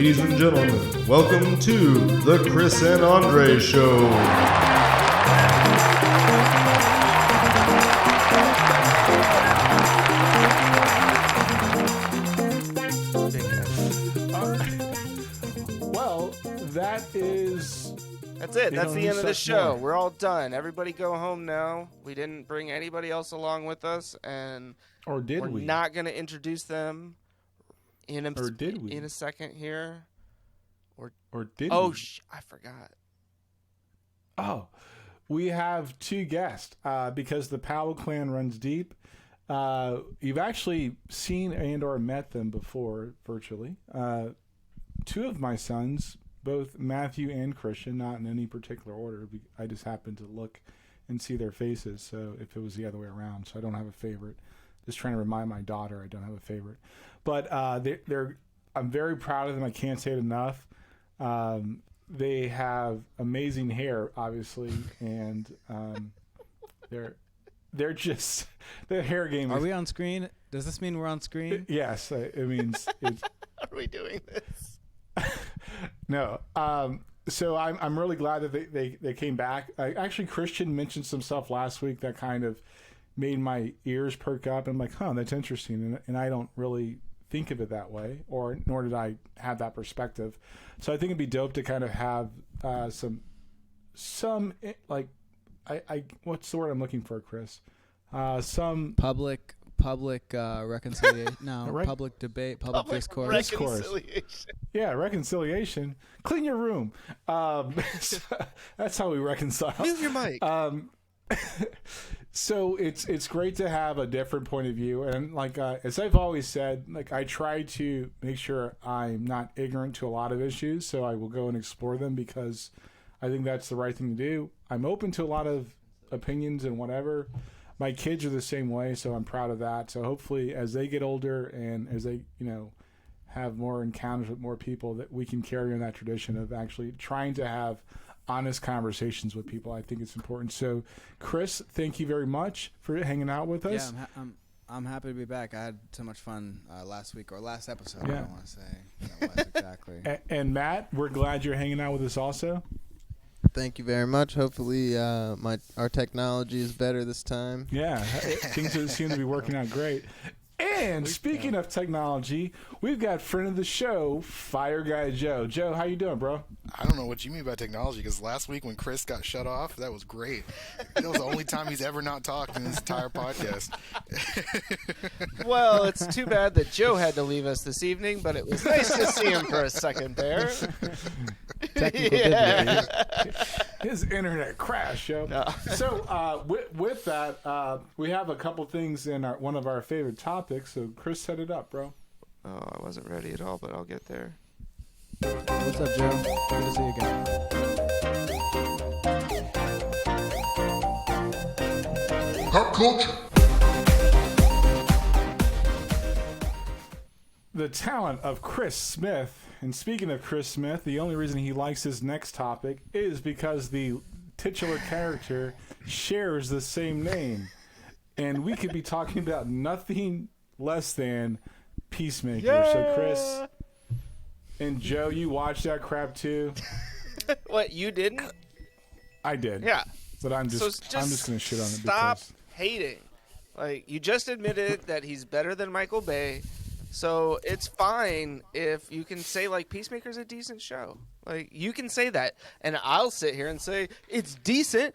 Ladies and gentlemen, welcome to the Chris and Andre Show. Well, that's it. That's the end of the show. We're all done. Everybody go home now. We didn't bring anybody else along with us, and or did we're we? not going to introduce them in a, or did we? In a second here. Or did we? I forgot. Oh, we have two guests because the Powell clan runs deep. You've actually seen and or met them before virtually. Two of my sons, both Matthew and Christian, not in any particular order. I just happened to look and see their faces. So if it was the other way around, so I don't have a favorite. Just trying to remind my daughter I don't have a favorite. But I'm very proud of them. I can't say it enough. They have amazing hair, obviously, and they're just the hair game. Are we on screen? Does this mean we're on screen? Yes, it means. It's, Are we doing this? No. So I'm really glad that they came back. Actually, Christian mentioned some stuff last week that kind of made my ears perk up. I'm like, that's interesting, and I don't really think of it that way, nor did I have that perspective. So I think it'd be dope to kind of have some like I what's the word I'm looking for, Chris? Some public reconciliation. No, public debate, public discourse. Reconciliation. Yeah, reconciliation. Clean your room. That's how we reconcile. Mute your mic. So it's great to have a different point of view, and like as I've always said, like I try to make sure I'm not ignorant to a lot of issues, so I will go and explore them because I think that's the right thing to do. I'm open to a lot of opinions and whatever. My kids are the same way, so I'm proud of that. So hopefully, as they get older and as they have more encounters with more people, that we can carry on that tradition of actually trying to have honest conversations with people. I think it's important. So, Chris, thank you very much for hanging out with us. Yeah, I'm happy to be back. I had so much fun last week or last episode. Yeah. I don't want to say that was exactly. And Matt, we're glad you're hanging out with us also. Thank you very much. Hopefully, our technology is better this time. Yeah, things seem to be working out great. And speaking of technology, we've got friend of the show, Fire Guy Joe. Joe, how you doing, bro? I don't know what you mean by technology, because last week when Chris got shut off, that was great. That was the only time he's ever not talked in this entire podcast. Well, it's too bad that Joe had to leave us this evening, but it was nice to see him for a second there. Technical difficulties. His internet crashed, Joe. No. So with that, we have a couple things in one of our favorite topics. So Chris, set it up, bro. Oh, I wasn't ready at all, but I'll get there. What's up, Joe? Good to see you again. Pop culture. The talent of Chris Smith. And speaking of Chris Smith, the only reason he likes his next topic is because the titular character shares the same name. And we could be talking about nothing less than Peacemaker. Yeah. So, Chris and Joe, you watched that crap too? What, you didn't? I did. Yeah. But I'm just going to shit on it. Stop hating. Like, you just admitted that he's better than Michael Bay. So it's fine if you can say, like, Peacemaker's a decent show. Like, you can say that. And I'll sit here and say, it's decent.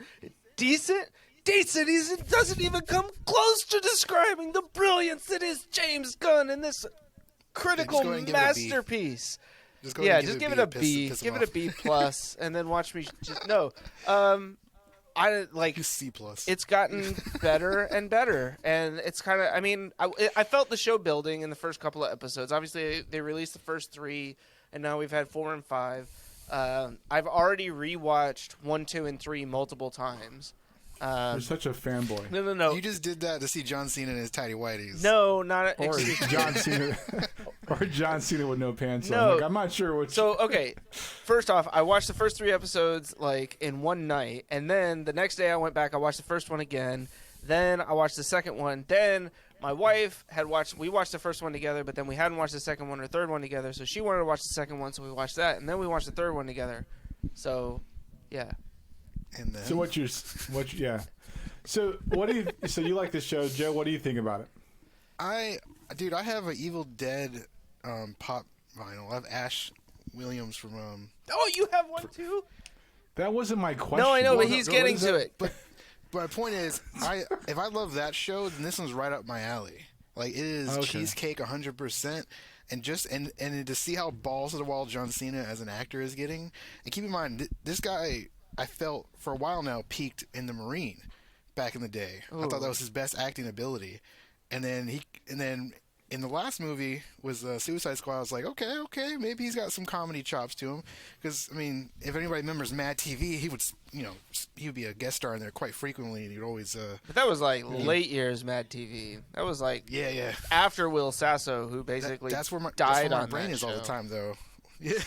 Decent? Decent. He doesn't even come close to describing the brilliance that is James Gunn in this critical masterpiece. Just give it a B. Give it a B plus, and then watch me just no. I like C plus. It's gotten better and better, and it's kind of. I mean, I felt the show building in the first couple of episodes. Obviously, they released the first 3, and now we've had 4 and 5. I've already rewatched 1, 2, and 3 multiple times. You're such a fanboy. No. You just did that to see John Cena in his tidy whities. No, not or John Cena, or John Cena with no pants on. No. Like, I'm not sure what. So okay, first off, I watched the first 3 episodes like in one night, and then the next day I went back. I watched the first one again. Then I watched the second one. Then my wife we watched the first one together, but then we hadn't watched the second one or third one together, so she wanted to watch the second one, so we watched that, and then we watched the third one together. So, yeah. And then, So yeah. So so you like this show, Joe? What do you think about it? I have an Evil Dead pop vinyl. I have Ash Williams from Oh, you have one too? That wasn't my question. No, I know, but no, he's no, getting what is to that? it. But my point is, if I love that show, then this one's right up my alley. Like, it is cheesecake 100%, and to see how balls to the wall John Cena as an actor is getting, and keep in mind, this guy, I felt for a while now, peaked in The Marine back in the day. Ooh. I thought that was his best acting ability, and then in the last movie was Suicide Squad. I was like, okay, maybe he's got some comedy chops to him. Because I mean, if anybody remembers Mad TV, he would be a guest star in there quite frequently, and he'd always. But that was like late years Mad TV. That was like Yeah. after Will Sasso, who basically that's where my brain is show. all the time, though. Yeah,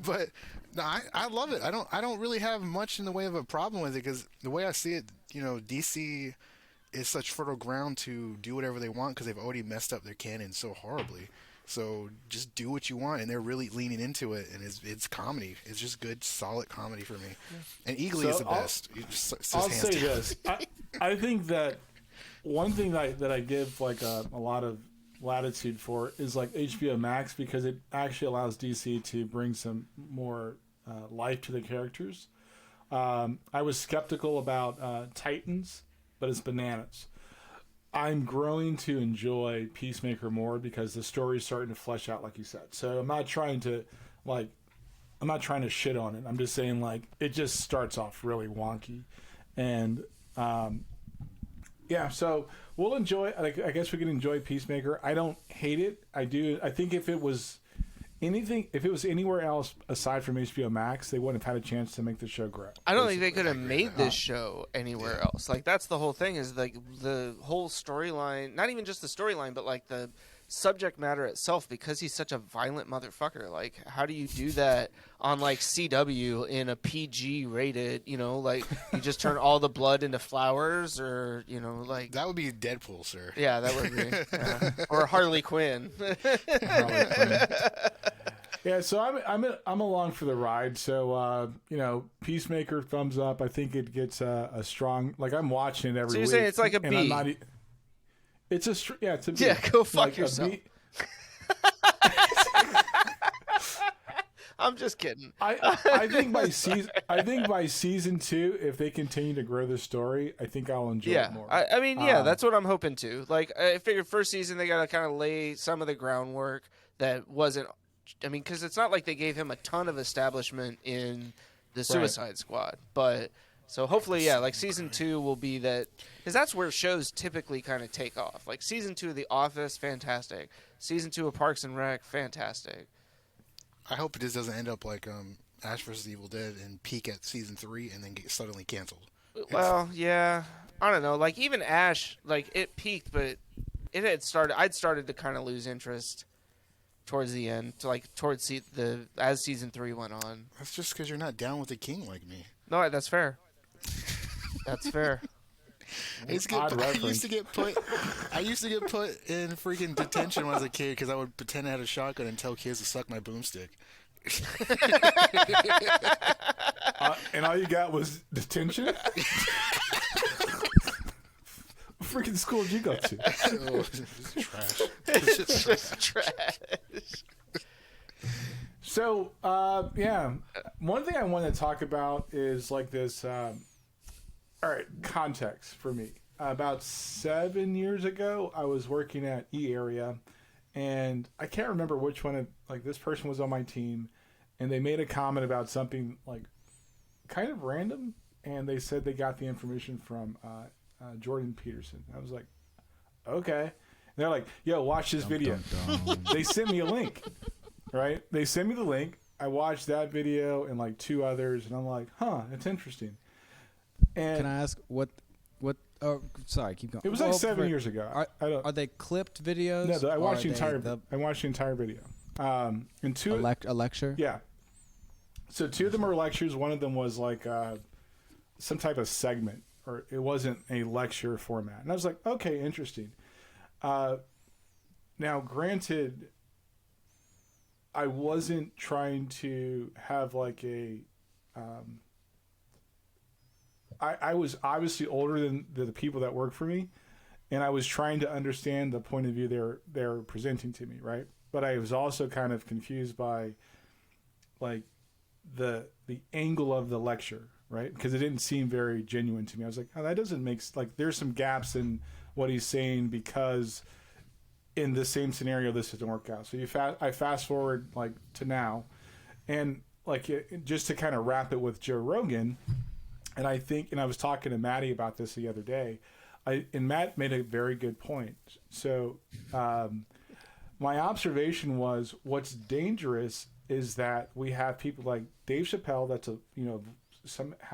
but no, I love it. I don't really have much in the way of a problem with it, because the way I see it, DC is such fertile ground to do whatever they want because they've already messed up their canon so horribly. So just do what you want, and they're really leaning into it, and it's comedy. It's just good, solid comedy for me. And Eagly is the best. I'll say this: I think that one thing that I give like a lot of latitude for is like HBO Max, because it actually allows DC to bring some more life to the characters. I was skeptical about Titans, but it's bananas. I'm growing to enjoy Peacemaker more because the story's starting to flesh out, like you said. So I'm not trying to shit on it. I'm just saying, like, it just starts off really wonky, and yeah. So we'll enjoy. I guess we can enjoy Peacemaker. I don't hate it. I do. I think if it was anywhere else aside from HBO Max, they wouldn't have had a chance to make the show grow. I don't think they could have made this show anywhere else. Like, that's the whole thing, is like the whole storyline, not even just the storyline, but like the subject matter itself, because he's such a violent motherfucker. Like, how do you do that on like CW in a PG rated, like you just turn all the blood into flowers, or, like. That would be Deadpool, sir. Yeah, that would be. Yeah. Or Harley Quinn. Yeah, so I'm along for the ride. So Peacemaker, thumbs up. I think it gets a strong. Like, I'm watching it every week. So you're saying it's like a B? It's a B. Yeah, go fuck yourself. I'm just kidding. I think by season 2, if they continue to grow the story, I think I'll enjoy it more. I mean, that's what I'm hoping to. Like, I figured first season they got to kind of lay some of the groundwork that wasn't. I mean, because it's not like they gave him a ton of establishment in the Suicide Squad, but so hopefully, like season 2 will be that, because that's where shows typically kind of take off. Like season 2 of The Office, fantastic. Season 2 of Parks and Rec, fantastic. I hope it just doesn't end up like Ash vs. Evil Dead and peak at season 3 and then get suddenly canceled. Well, yeah, I don't know. Like, even Ash, like, it peaked, but it had started. I'd started to kind of lose interest towards the end, as season 3 went on. That's just because you're not down with the king like me. No, that's fair. That's fair. I used to get put in freaking detention when I was a kid because I would pretend I had a shotgun and tell kids to suck my boomstick. And all you got was detention? What freaking school did you go to? It's trash. It's just trash. So, one thing I want to talk about is like this. All right, context for me. About 7 years ago, I was working at E-Area, and I can't remember which one. This person was on my team, and they made a comment about something like kind of random, and they said they got the information from Jordan Peterson. I was like, okay. And they're like, yo, watch this video. They sent me a link, right? They sent me the link. I watched that video and like 2 others, and I'm like, huh, it's interesting. And can I ask what? Oh, sorry, keep going. It was like 7 years ago. Are they clipped videos? No, I watched the entire. I watched the entire video. And 2 a lecture. Yeah. So 2 of them are lectures. One of them was like some type of segment, or it wasn't a lecture format. And I was like, okay, interesting. Now, granted, I wasn't trying to have like a. I was obviously older than the people that work for me, and I was trying to understand the point of view they're presenting to me, right? But I was also kind of confused by, like, the angle of the lecture, right? Because it didn't seem very genuine to me. I was like, oh, that doesn't make like. There's some gaps in what he's saying because in the same scenario this doesn't work out. So I fast forward like to now, and like just to kind of wrap it with Joe Rogan. And I think, and I was talking to Maddie about this the other day, and Matt made a very good point. So my observation was, what's dangerous is that we have people like Dave Chappelle, that's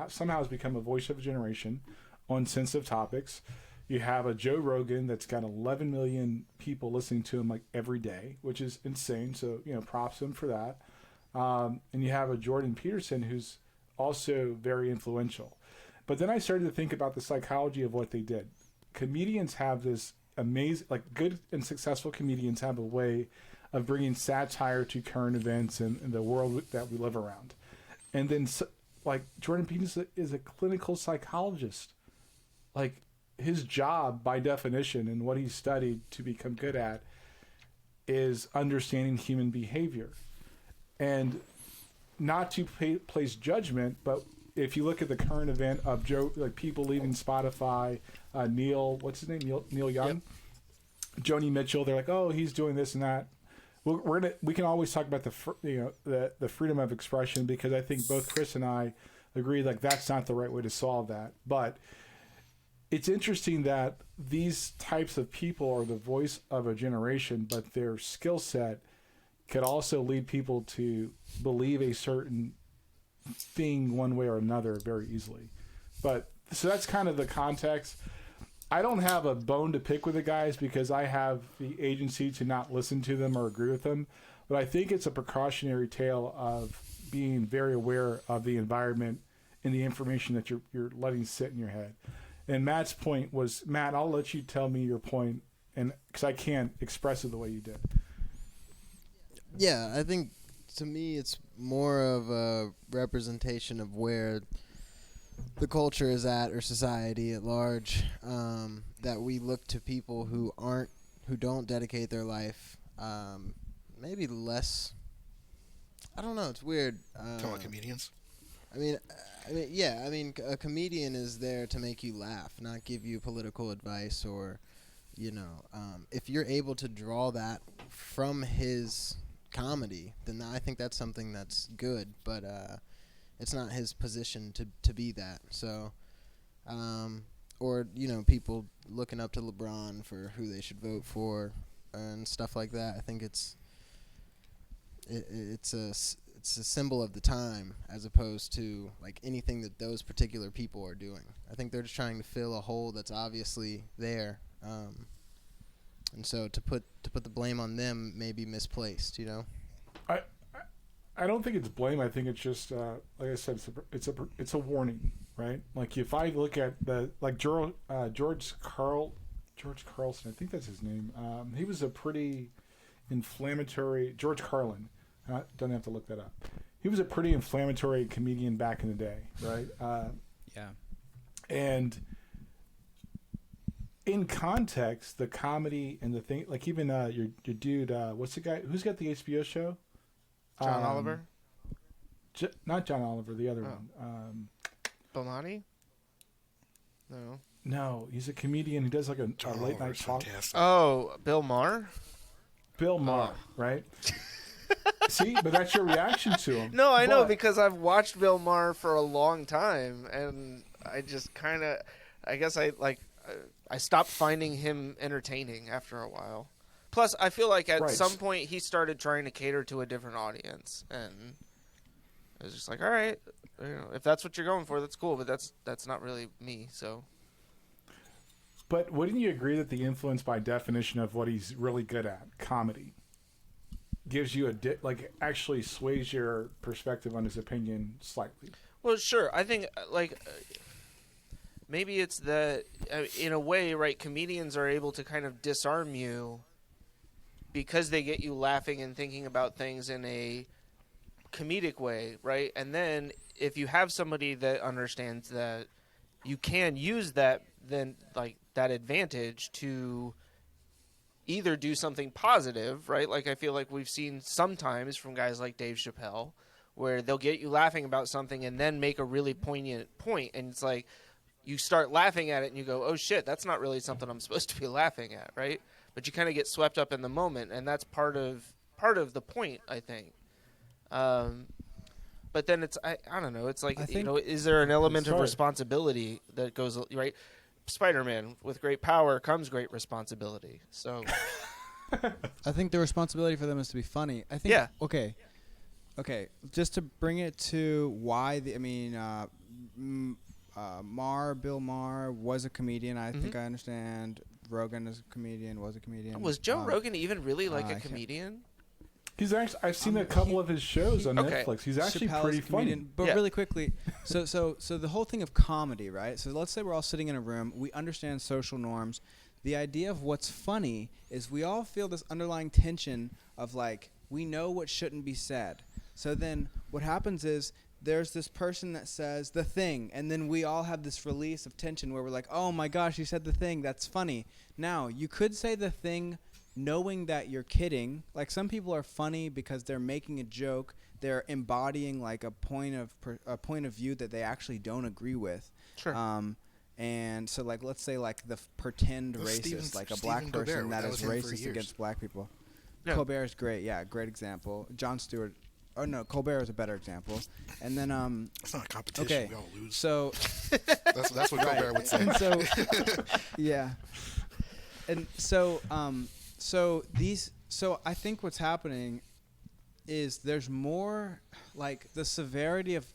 somehow has become a voice of a generation on sensitive topics. You have a Joe Rogan that's got 11 million people listening to him like every day, which is insane. So props to him for that. And you have a Jordan Peterson who's also very influential. But then I started to think about the psychology of what they did. Comedians have this amazing, like good and successful comedians have a way of bringing satire to current events and the world that we live around. And then like Jordan Peterson is a clinical psychologist. Like his job by definition and what he's studied to become good at is understanding human behavior. And not to place judgment, but if you look at the current event of Joe, like people leaving Spotify, Neil, what's his name? Neil Young, yep. Joni Mitchell, they're like, oh, he's doing this and that. We can always talk about the freedom of expression, because I think both Chris and I agree like that's not the right way to solve that. But it's interesting that these types of people are the voice of a generation, but their skill set could also lead people to believe a certain thing one way or another very easily. But so that's kind of the context. I don't have a bone to pick with the guys because I have the agency to not listen to them or agree with them. But I think it's a precautionary tale of being very aware of the environment and the information that you're letting sit in your head. And Matt's point was, Matt, I'll let you tell me your point, and because I can't express it the way you did. Yeah, I think to me it's more of a representation of where the culture is at, or society at large, that we look to people who don't dedicate their life, maybe less. I don't know. It's weird. Talking about comedians. I mean, yeah. I mean, a comedian is there to make you laugh, not give you political advice, or, if you're able to draw that from his comedy, then I think that's something that's good. But it's not his position to be that. So, or people looking up to LeBron for who they should vote for and stuff like that. I think it's a symbol of the time, as opposed to like anything that those particular people are doing. I think they're just trying to fill a hole that's obviously there, and so to put the blame on them may be misplaced. I don't think it's blame. I think it's just like I said, it's a warning, right? Like if I look at George Carlson, I think that's his name. He was a pretty inflammatory George Carlin. Don't have to look that up. He was a pretty inflammatory comedian back in the day, right? Yeah. And in context, the comedy and the thing, like even your dude, what's the guy who's got the HBO show? John Oliver? Not John Oliver, the other one. Bonani? No. No, he's a comedian. He does like a late night talk. Fantastic. Oh, Bill Maher? Bill Maher, right? See, but that's your reaction to him. No, I know, because I've watched Bill Maher for a long time, and I just kind of, I guess I stopped finding him entertaining after a while. Plus, I feel like at some point he started trying to cater to a different audience, and I was just like, all right, if that's what you're going for, that's cool, but that's not really me, so. But wouldn't you agree that the influence by definition of what he's really good at, comedy, gives you actually sways your perspective on his opinion slightly? Well, sure. I think maybe it's that in a way, right? Comedians are able to kind of disarm you because they get you laughing and thinking about things in a comedic way, right? And then if you have somebody that understands that, you can use that then like that advantage to either do something positive, right? Like I feel like we've seen sometimes from guys like Dave Chappelle where they'll get you laughing about something and then make a really poignant point, and it's like you start laughing at it and you go, oh shit, that's not really something I'm supposed to be laughing at, right? But you kind of get swept up in the moment, and that's part of the point, I think. But then it's I don't know, it's like, you know, is there an element of responsibility that goes, right? Spider-Man, with great power comes great responsibility. So I think the responsibility for them is to be funny. I think. Yeah. Okay. Just to bring it to why Bill Maher was a comedian. I think I understand. Rogan is a comedian. Was a comedian. Was Joe Rogan even really like a comedian? He's actually. I've seen a couple of his shows on Netflix. He's actually pretty funny. But really quickly, so the whole thing of comedy, right? So let's say we're all sitting in a room. We understand social norms. The idea of what's funny is we all feel this underlying tension of like we know what shouldn't be said. So then what happens is there's this person that says the thing, and then we all have this release of tension where we're like, oh my gosh, you said the thing. That's funny. Now you could say the thing knowing that you're kidding. Like some people are funny because they're making a joke, they're embodying like a point of view that they actually don't agree with. Sure. And so like let's say like the pretend racist, like a black person that is racist against black people. Yeah. Colbert is great. Yeah, great example. Jon Stewart. Oh no, Colbert is a better example. And then it's not a competition. Okay. We all lose. So that's what Colbert would say. And so yeah. And so So I think what's happening is there's more like the severity of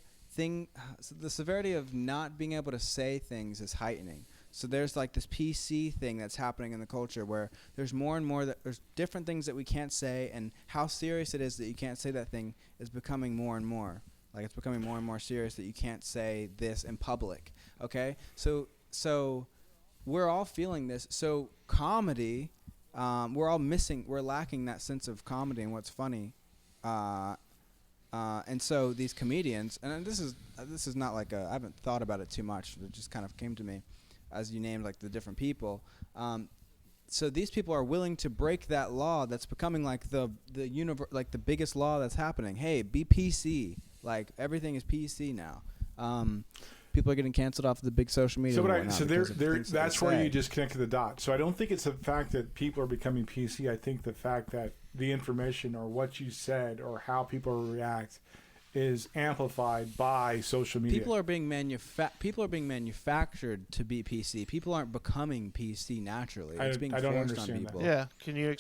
not being able to say things is heightening. So there's like this PC thing that's happening in the culture where there's more and more that there's different things that we can't say, and how serious it is that you can't say that thing is becoming more and more. Like it's becoming more and more serious that you can't say this in public. Okay? So we're all feeling this. So comedy, we're lacking that sense of comedy and what's funny. And so these comedians, and this is not like I haven't thought about it too much. It just kind of came to me as you named like the different people. So these people are willing to break that law that's becoming like the biggest law that's happening. Hey, be PC. Like everything is PC now. People are getting canceled off the big social media. That's where you just connected the dots. So I don't think it's the fact that people are becoming PC. I think the fact that the information or what you said or how people react is amplified by social media. People are being manufactured to be PC. People aren't becoming PC naturally. It's being forced on people. That. Yeah. Can you?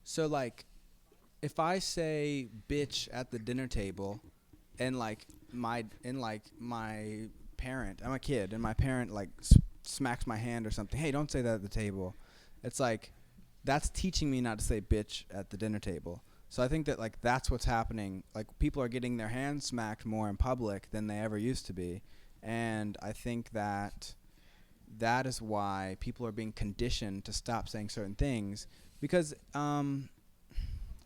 So like, if I say bitch at the dinner table, and my parent, I'm a kid, and my parent like smacks my hand or something. Hey, don't say that at the table. It's like that's teaching me not to say bitch at the dinner table. So I think that like that's what's happening. Like people are getting their hands smacked more in public than they ever used to be, and I think that is why people are being conditioned to stop saying certain things because.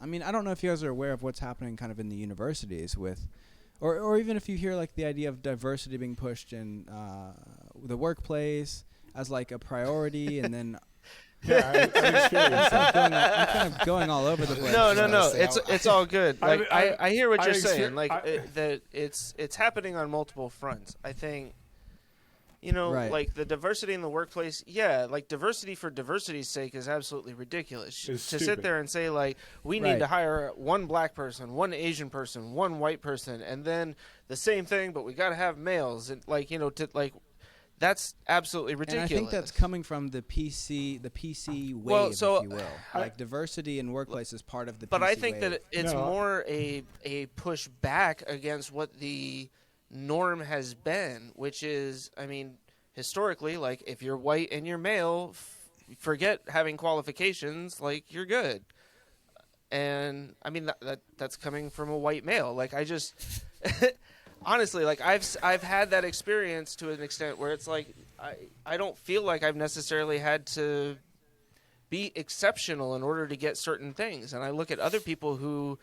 I mean, I don't know if you guys are aware of what's happening kind of in the universities with, or even if you hear like the idea of diversity being pushed in the workplace as like a priority, and then I'm kind of going all over the place. No. It's all good. Like I hear what you're saying. Like that it's happening on multiple fronts. I think. You know, like the diversity in the workplace, like diversity for diversity's sake is absolutely ridiculous. To sit there and say, like, we need to hire one black person, one Asian person, one white person, and then the same thing, but we got to have males. And, like, you know, that's absolutely ridiculous. And I think that's coming from the PC wave, if you will. Like diversity in workplace is part of the PC wave. But I think that it's more a push back against what the norm has been, which is, I mean, historically, like if you're white and you're male, forget having qualifications, like you're good. And I mean that's coming from a white male. Like I just honestly, like I've had that experience to an extent where it's like I don't feel like I've necessarily had to be exceptional in order to get certain things. And I look at other people who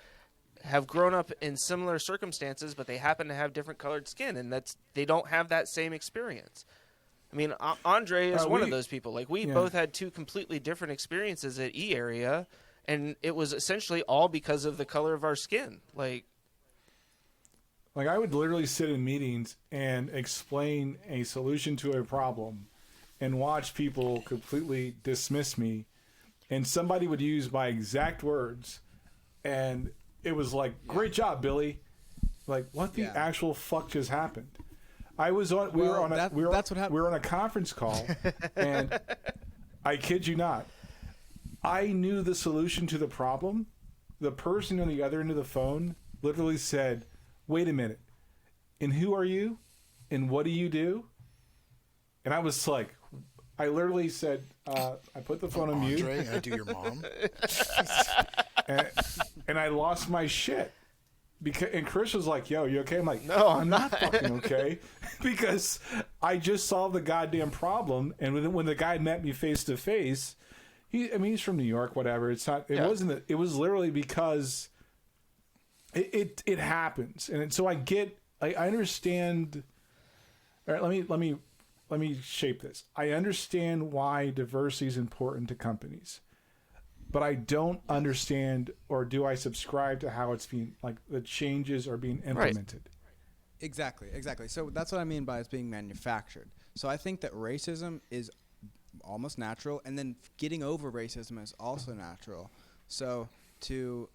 have grown up in similar circumstances, but they happen to have different colored skin, and they don't have that same experience. I mean, Andre is one of those people. Like, we both had two completely different experiences at E Area, and it was essentially all because of the color of our skin. Like I would literally sit in meetings and explain a solution to a problem and watch people completely dismiss me. And somebody would use my exact words, and it was like, great job, Billy. Like, what the actual fuck just happened? I was on. We were on a conference call, and I kid you not, I knew the solution to the problem. The person on the other end of the phone literally said, "Wait a minute, and who are you, and what do you do?" And I was like, I literally said, I put the phone on mute. Andre, I do your mom. and I lost my shit. And Chris was like, "Yo, you okay?" I'm like, "No, I'm not fucking okay," because I just solved the goddamn problem. And when the guy met me face to face, he's from New York, whatever. It's not. It wasn't. It was literally because it happens, and so I understand. All right, let me shape this. I understand why diversity is important to companies. But I don't understand, or do I subscribe to how it's being, like, the changes are being implemented. Right. Exactly. So that's what I mean by it's being manufactured. So I think that racism is almost natural, and then getting over racism is also natural. So to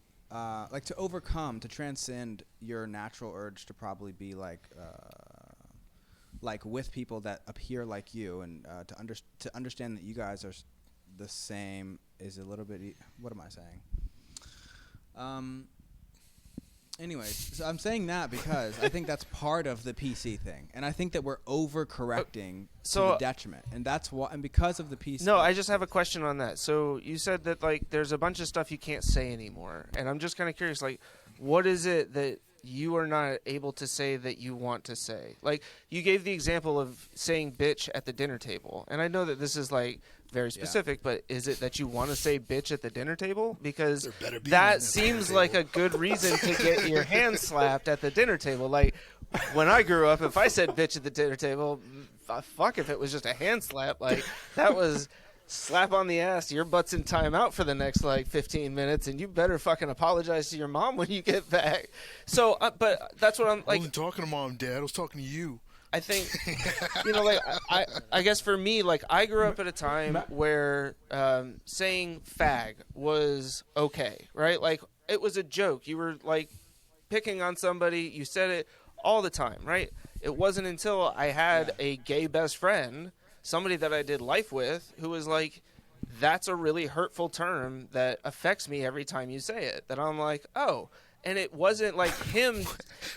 overcome, to transcend your natural urge to probably be like with people that appear like you, and to understand that you guys are the same is a little bit. What am I saying? Anyways, so I'm saying that because I think that's part of the PC thing, and I think that we're overcorrecting to the detriment, and that's why. And because of the PC. No, I just have a question on that. So you said that, like, there's a bunch of stuff you can't say anymore, and I'm just kind of curious, like, what is it that you are not able to say that you want to say? Like, you gave the example of saying bitch at the dinner table, and I know that this is, like, very specific, but is it that you want to say bitch at the dinner table? Because that seems like a good reason to get your hand slapped at the dinner table. Like, when I grew up, if I said bitch at the dinner table, fuck if it was just a hand slap. Like, that was slap on the ass, your butt's in timeout for the next, like, 15 minutes, and you better fucking apologize to your mom when you get back. So, but that's what I'm, like... I wasn't talking to mom, Dad. I was talking to you. I think, like, I guess for me, like, I grew up at a time where saying fag was okay, right? Like, it was a joke. You were, like, picking on somebody. You said it all the time, right? It wasn't until I had a gay best friend, somebody that I did life with, who was like, that's a really hurtful term that affects me every time you say it, that I'm like, oh. And it wasn't like him.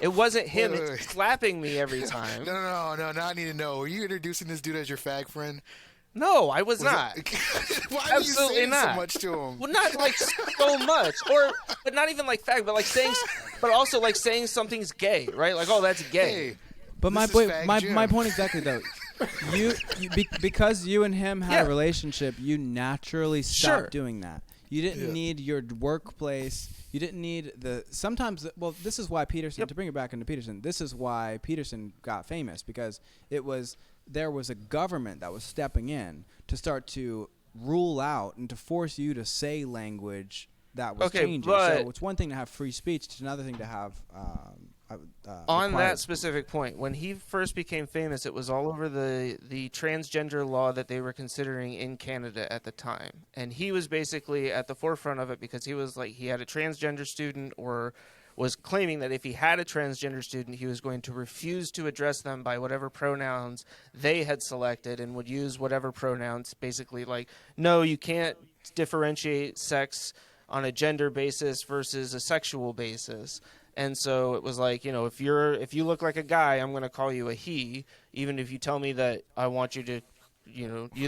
It wasn't him Wait. slapping me every time. No. Now I need to know. Were you introducing this dude as your fag friend? No, I was not. Why Absolutely were you saying not. so much to him? Well, not like so much, but not even like fag, but like saying, but also like saying something's gay, right? Like, oh, that's gay. Hey, but my point exactly though. Because you and him had a relationship, you naturally stopped doing that. You didn't need your workplace. You didn't need sometimes. Well, this is why Peterson. To bring it back into Peterson, this is why Peterson got famous, because there was a government that was stepping in to start to rule out and to force you to say language that was changing. But so it's one thing to have free speech; it's another thing to have. On that specific point, when he first became famous, it was all over the transgender law that they were considering in Canada at the time. And he was basically at the forefront of it because he was like, he had a transgender student, or was claiming that if he had a transgender student, he was going to refuse to address them by whatever pronouns they had selected and would use whatever pronouns, basically like, no, you can't differentiate sex on a gender basis versus a sexual basis. And so it was like, if you look like a guy, I'm going to call you a he, even if you tell me that I want you to,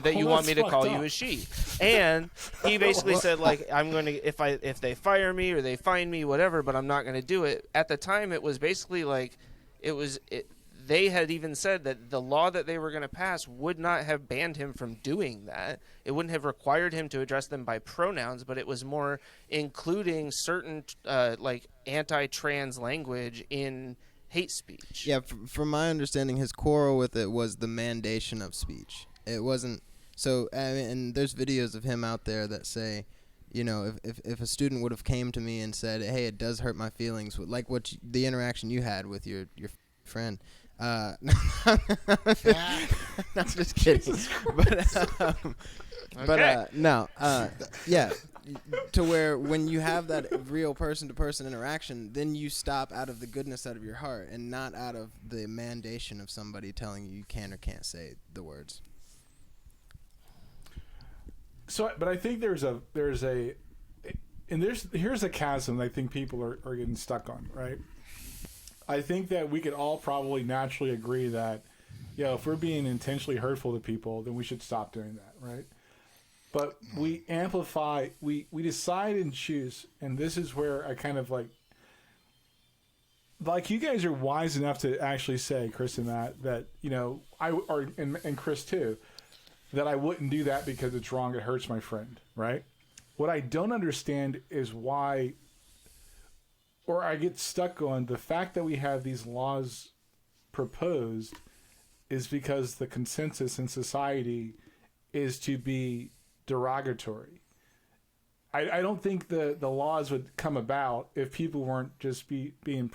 that you want me to call you a she. And he basically said, like, I'm going to, if they fire me or they fine me, whatever, but I'm not going to do it. At the time, it was basically like, they had even said that the law that they were going to pass would not have banned him from doing that. It wouldn't have required him to address them by pronouns, but it was more including certain like anti-trans language in hate speech. Yeah, from my understanding, his quarrel with it was the mandation of speech. It wasn't so. I mean, and there's videos of him out there that say, you know, if a student would have came to me and said, "Hey, it does hurt my feelings," like the interaction you had with your friend. I'm just kidding. Yeah. To where when you have that real person-to-person interaction, then you stop out of the goodness out of your heart and not out of the mandation of somebody telling you can or can't say the words. So, but I think here's a chasm I think people are getting stuck on, right? I think that we could all probably naturally agree that, if we're being intentionally hurtful to people, then we should stop doing that, right? But we amplify, we decide and choose, and this is where I kind of like you guys are wise enough to actually say, Chris and Matt, that, and Chris too, that I wouldn't do that because it's wrong, it hurts my friend, right? What I don't understand is why, or I get stuck on the fact that we have these laws proposed is because the consensus in society is to be derogatory. I don't think the laws would come about if people weren't just being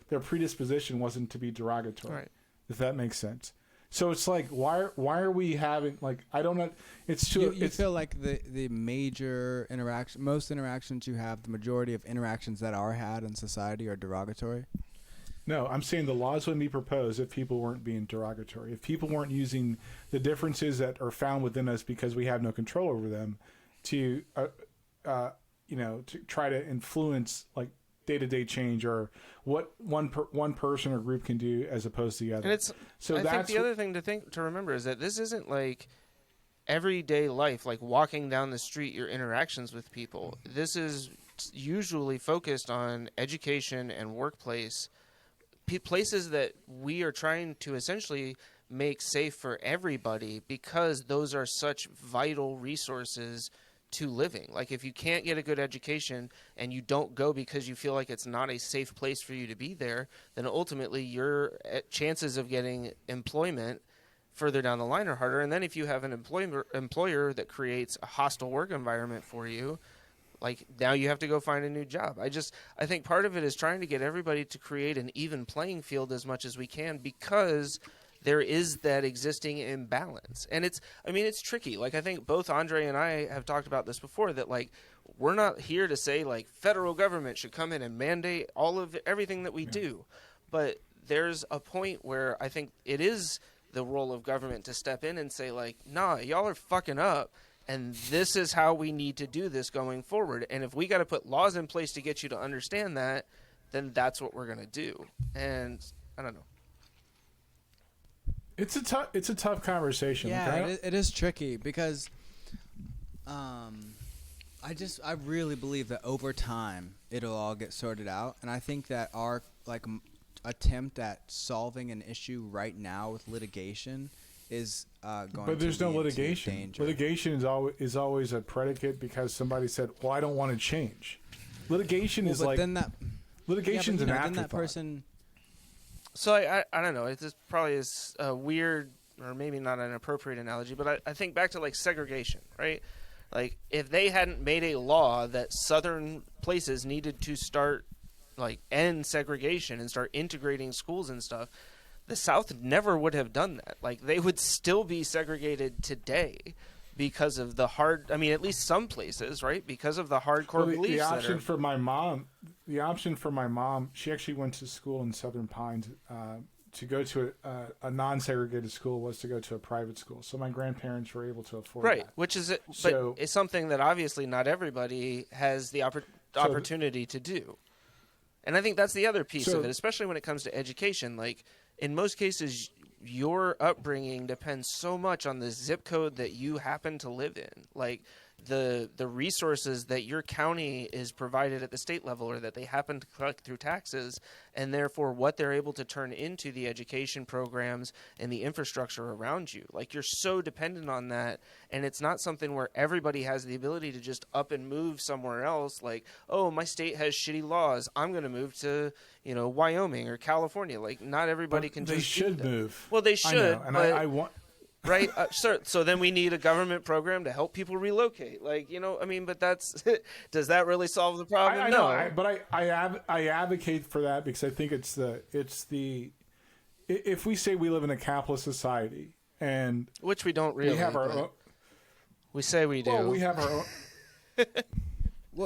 their predisposition wasn't to be derogatory. Right. If that makes sense. So it's like, why are we having, like, I don't know. It's too. You feel like the major most interactions you have, the majority of interactions that are had in society are derogatory? No, I'm saying the laws wouldn't be proposed if people weren't being derogatory. If people weren't using the differences that are found within us because we have no control over them to try to influence, like, day-to-day change or what one person or group can do as opposed to the other. And I think the other thing to remember is that this isn't like everyday life, like walking down the street, your interactions with people. This is usually focused on education and workplace, places that we are trying to essentially make safe for everybody because those are such vital resources to living. Like, if you can't get a good education and you don't go because you feel like it's not a safe place for you to be there, then ultimately your chances of getting employment further down the line are harder. And then if you have an employer that creates a hostile work environment for you, like, now you have to go find a new job. I think part of it is trying to get everybody to create an even playing field as much as we can because there is that existing imbalance. And it's tricky. Like, I think both Andre and I have talked about this before, that, like, we're not here to say, like, federal government should come in and mandate everything that we do. But there's a point where I think it is the role of government to step in and say, like, nah, y'all are fucking up, and this is how we need to do this going forward. And if we got to put laws in place to get you to understand that, then that's what we're going to do. And I don't know. It's a tough conversation. Yeah, it is tricky because I really believe that over time it'll all get sorted out, and I think that our attempt at solving an issue right now with litigation is going. But there's to no lead litigation. to danger. Litigation is always a predicate because somebody said, "Well, I don't want to change." Litigation is like then litigation's an then afterthought. that person. So I don't know. This probably is a weird or maybe not an appropriate analogy, but I think back to, like, segregation, right? Like, if they hadn't made a law that southern places needed to start, like, end segregation and start integrating schools and stuff, the South never would have done that. Like, they would still be segregated today because of the at least some places, right? Because of the hardcore beliefs. The option for my mom, she actually went to school in Southern Pines. To go to a non-segregated school was to go to a private school. So my grandparents were able to afford right, that. Which is but it's something that obviously not everybody has the opportunity to do. And I think that's the other piece of it, especially when it comes to education. Like, in most cases, your upbringing depends so much on the zip code that you happen to live in. Like, the resources that your county is provided at the state level or that they happen to collect through taxes, and therefore what they're able to turn into the education programs and the infrastructure around you. Like, you're so dependent on that, and it's not something where everybody has the ability to just up and move somewhere else. Like, oh, my state has shitty laws, I'm going to move to, you know, Wyoming or California. Like, not everybody can They just should do that. move. Well, they should, I know, and but I want. right? So then we need a government program to help people relocate. Like, you know, I mean, but that's does that really solve the problem? I No. know, but I advocate for that because I think it's the if we say we live in a capitalist society and Which we don't really. we have our but own, we say we do. well, we have our own.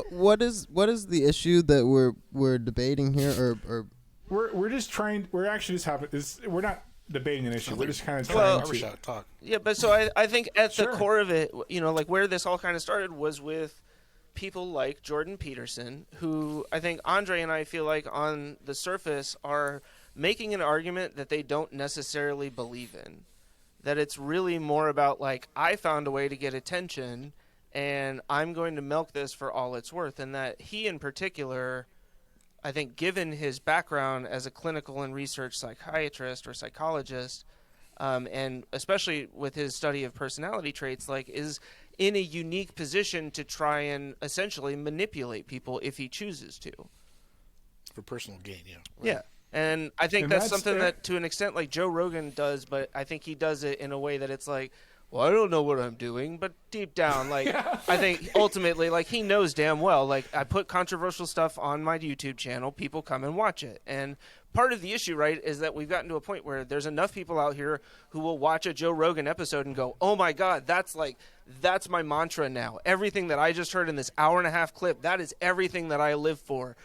What is the issue that we're debating here, or We're just trying. We're actually just having. We're not debating an issue. We're just kind of trying Well- to. Barbershop talk. Yeah, but so I think at the Sure. core of it, you know, like where this all kind of started was with people like Jordan Peterson, who I think Andre and I feel like on the surface are making an argument that they don't necessarily believe in. That it's really more about like, I found a way to get attention and I'm going to milk this for all it's worth. And that he in particular, I think given his background as a clinical and research psychiatrist or psychologist, and especially with his study of personality traits, like is in a unique position to try and essentially manipulate people if he chooses to. For personal gain, yeah. Yeah. And I think And that's that's something fair. that to an extent like Joe Rogan does, but I think he does it in a way that it's like, well, I don't know what I'm doing, but deep down, like, I think ultimately, like, he knows damn well, like, I put controversial stuff on my YouTube channel, people come and watch it. And part of the issue, right, is that we've gotten to a point where there's enough people out here who will watch a Joe Rogan episode and go, oh my God, that's my mantra now. Everything that I just heard in this hour and a half clip, that is everything that I live for.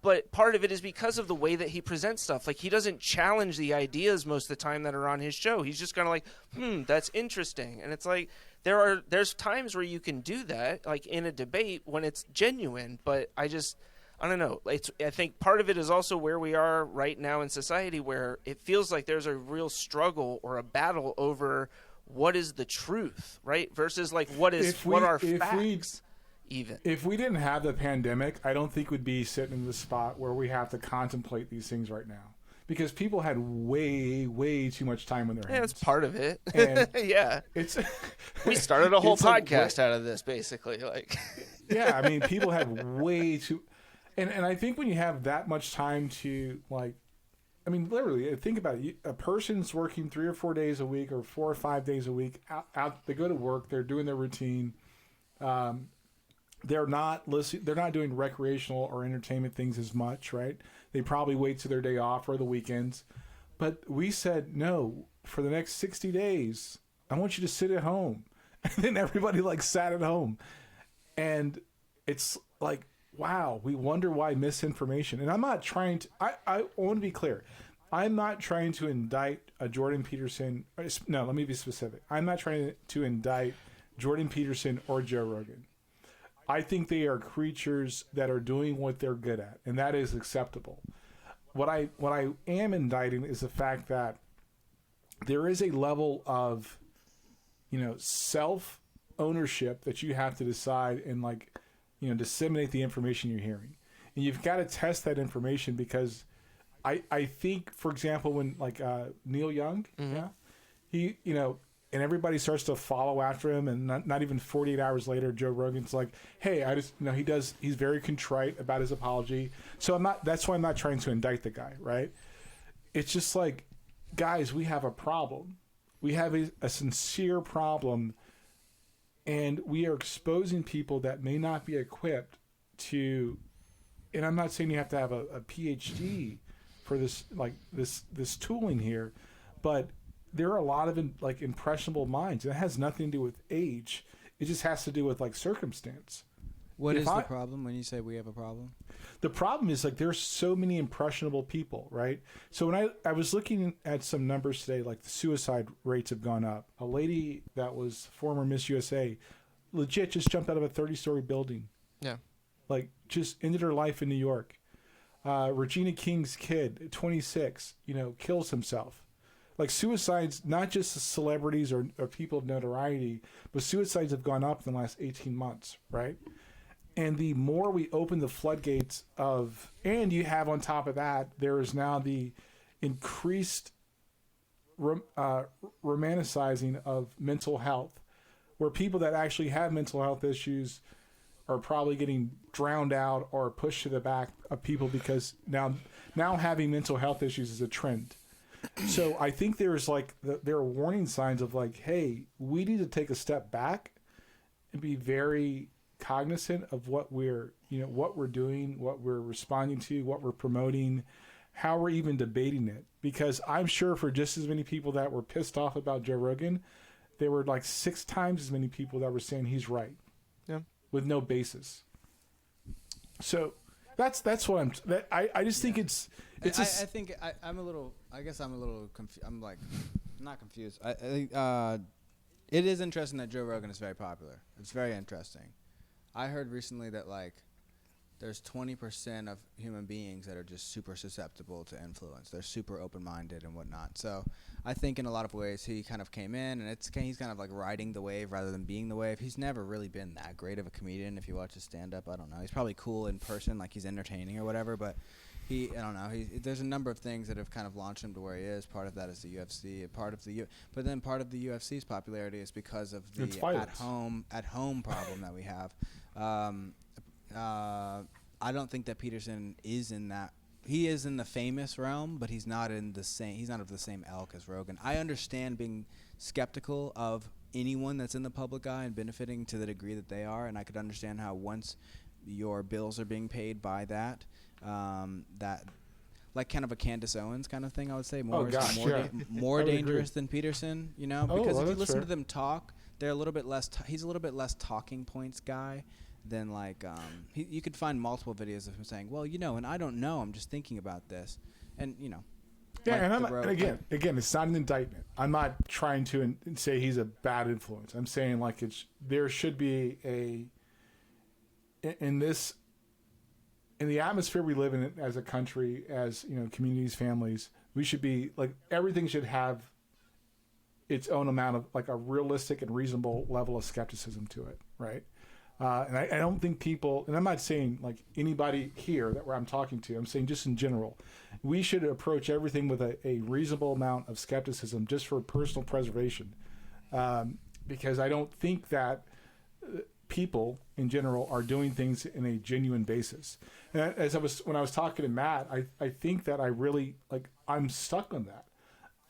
But part of it is because of the way that he presents stuff. Like, he doesn't challenge the ideas most of the time that are on his show. He's just kind of like, that's interesting. And it's like, there's times where you can do that, like in a debate when it's genuine. But I don't know. I think part of it is also where we are right now in society, where it feels like there's a real struggle or a battle over what is the truth, right? Versus like what are facts. Even. If we didn't have the pandemic, I don't think we'd be sitting in the spot where we have to contemplate these things right now. Because people had way, way too much time on their hands. Yeah, that's part of it. And yeah. We started a whole podcast out of this, basically. Like, yeah, I mean, people had way too... And I think when you have that much time to, like... I mean, literally, think about it. A person's working 3 or 4 days a week or 4 or 5 days a week. Out, they go to work. They're doing their routine. They're not listening. They're not doing recreational or entertainment things as much, right? They probably wait to their day off or the weekends. But we said, no, for the next 60 days, I want you to sit at home. And then everybody like sat at home. And it's like, wow, we wonder why misinformation. And I'm not trying to, I want to be clear. I'm not trying to indict a Jordan Peterson. No, let me be specific. I'm not trying to indict Jordan Peterson or Joe Rogan. I think they are creatures that are doing what they're good at, and that is acceptable. What I am indicting is the fact that there is a level of, self-ownership that you have to decide and disseminate the information you're hearing. And you've got to test that information because I think, for example, when Neil Young, he, and everybody starts to follow after him, and not even 48 hours later, Joe Rogan's like, hey, he's very contrite about his apology. So that's why I'm not trying to indict the guy, right? It's just like, guys, we have a problem. We have a sincere problem, and we are exposing people that may not be equipped to, and I'm not saying you have to have a PhD for this, this tooling here, but there are a lot of impressionable minds. And it has nothing to do with age. It just has to do with circumstance. What is the problem when you say we have a problem? The problem is there's so many impressionable people, right? So when I was looking at some numbers today, the suicide rates have gone up. A lady that was former Miss USA legit just jumped out of a 30-story building. yeah. Just ended her life in New York. Regina King's kid, 26, kills himself. like suicides, not just celebrities or people of notoriety, but suicides have gone up in the last 18 months, right? And the more we open the floodgates of, and you have on top of that, there is now the increased romanticizing of mental health, where people that actually have mental health issues are probably getting drowned out or pushed to the back of people because now having mental health issues is a trend. So I think there's like there are warning signs of like, hey, we need to take a step back and be very cognizant of what we're doing, what we're responding to, what we're promoting, how we're even debating it. Because I'm sure for just as many people that were pissed off about Joe Rogan, there were like 6 times as many people that were saying he's right. Yeah. With no basis. So that's what I just think it's I think I'm a little confused. I'm like not confused. I think it is interesting that Joe Rogan is very popular. It's very interesting. I heard recently that like there's 20% of human beings that are just super susceptible to influence. They're super open-minded and whatnot. So I think in a lot of ways he kind of came in, and he's kind of like riding the wave rather than being the wave. He's never really been that great of a comedian. If you watch his stand-up, I don't know. He's probably cool in person, like he's entertaining or whatever, but I don't know. There's a number of things that have kind of launched him to where he is. Part of that is the UFC. But then part of the UFC's popularity is because of the at-home problem that we have. I don't think that Peterson is in that. He is in the famous realm, but he's not of the same ilk as Rogan. I understand being skeptical of anyone that's in the public eye and benefiting to the degree that they are, and I could understand how once your bills are being paid by that, that like kind of a Candace Owens kind of thing, I would say more dangerous than Peterson, because if you listen to them talk, they're a little bit less. He's a little bit less talking points guy. Then like you could find multiple videos of him saying, well, and I don't know, I'm just thinking about this, and yeah, like and again, it's not an indictment. I'm not trying to say he's a bad influence. I'm saying like there should be in the atmosphere we live in as a country, as communities, families, we should be like everything should have its own amount of like a realistic and reasonable level of skepticism to it, right? And I don't think people, and I'm not saying like anybody here where I'm talking to, I'm saying just in general, we should approach everything with a reasonable amount of skepticism just for personal preservation. Because I don't think that people in general are doing things in a genuine basis. And when I was talking to Matt, I think that I really, I'm stuck on that.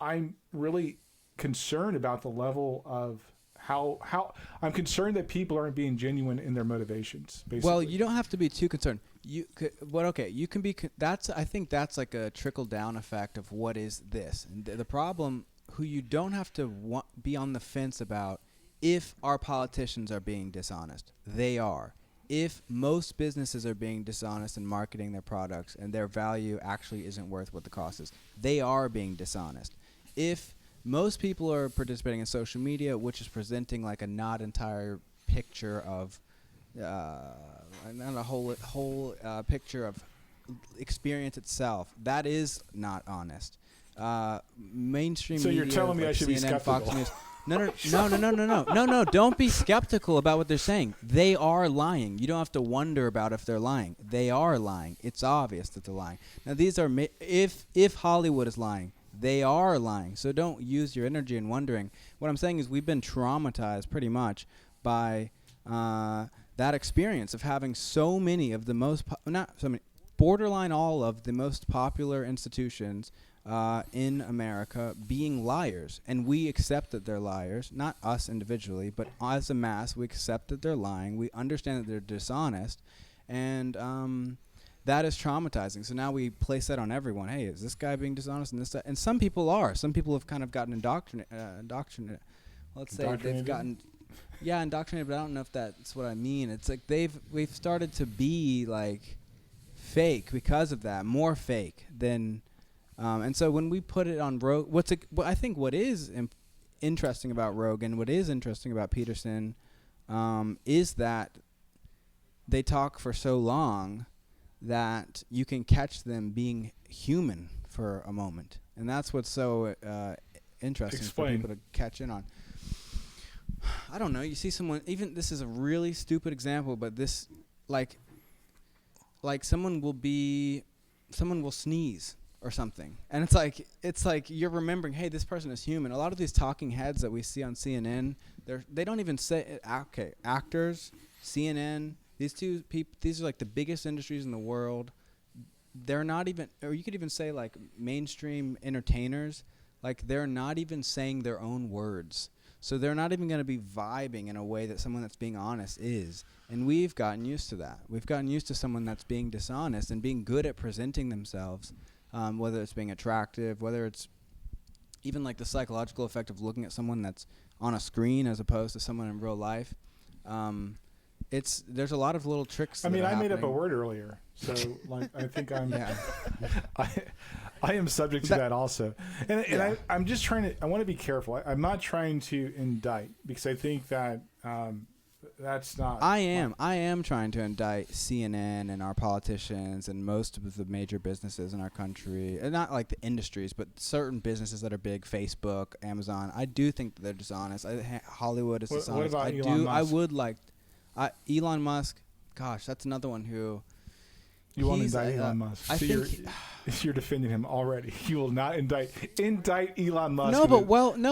I'm really concerned about the level of how I'm concerned that people aren't being genuine in their motivations. Basically. Well, you don't have to be too concerned. You can be. I think that's like a trickle down effect of what is this. And the problem, who you don't have to be on the fence about, if our politicians are being dishonest, they are. If most businesses are being dishonest in marketing their products and their value actually isn't worth what the cost is, they are being dishonest. If most people are participating in social media, which is presenting like a not entire picture of, not a whole picture of experience itself. That is not honest. Mainstream media. So you're telling me I should be skeptical? Fox News. No. Don't be skeptical about what they're saying. They are lying. You don't have to wonder about if they're lying. They are lying. It's obvious that they're lying. Now these are if Hollywood is lying, they are lying. So don't use your energy in wondering. What I'm saying is we've been traumatized pretty much by that experience of having so many of the most borderline all of the most popular institutions in America being liars, and we accept that they're liars. Not us individually, but as a mass, we accept that they're lying. We understand that they're dishonest, and that is traumatizing. So now we place that on everyone. Hey, is this guy being dishonest? And some people are. Some people have kind of gotten indoctrinated. Let's say they've gotten, indoctrinated. But I don't know if that's what I mean. It's like we've started to be like fake because of that, more fake than. And so when we put it on Rogan, I think what is interesting about Rogan, what is interesting about Peterson, is that they talk for so long that you can catch them being human for a moment. And that's what's so interesting Explain. for people to catch in on. I don't know. You see someone. Even this is a really stupid example, but this, like someone will sneeze or something, and it's like you're remembering, hey, this person is human. A lot of these talking heads that we see on CNN, they don't even say, okay, actors, CNN, these two people, these are like the biggest industries in the world. They're not even, or you could even say like mainstream entertainers, like they're not even saying their own words. So they're not even going to be vibing in a way that someone that's being honest is. And we've gotten used to that. We've gotten used to someone that's being dishonest and being good at presenting themselves, whether it's being attractive, whether it's even like the psychological effect of looking at someone that's on a screen as opposed to someone in real life. There's a lot of little tricks. I mean, I made up a happening. word earlier, so like I think I'm. Yeah. I am subject to that also, and I'm just trying to. I want to be careful. I'm not trying to indict because I think that that's not. I am trying to indict CNN and our politicians and most of the major businesses in our country, and not like the industries, but certain businesses that are big, Facebook, Amazon. I do think that they're dishonest. Hollywood is dishonest. What about Elon Musk? I would like Elon Musk. Gosh, that's another one who. You won't indict Elon Musk. I So think you're defending him already. You will not indict Elon Musk. No,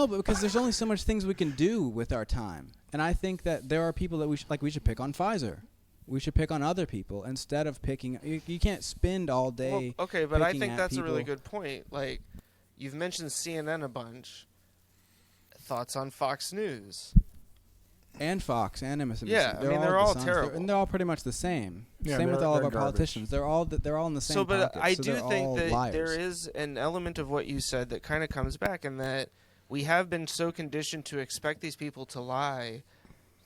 but because there's only so much things we can do with our time, and I think that there are people that we should pick on Pfizer. We should pick on other people instead of picking. You can't spend all day. Well, okay, but I picking think at that's a really people. good point. Like, you've mentioned CNN a bunch. Thoughts on Fox News? And Fox and MSNBC. Yeah, I mean, they're all dishonest. terrible. And they're all pretty much the same. Yeah, Same with all of they're our garbage. politicians. They're all in the same. So, but pocket, I so do they're think all that liars. there is an element of what you said that kind of comes back, in that we have been so conditioned to expect these people to lie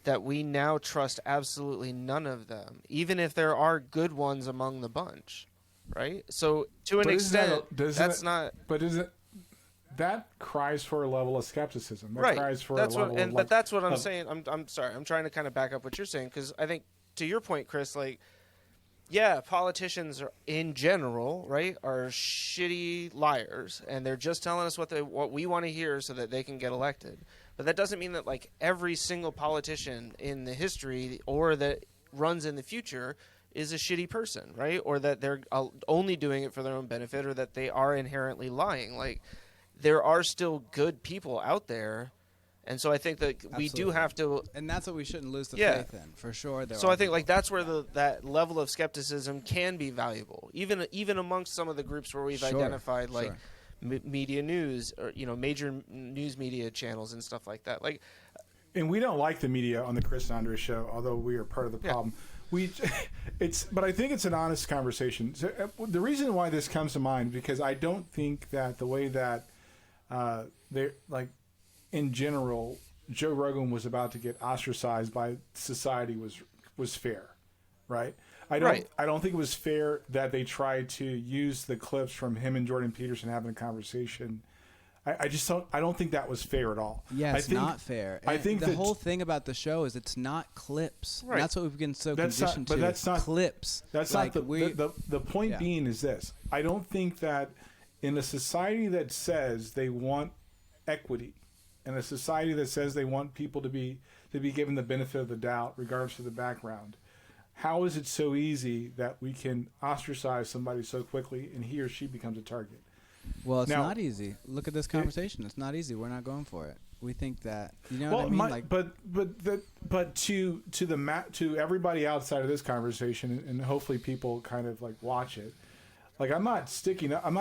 that we now trust absolutely none of them, even if there are good ones among the bunch, right? So, to an But extent, that's not. But isn't that cries for a level of skepticism? That Right. Cries for That's a level what, and of, but that's what I'm of- saying. I'm sorry. I'm trying to kind of back up what you're saying, because I think, to your point, Chris, like, yeah, politicians are, in general, right, are shitty liars, and they're just telling us what we want to hear so that they can get elected. But that doesn't mean that like every single politician in the history or that runs in the future is a shitty person, right? Or that they're only doing it for their own benefit, or that they are inherently lying. Like, there are still good people out there, and so I think that we do Absolutely. have to. And that's what we shouldn't lose the Yeah. faith in, for sure. So I think like that's where that level of skepticism can be valuable, even amongst some of the groups where we've Sure, identified like sure. media news, or major news media channels and stuff like that. Like, and we don't like the media on the Chris and Andre show, although we are part of the problem. But I think it's an honest conversation. So, the reason why this comes to mind, because I don't think that the way that they're like, in general, Joe Rogan was about to get ostracized by society was fair, right? I don't think it was fair that they tried to use the clips from him and Jordan Peterson having a conversation. I don't think that was fair at all. Yeah, I it's think, not fair. I And think the that whole thing about the show is it's not clips. Right. And that's what we've been so That's conditioned not- but to. that's not- clips. That's like not the point. Yeah. Being is this: I don't think that in a society that says they want equity, in a society that says they want people to be given the benefit of the doubt, regardless of the background, how is it so easy that we can ostracize somebody so quickly and he or she becomes a target? Well, it's Now- not easy. Look at this conversation. It's not easy. We're not going for it. We think that, you know what I mean? But to everybody outside of this conversation, and hopefully people kind of like watch it. Like, I'm not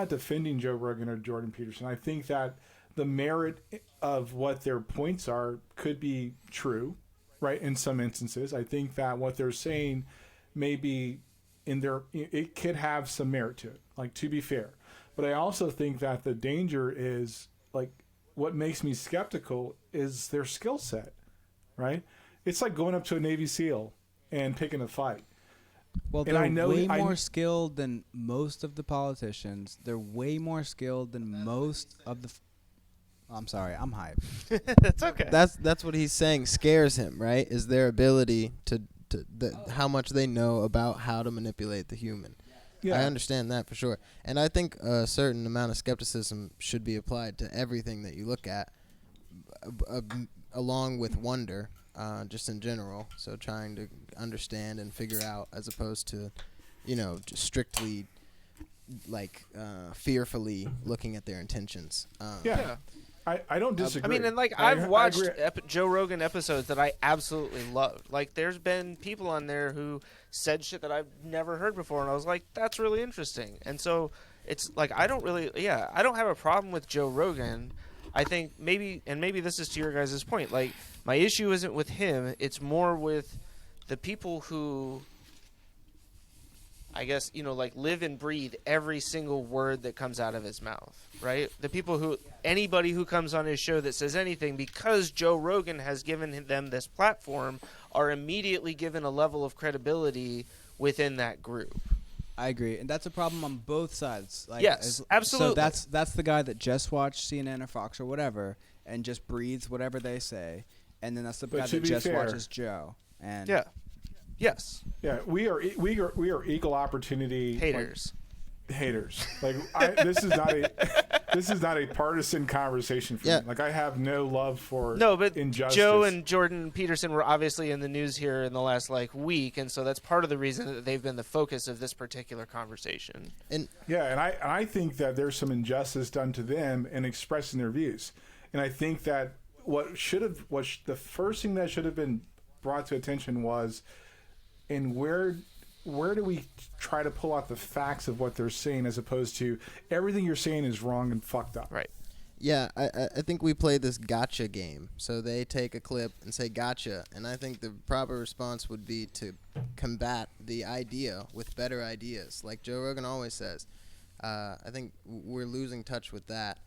defending Joe Rogan or Jordan Peterson. I think that the merit of what their points are could be true, right? In some instances, I think that what they're saying may be it could have some merit to it, like, to be fair. But I also think that the danger is, like, what makes me skeptical is their skill set, right? It's like going up to a Navy SEAL and picking a fight. Well, And they're I know- way I- more skilled than most of the politicians. They're way more skilled than most of the. I'm sorry, I'm hyped. That's okay. That's what he's saying scares him, right? Is their ability to how much they know about how to manipulate the human. Yeah. I understand that for sure. And I think a certain amount of skepticism should be applied to everything that you look at, along with wonder, just in general. So trying to understand and figure out, as opposed to, just strictly, fearfully looking at their intentions. Yeah. I don't disagree. I mean, and I've watched Joe Rogan episodes that I absolutely loved. Like, there's been people on there who said shit that I've never heard before, and I was like, that's really interesting. And so it's like, I don't have a problem with Joe Rogan. I think maybe this is to your guys' point. Like, my issue isn't with him; it's more with the people who, I guess, live and breathe every single word that comes out of his mouth, right? The people anybody who comes on his show that says anything, because Joe Rogan has given them this platform, are immediately given a level of credibility within that group. I agree, and that's a problem on both sides. Yes, absolutely. So that's the guy that just watched CNN or Fox or whatever and just breathes whatever they say, and then that's the guy that just watches Joe. And yeah. Yes. Yeah, we are equal opportunity haters. Haters. Like, this is not a partisan conversation for me. Like, I have no love for injustice. Joe and Jordan Peterson were obviously in the news here in the last week, and so that's part of the reason that they've been the focus of this particular conversation. And I think that there's some injustice done to them in expressing their views, and I think that the first thing that should have been brought to attention was, and where do we try to pull out the facts of what they're saying, as opposed to everything you're saying is wrong and fucked up. Right. Yeah, I think we play this gotcha game. So they take a clip and say gotcha, and I think the proper response would be to combat the idea with better ideas, like Joe Rogan always says. I think we're losing touch with that,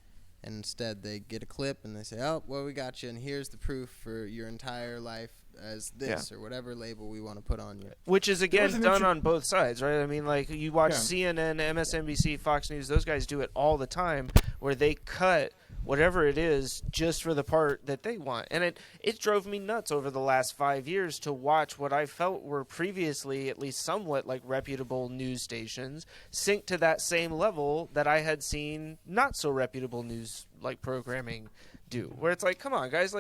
and instead they get a clip and they say, oh, well, we got you, and here's the proof for your entire life as this, or whatever label we want to put on you. Which is, again, done on both sides, right? I mean, you watch CNN, MSNBC, Fox News, those guys do it all the time, where they cut whatever it is just for the part that they want. And it drove me nuts over the last 5 years to watch what I felt were previously at least somewhat reputable news stations sink to that same level that I had seen not so reputable news programming do. Where it's like, come on, guys,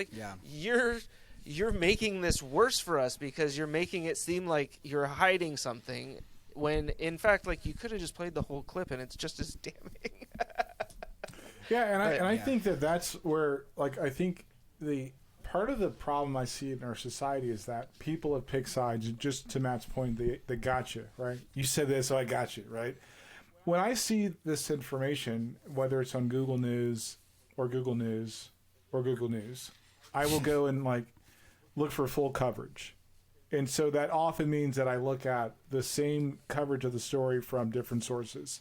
you're making this worse for us because you're making it seem like you're hiding something, when in fact, you could have just played the whole clip and it's just as damning. I think that's where, I think the part of the problem I see in our society is that people have picked sides. Just to Matt's point, the gotcha, right? You said this, so I got you, right? When I see this information, whether it's on Google News or Google News or Google News, I will go and look for full coverage. And so that often means that I look at the same coverage of the story from different sources,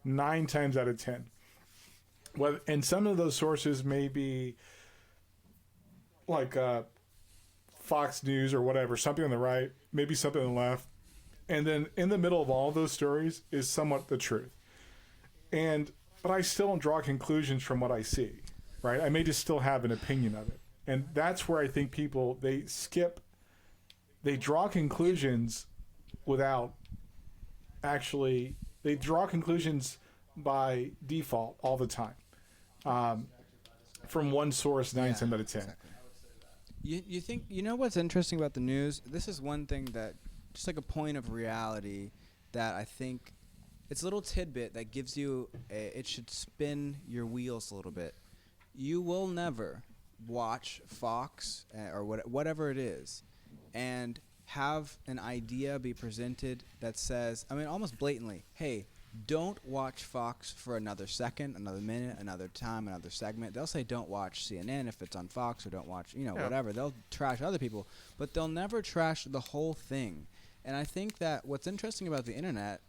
9 times out of 10. And some of those sources may be Fox News or whatever, something on the right, maybe something on the left. And then in the middle of all of those stories is somewhat the truth. But I still don't draw conclusions from what I see, right? I may just still have an opinion of it. And that's where I think people, they draw conclusions without actually, they draw conclusions by default all the time. From one source, 9 times out of 10. Exactly. You think, what's interesting about the news? This is one thing that, just a point of reality that I think, it's a little tidbit that gives you, it should spin your wheels a little bit. You will never watch Fox or whatever it is and have an idea be presented that says, almost blatantly, hey, don't watch Fox for another second, another minute, another time, another segment. They'll say don't watch CNN if it's on Fox, or don't watch, whatever. They'll trash other people, but they'll never trash the whole thing. And I think that what's interesting about the internet,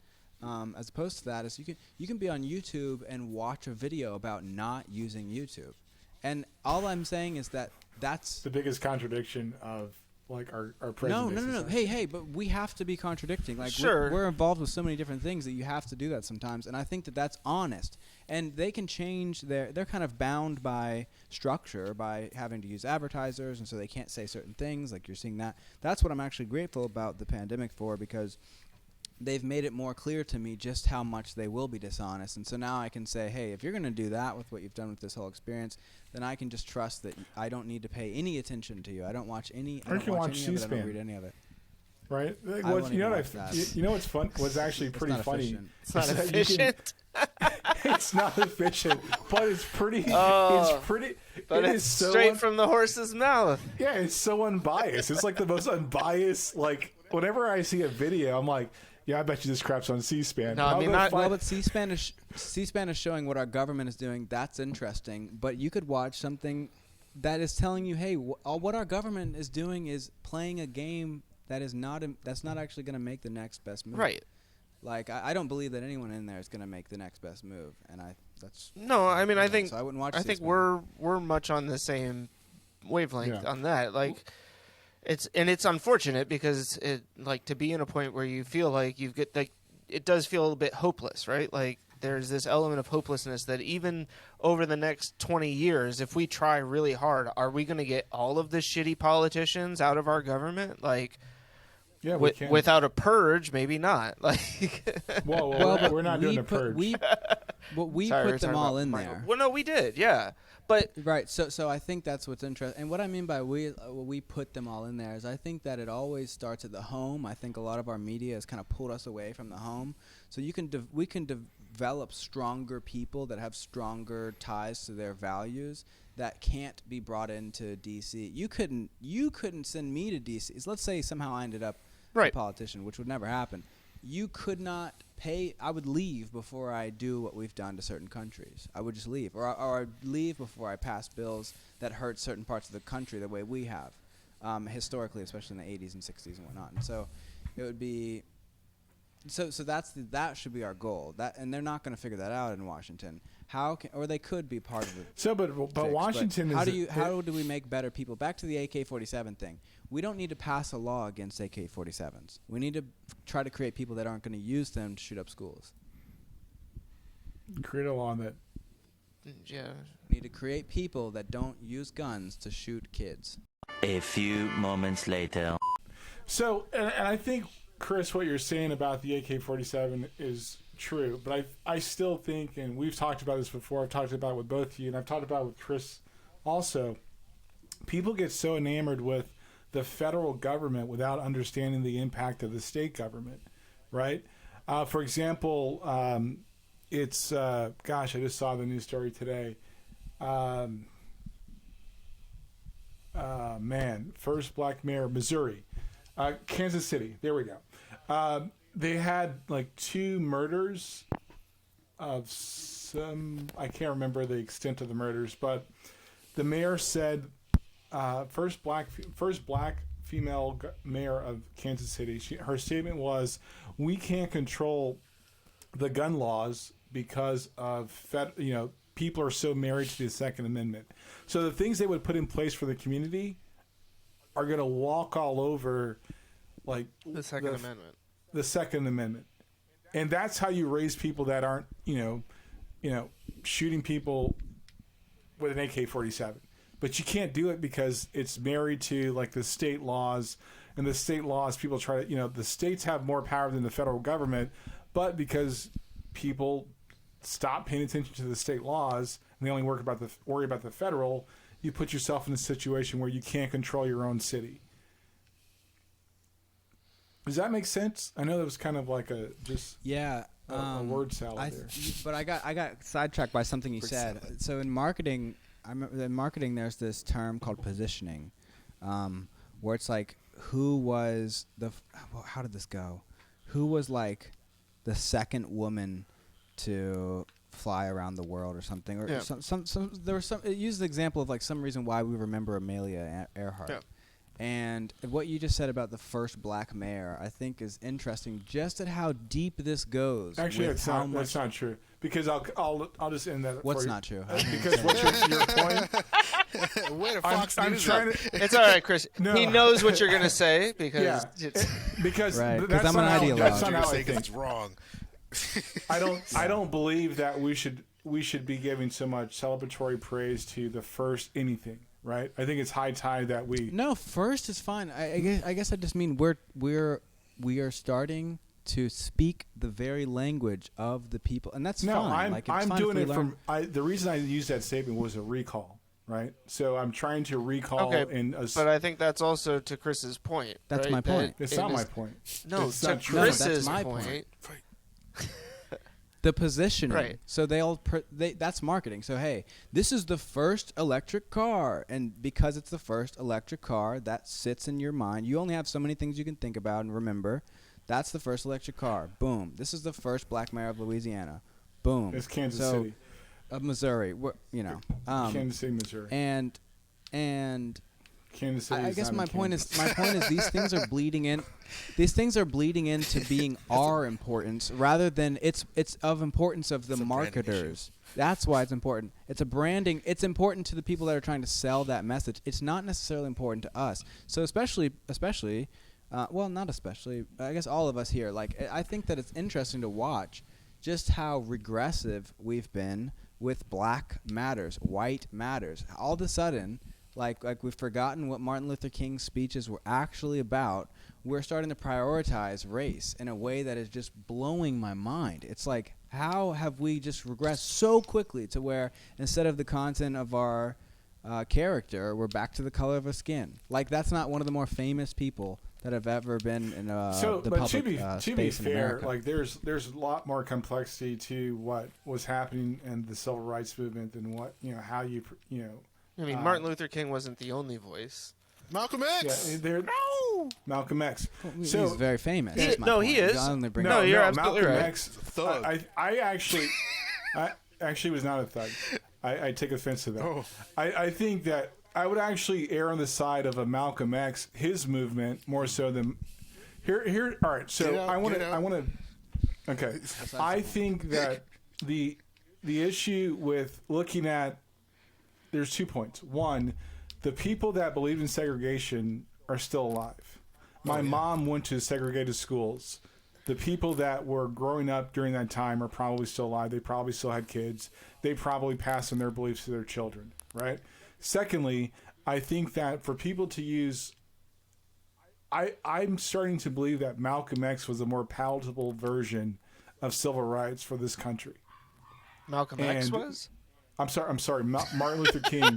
as opposed to that, is you can be on YouTube and watch a video about not using YouTube. And all I'm saying is that's the biggest contradiction of our present. No. Hey, but we have to be contradicting. Sure. We're involved with so many different things that you have to do that sometimes. And I think that that's honest. And they can change they're kind of bound by structure by having to use advertisers, and so they can't say certain things. You're seeing that. That's what I'm actually grateful about the pandemic for, because they've made it more clear to me just how much they will be dishonest. And so now I can say, hey, if you're going to do that with what you've done with this whole experience, then I can just trust that I don't need to pay any attention to you. I don't watch any. I don't watch any of it. I don't read any of it. Right? You know what's fun? What's actually pretty funny? It's not efficient. It's not efficient, but it's pretty. Oh, it's pretty. But it it's is so straight from the horse's mouth. Yeah, it's so unbiased. It's like the most unbiased. Like whenever I see a video, I'm like, yeah, I bet you this crap's on C-SPAN. No, I mean not. Well, but C-SPAN is showing what our government is doing. That's interesting. But you could watch something that is telling you, hey, what our government is doing is playing a game that's not actually going to make the next best move. Right. Like I don't believe that anyone in there is going to make the next best move, and that's no. I mean, I think so I wouldn't watch. I think we're much on the same wavelength on that. Like, it's unfortunate because it like to be in a point where you feel like you get like it does feel a bit hopeless, right? Like there's this element of hopelessness that even over the next 20 years, if we try really hard, are we going to get all of the shitty politicians out of our government? Like. Yeah, without a purge, maybe not. Like, well, we're not doing a purge. We put them all in there. Well, no, we did, yeah. But right, so I think that's what's interesting. And what I mean by we put them all in there is I think that it always starts at the home. I think a lot of our media has kind of pulled us away from the home. So we can develop stronger people that have stronger ties to their values that can't be brought into D.C. You couldn't send me to D.C. So let's say somehow I ended up a politician, which would never happen. You could not pay. I would leave before I do what we've done to certain countries. I would just leave, or I'd leave before I pass bills that hurt certain parts of the country the way we have, historically, especially in the 80s and 60s and whatnot. And so it would be. So that should be our goal. And they're not going to figure that out in Washington. Or they could be part of it. So, but Washington is. How do we make better people? Back to the AK-47 thing. We don't need to pass a law against AK-47s. We need to try to create people that aren't going to use them to shoot up schools. Create a law that. Yeah. We need to create people that don't use guns to shoot kids. A few moments later. So, and I think, Chris, what you're saying about the AK-47 is true, but I still think, and we've talked about this before, I've talked about it with both of you, and I've talked about it with Chris also, people get so enamored with the federal government without understanding the impact of the state government, right? For example, it's, I just saw the news story today. First black mayor, Missouri. Kansas City, there we go. They had like 2 murders of some, I can't remember the extent of the murders, but the mayor said, first black female mayor of Kansas City, her statement was, we can't control the gun laws because of people are so married to the Second Amendment. So the things they would put in place for the community are going to walk all over like the Second Amendment. The Second Amendment. And that's how you raise people that aren't, shooting people with an AK-47. But you can't do it because it's married to like the state laws, and the state laws people try to, the states have more power than the federal government, but because people stop paying attention to the state laws and they only worry about the federal, you put yourself in a situation where you can't control your own city. Does that make sense? I know that was kind of like a word salad there. But I got sidetracked by something you said. Salad. So in marketing, there's this term called positioning, where it's like how did this go? Who was like the second woman to fly around the world or something, or there was some. It used the example of like some reason why we remember Amelia Earhart. Yeah. And what you just said about the first black mayor, I think, is interesting. Just at how deep this goes. Actually, that's not true. Because I'll just end that. What's not true? Because what's your point? Wait a Fox I'm News trying up. to. It's all right, Chris. No. He knows what you're gonna say because because right. That's I'm an ideologue. That's not how I think. It's wrong. I don't believe that we should be giving so much celebratory praise to the first anything. Right, I think it's high time that we. No, first is fine. I guess I just mean we are starting to speak the very language of the people, and that's No, fine. I'm doing it from. The reason I used that statement was a recall, right? So I'm trying to recall. Okay, but I think that's also to Chris's point. That's right? my point. It's not my point. No, It's to not true. Chris's No, that's my point. The positioning. Right. So that's marketing. So hey, this is the first electric car, and because it's the first electric car, that sits in your mind. You only have so many things you can think about and remember. That's the first electric car. Boom. This is the first black mayor of Louisiana. Boom. It's Kansas City. Of Missouri. Kansas City, Missouri. And Kansas City. I guess my point is these things are bleeding in. These things are bleeding into being our importance rather than it's of importance of the marketers. That's why it's important. It's a branding. It's important to the people that are trying to sell that message. It's not necessarily important to us. So especially, well, not especially. I guess all of us here. Like I think that it's interesting to watch just how regressive we've been with Black matters, white matters. All of a sudden, like we've forgotten what Martin Luther King's speeches were actually about. We're starting to prioritize race in a way that is just blowing my mind. It's like, how have we just regressed so quickly to where instead of the content of our character, we're back to the color of our skin? Like, that's not one of the more famous people that have ever been in the public to be space in fair, America. like there's a lot more complexity to what was happening in the civil rights movement than what how you. I mean, Martin Luther King wasn't the only voice. Malcolm X. Yeah, Malcolm X. He's very famous. He That's my he point. is. I only bring No, up- you're absolutely Malcolm right. X. Thug. I actually was not a thug. I take offense to that. Oh. I think that I would actually err on the side of a Malcolm X, his movement more so than here. All right, so I want to. Okay, I think that the issue with looking at there's 2 points. One, the people that believed in segregation are still alive. My mom went to segregated schools. The people that were growing up during that time are probably still alive. They probably still had kids. They probably passed on their beliefs to their children, right? Secondly, I think that for people to use... I'm starting to believe that Malcolm X was a more palatable version of civil rights for this country. Malcolm X was? I'm sorry. Martin Luther King.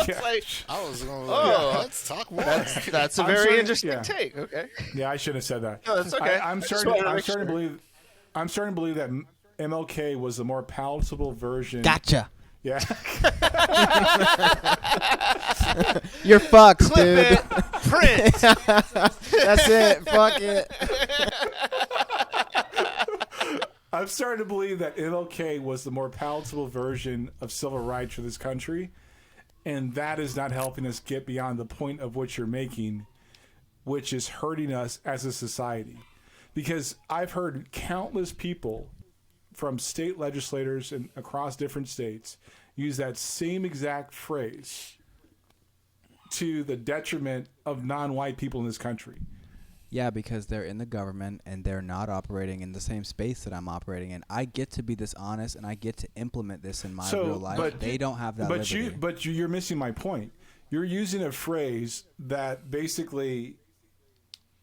Yeah. I was going to let's talk more. That's a I'm very sorry, interesting yeah. take. Okay. Yeah, I shouldn't have said that. No, that's okay. I'm starting to believe that MLK was a more palatable version. Gotcha. Yeah. You're fucked, Clip dude. it. Print. That's it. Fuck it. I'm starting to believe that MLK was the more palatable version of civil rights for this country, and that is not helping us get beyond the point of what you're making, which is hurting us as a society. Because I've heard countless people from state legislators and across different states use that same exact phrase to the detriment of non-white people in this country. Yeah, because they're in the government and they're not operating in the same space that I'm operating in. I get to be this honest and I get to implement this in my real life. But they don't have that liberty. But you're missing my point. You're using a phrase that basically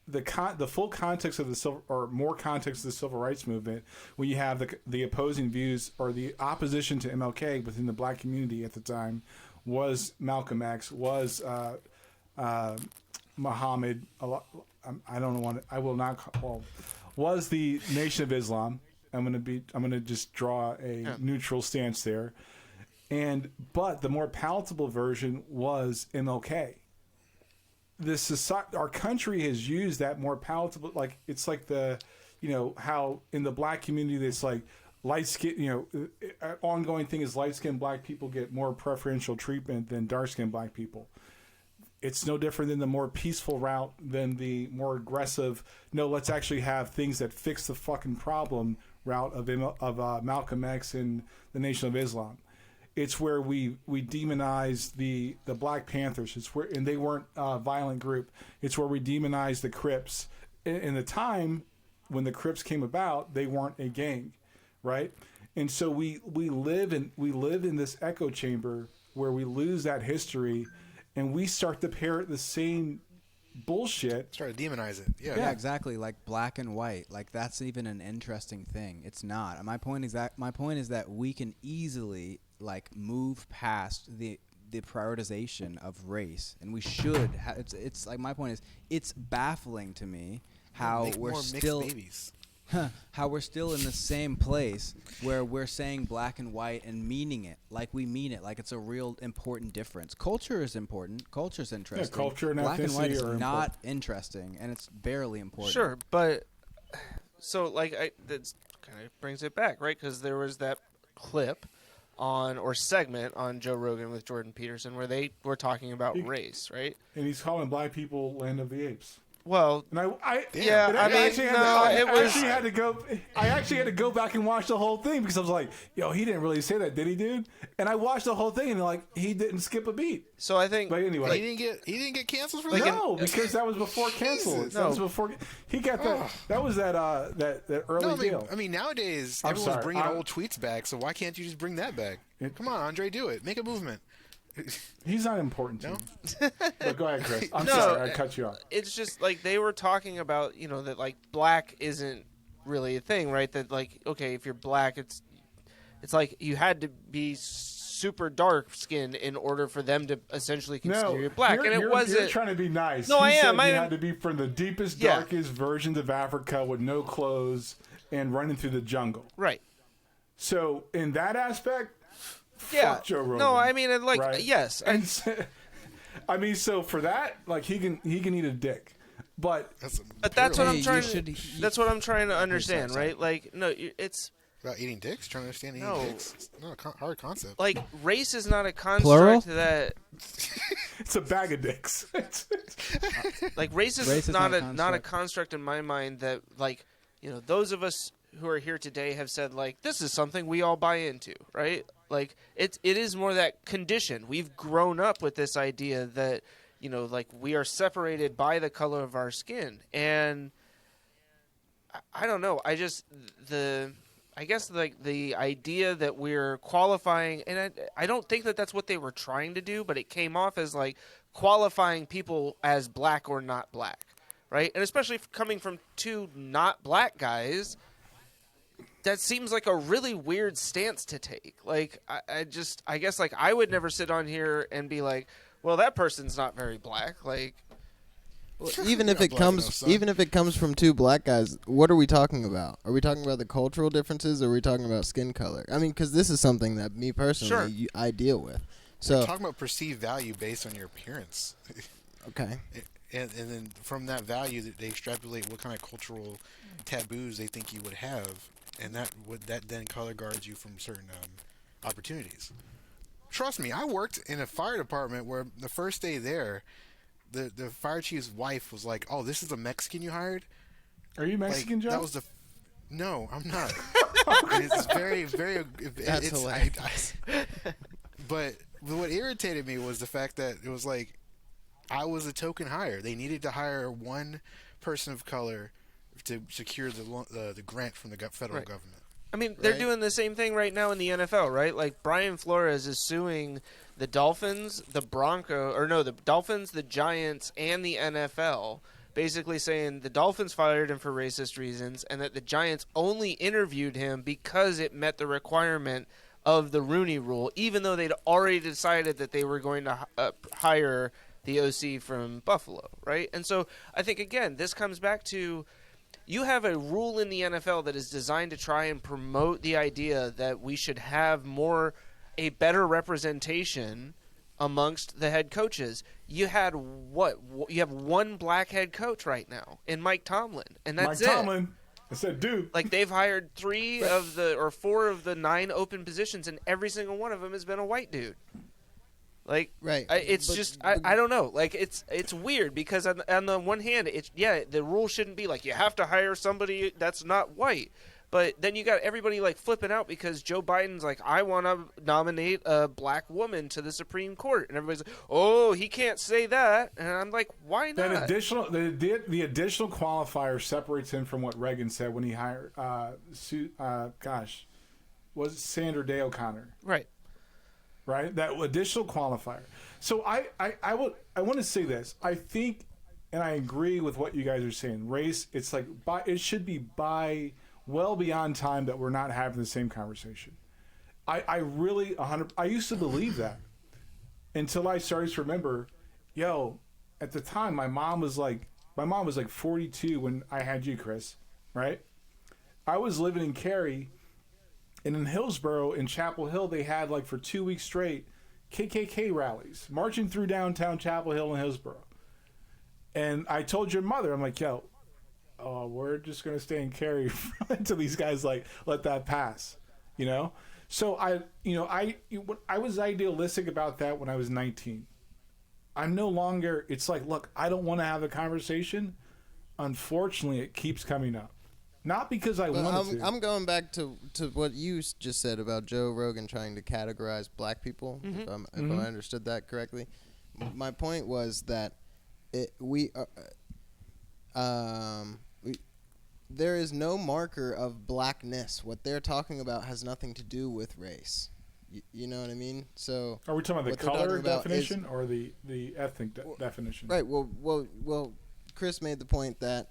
the full context of the civil, or more context of the civil rights movement, when you have the opposing views or the opposition to MLK within the black community at the time, was Malcolm X, was Muhammad. I don't want to. I will not. Well, was the Nation of Islam. I'm gonna just draw a neutral stance there. But the more palatable version was MLK. Our country has used that more palatable. Like it's like how in the black community it's like light skin. Ongoing thing is light skinned black people get more preferential treatment than dark skinned black people. It's no different than the more peaceful route than the more aggressive. No, let's actually have things that fix the fucking problem route of Malcolm X and the Nation of Islam. It's where we demonize the Black Panthers. It's where, and they weren't a violent group. It's where we demonize the Crips. In the time when the Crips came about, they weren't a gang, right? And so we live in this echo chamber where we lose that history. And we start to parrot the same bullshit. Try to demonize it. Yeah. Yeah, exactly. Like black and white. Like that's even an interesting thing. It's not. My point is that we can easily like move past the prioritization of race, and we should. It's like my point is it's baffling to me how Make we're more mixed still babies. how we're still in the same place where we're saying black and white and meaning it like we mean it, like it's a real important difference. Culture is important. Culture's interesting. culture and black and white is ethnicity are not interesting, and it's barely important. Sure, but so like that kind of brings it back, right? Because there was that clip or segment on Joe Rogan with Jordan Peterson where they were talking about race, right? And he's calling black people land of the apes. Well, And I actually had to go back and watch the whole thing because I was like, yo, he didn't really say that, did he, dude? And I watched the whole thing and like he didn't skip a beat. so I think But anyway, He didn't get canceled for Like that. no, because that was before cancel. Jesus. That was before he got that. That was that early No, deal. I mean nowadays I'm everyone's sorry, bringing I'm- old tweets back. So why can't you just bring that back? Come on, Andre, do it. Make a movement. He's not important to No? me. But go ahead, Chris. I'm No, sorry, I cut you off. it's just like they were talking about, that like black isn't really a thing, right? That like, okay, if you're black, it's like you had to be super dark skinned in order for them to essentially consider you black, and it wasn't. You're trying to be nice. No, He I am. said I you am. had to be from the deepest, Yeah. darkest versions of Africa with no clothes and running through the jungle. Right. So in that aspect, Yeah. fuck Joe Rogan. No, I mean, like, right? yes. And I mean, so for that, like he can eat a dick, but But that's what Hey, I'm trying. you should- That's what I'm trying to understand, sorry. right? Like, no, it's About eating dicks, trying to understand eating No. dicks. It's not a hard concept. like race is not a construct Plural? that it's a bag of dicks. like race is Race is not not a not a construct. construct in my mind that like those of us who are here today have said like this is something we all buy into, right? Like it is more that condition. We've grown up with this idea that like we are separated by the color of our skin, and I don't know. I guess like the idea that we're qualifying, and I don't think that that's what they were trying to do, but it came off as like qualifying people as black or not black, right? And especially coming from two not black guys, that seems like a really weird stance to take. Like I guess like I would never sit on here and be like, well, that person's not very black. Like, Well, even if You're it not black enough, comes, son. even if it comes from two black guys, what are we talking about? Are we talking about the cultural differences, or are we talking about skin color? I mean, because this is something that me personally, Sure. I deal with. We're So talking about perceived value based on your appearance. okay, And then from that value, that they extrapolate what kind of cultural taboos they think you would have, and that then color guards you from certain opportunities. Trust me, I worked in a fire department where the first day there, the fire chief's wife was like, "Oh, this is a Mexican you hired." Are you Mexican, Joe? That was No, I'm not. It's very, very. That's it's, hilarious. But what irritated me was the fact that it was like I was a token hire. They needed to hire one person of color to secure the grant from the federal Right. government. I mean, they're Right. doing the same thing right now in the NFL, right? Like Brian Flores is suing the Dolphins, the Dolphins, the Giants, and the NFL, basically saying the Dolphins fired him for racist reasons, and that the Giants only interviewed him because it met the requirement of the Rooney Rule, even though they'd already decided that they were going to hire the OC from Buffalo, right? And so I think, again, this comes back to you have a rule in the NFL that is designed to try and promote the idea that we should have a better representation amongst the head coaches. You had you have one black head coach right now in Mike Tomlin, and that's Mike it. Tomlin. I said, dude. Like they've hired 4 of the 9 open positions, and every single one of them has been a white dude. Like, Right. I don't know. Like, it's weird because on the one hand, the rule shouldn't be like you have to hire somebody that's not white. But then you got everybody like flipping out because Joe Biden's like, I want to nominate a black woman to the Supreme Court, and everybody's like, oh, he can't say that, and I'm like, why not? That additional the additional qualifier separates him from what Reagan said when he hired was it Sandra Day O'Connor, Right. right? That additional qualifier. So I want to say this. I think and I agree with what you guys are saying. Race, it's like it should be well beyond time that we're not having the same conversation. I really I used to believe that until I started to remember, at the time my mom was like 42 when I had you, Chris, right? I was living in Cary, and in Hillsborough, in Chapel Hill, they had like for 2 weeks straight KKK rallies marching through downtown Chapel Hill and Hillsborough. And I told your mother, I'm like, we're just gonna stay in Cary until these guys like let that pass, So I was idealistic about that when I was 19. I'm no longer. It's like, look, I don't want to have a conversation. Unfortunately, it keeps coming up. Not because I want to. I'm going back to what you just said about Joe Rogan trying to categorize black people. If I understood that correctly, my point was that there is no marker of blackness. What they're talking about has nothing to do with race. You know what I mean? So are we talking about the color definition or the ethnic definition? Right. Well. Chris made the point that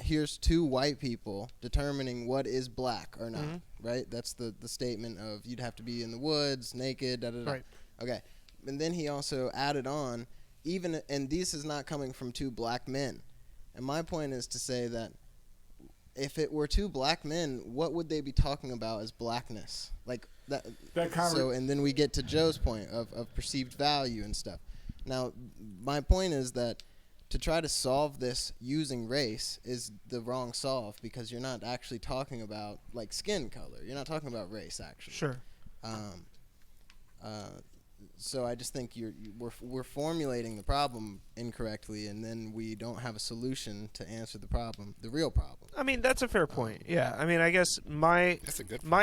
here's two white people determining what is black or not. Right. That's the statement of you'd have to be in the woods, naked. Da, da, da. Right. Okay. And then he also added on and this is not coming from two black men. And my point is to say that if it were two black men, what would they be talking about as blackness? Like that. So, and then we get to Joe's point of perceived value and stuff. Now, my point is that to try to solve this using race is the wrong solve because you're not actually talking about like skin color. You're not talking about race actually. Sure. So I just think we're formulating the problem incorrectly, and then we don't have a solution to answer the problem, the real problem. I mean, that's a fair point. Yeah. I mean, I guess my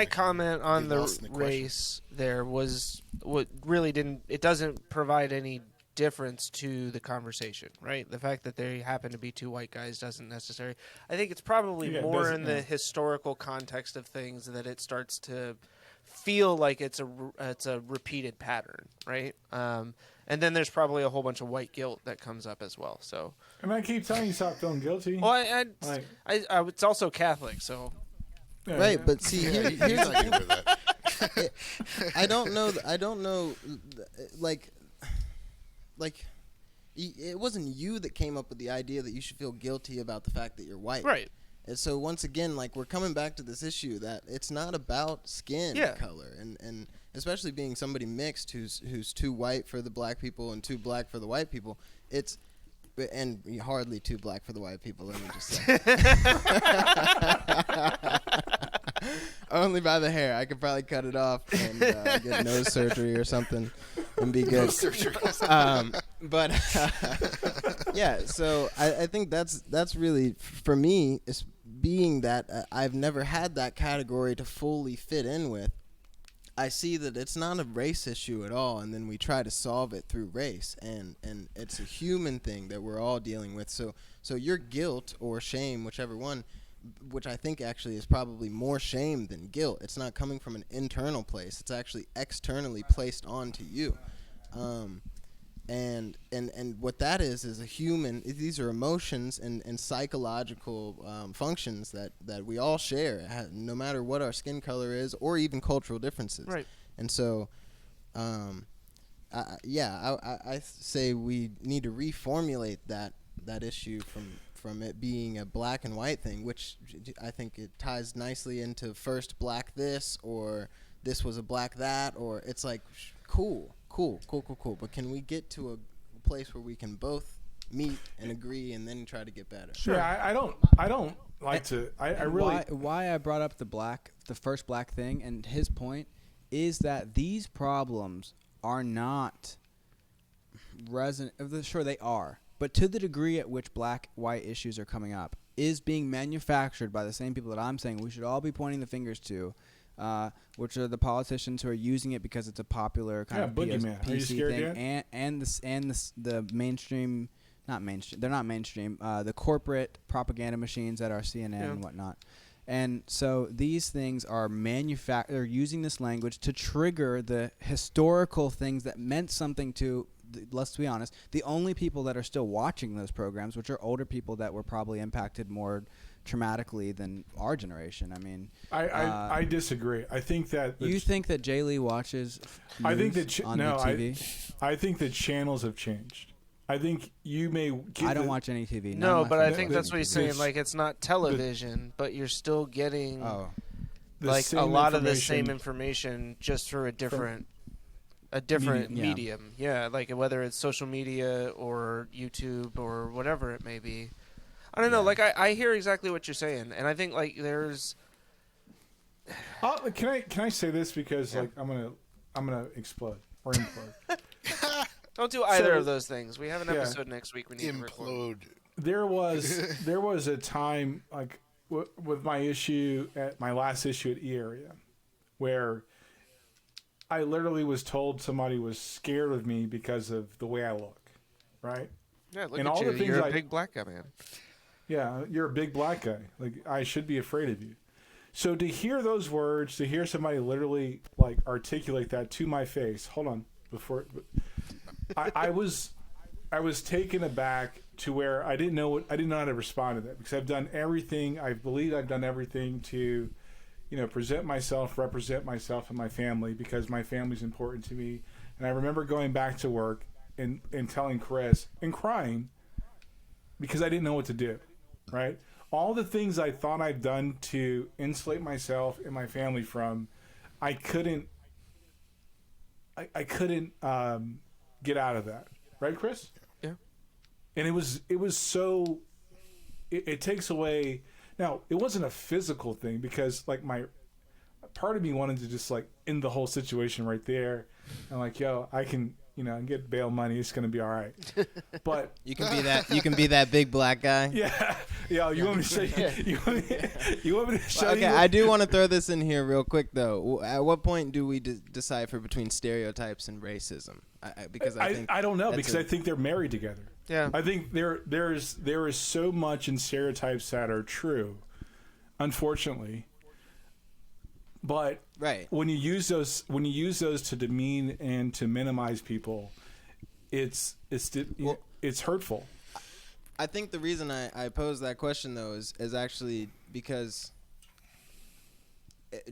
comment on the race there was what really doesn't provide any difference to the conversation, right? The fact that they happen to be two white guys doesn't necessarily. I think it's probably more in the historical context of things that it starts to feel like it's a repeated pattern, right? And then there's probably a whole bunch of white guilt that comes up as well. So, and I keep telling you, stop feeling guilty. Well, I it's also Catholic, so right. But see, here's the thing. I don't know. Like, it wasn't you that came up with the idea that you should feel guilty about the fact that you're white, right? And so once again, like we're coming back to this issue that it's not about skin color, and especially being somebody mixed who's too white for the black people and too black for the white people. And hardly too black for the white people. Let me just say, only by the hair. I could probably cut it off and get nose surgery or something and be good. Nose surgery. Yeah. So I think that's really for me. Is being that I've never had that category to fully fit in with. I see that it's not a race issue at all, and then we try to solve it through race, and it's a human thing that we're all dealing with. So your guilt or shame, whichever one, which I think actually is probably more shame than guilt. It's not coming from an internal place. It's actually externally placed onto you. And what that is a human. These are emotions and psychological functions that we all share, no matter what our skin color is or even cultural differences. Right. And so, I say we need to reformulate that issue from it being a black and white thing, which I think it ties nicely into first black this or this was a black that, or it's like cool. But can we get to a place where we can both meet and agree and then try to get better? Sure. Yeah, I don't like to. I really. Why I brought up the first black thing, and his point is that these problems are not resonant. Sure, they are, but to the degree at which black-white issues are coming up is being manufactured by the same people that I'm saying we should all be pointing the fingers to. Which are the politicians who are using it because it's a popular kind of PC thing, and the mainstream, not mainstream, they're not mainstream, the corporate propaganda machines that are CNN and whatnot. And so these things are they're using this language to trigger the historical things that meant something to let's be honest, the only people that are still watching those programs, which are older people that were probably impacted more traumatically than our generation. I mean, I disagree. I think that you think that Jay Lee watches news I think that on the TV? I think the channels have changed. I think you may. I don't watch any TV. No, but I think the- that's what he's saying. Like, it's not television, but you're still getting like a lot of the same information just through a different medium. Yeah, like whether it's social media or YouTube or whatever it may be. I don't know. Like, I hear exactly what you're saying, and I think like there's. Can I say this because like I'm gonna explode or implode. Don't do either of those things. We have an episode next week. We need to record. Implode. There was a time like with my issue at my last issue at E Area, where I literally was told somebody was scared of me because of the way I look, right? Yeah, look And at all you. the things You're a big black guy, man. Yeah, you're a big black guy. Like, I should be afraid of you. So to hear those words, to hear somebody literally like articulate that to my face. Hold on, before I was taken aback to where I didn't know how to respond to that, because I've done everything. I believe I've done everything to, present myself, represent myself and my family, because my family's important to me. And I remember going back to work and telling Chris and crying because I didn't know what to do, right? All the things I thought I'd done to insulate myself and my family from, I couldn't get out of that, right, Chris? Yeah. And it was so. It takes away. Now, it wasn't a physical thing, because like my part of me wanted to just like end the whole situation right there, and like, yo, I can get bail money. It's gonna be all right. But you can be that big black guy. Yeah. You want me to say? You want me to show you? Okay, I do want to throw this in here real quick though. At what point do we decipher between stereotypes and racism? Because I don't know, because I think they're married together. Yeah. I think there is so much in stereotypes that are true, unfortunately. But when you use those to demean and to minimize people, it's hurtful. I think the reason I pose that question though is actually because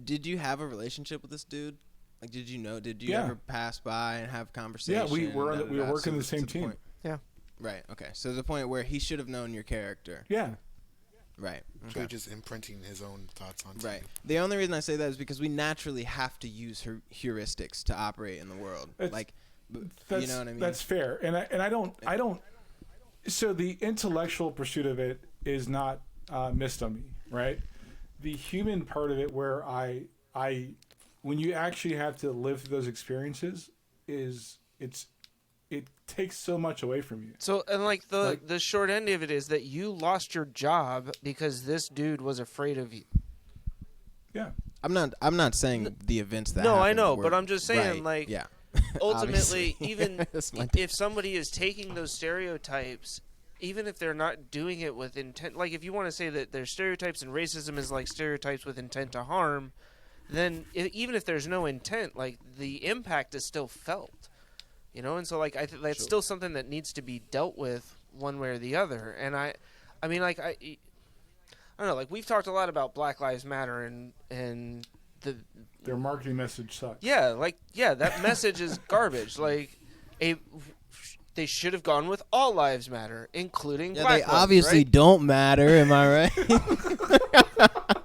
did you have a relationship with this dude? Like, did you ever pass by and have conversation? Yeah, we were working the same team. Yeah. Right. Okay. So the point where he should have known your character. Yeah. Right. So just imprinting his own thoughts on. Right. The only reason I say that is because we naturally have to use heuristics to operate in the world. You know what I mean? That's fair. And I don't. So the intellectual pursuit of it is not missed on me, right? The human part of it, where when you actually have to live through those experiences, it takes so much away from you. So, and like the short end of it is that you lost your job because this dude was afraid of you. Yeah. I'm not saying the events that No, happened I know, were, but I'm just saying, right, yeah. Ultimately, even if somebody is taking those stereotypes, even if they're not doing it with intent, like if you want to say that there's stereotypes and racism is like stereotypes with intent to harm, then even if there's no intent, like the impact is still felt, and so like that's still something that needs to be dealt with one way or the other. And I mean, like I don't know, like we've talked a lot about Black Lives Matter and their marketing message sucks. Yeah, that message is garbage. Like they should have gone with all lives matter, including black lives. They obviously right? don't matter, am I right?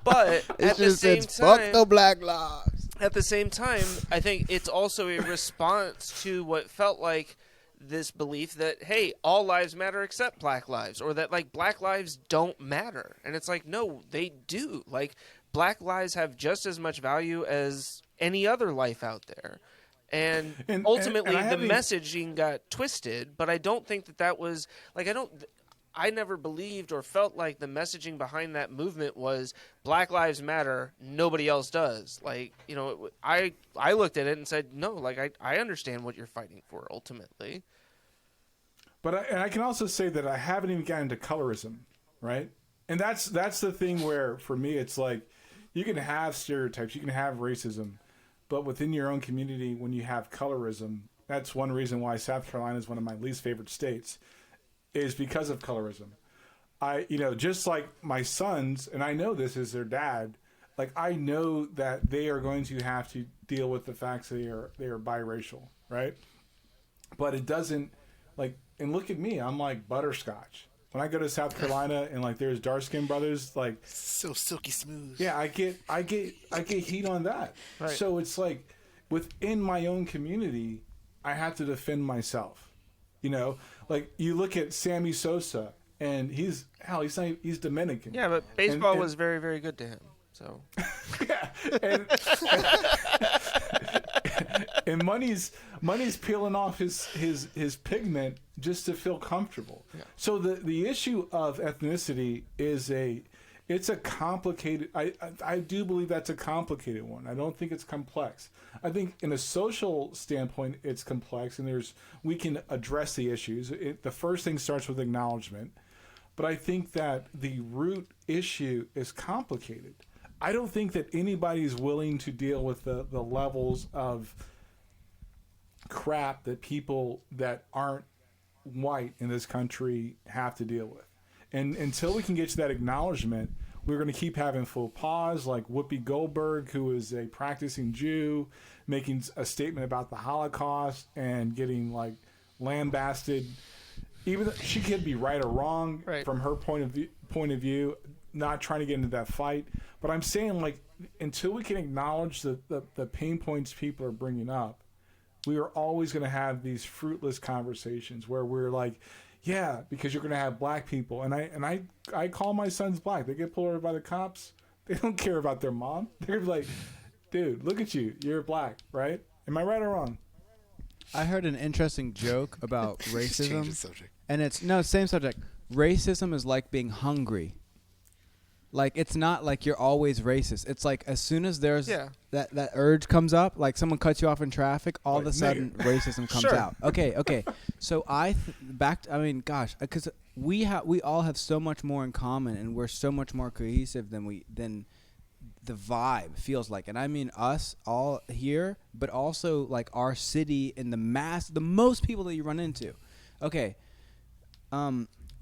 But at the same time, fuck the black lives. At the same time, I think it's also a response to what felt like this belief that, hey, all lives matter except black lives, or that like black lives don't matter. And it's like, no, they do. Like black lives have just as much value as any other life out there. And ultimately, the messaging got twisted, but I don't think that was like I never believed or felt like the messaging behind that movement was Black Lives Matter, nobody else does. Like, I looked at it and said, no, like I understand what you're fighting for ultimately. But I can also say that I haven't even gotten into colorism, right? And that's the thing where for me it's like you can have stereotypes, you can have racism, but within your own community, when you have colorism, that's one reason why South Carolina is one of my least favorite states, is because of colorism. Just like my sons, and I know this as their dad, like I know that they are going to have to deal with the facts that they are biracial, right? But it doesn't, like, and look at me, I'm like butterscotch. When I go to South Carolina and like there's dark skinned brothers, like so silky smooth. Yeah, I get heat on that. Right. So it's like within my own community, I have to defend myself. Like you look at Sammy Sosa, and he's Dominican. Yeah, but baseball and was very, very good to him. So yeah, and money's peeling off his pigment just to feel comfortable. Yeah. So the issue of ethnicity is it's a complicated. I do believe that's a complicated one. I don't think it's complex. I think in a social standpoint, it's complex, and we can address the issues. The first thing starts with acknowledgement, but I think that the root issue is complicated. I don't think that anybody's willing to deal with the levels of crap that people that aren't white in this country have to deal with. And until we can get to that acknowledgement, we're going to keep having faux pas like Whoopi Goldberg, who is a practicing Jew, making a statement about the Holocaust and getting like lambasted. Even though she could be right or wrong from her point of view, not trying to get into that fight. But I'm saying, like, until we can acknowledge the pain points people are bringing up, we are always going to have these fruitless conversations where we're like, yeah, because you're going to have black people. And I call my sons black. They get pulled over by the cops. They don't care about their mom. They're like, dude, look at you. You're black, right? Am I right or wrong? I heard an interesting joke about racism. Change the subject. And same subject. Racism is like being hungry. Like, it's not like you're always racist. It's like as soon as there's that urge comes up, like someone cuts you off in traffic, all of a sudden racism comes out. Okay. So because we all have so much more in common, and we're so much more cohesive than the vibe feels like. And I mean us all here, but also like our city and the most people that you run into. Okay.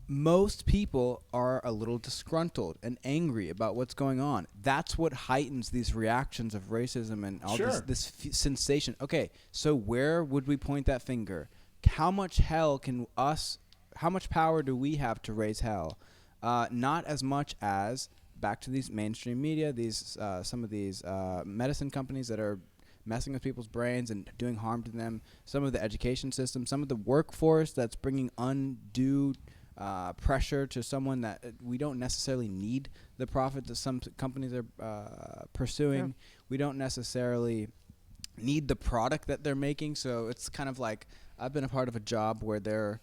Most people are a little disgruntled and angry about what's going on. That's what heightens these reactions of racism and all this sensation. Okay, so where would we point that finger? How much power do we have to raise hell? Not as much as, back to these mainstream media, some of these medicine companies that are messing with people's brains and doing harm to them, some of the education system, some of the workforce that's bringing undue pressure to someone that we don't necessarily need the profit that some companies are pursuing. Yeah. We don't necessarily need the product that they're making. So it's kind of like I've been a part of a job where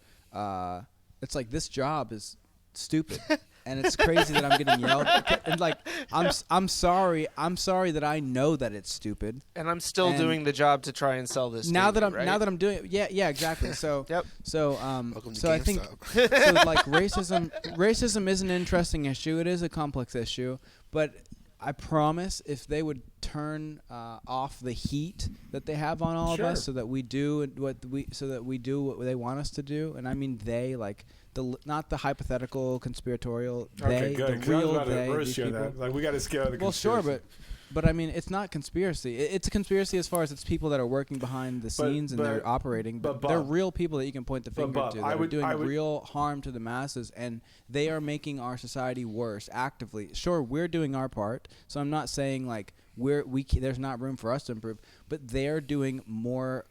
it's like this job is stupid. And it's crazy that I'm getting yelled at. And like I'm sorry that I know that it's stupid. And I'm still doing the job to try and sell this. Now that I'm doing it, yeah, exactly. So so I think so like racism is an interesting issue. It is a complex issue, but I promise if they would turn off the heat that they have on all of us, so that we do what they want us to do, and I mean they, like not the hypothetical conspiratorial they, the real they. Like we got to scale the conspiracy. Well, sure, but I mean it's not conspiracy. It's a conspiracy as far as it's people that are working behind the scenes and they're operating, but they're real people that you can point the finger to that are doing real harm to the masses, and they are making our society worse actively. Sure, we're doing our part, so I'm not saying like there's not room for us to improve, but they're doing more.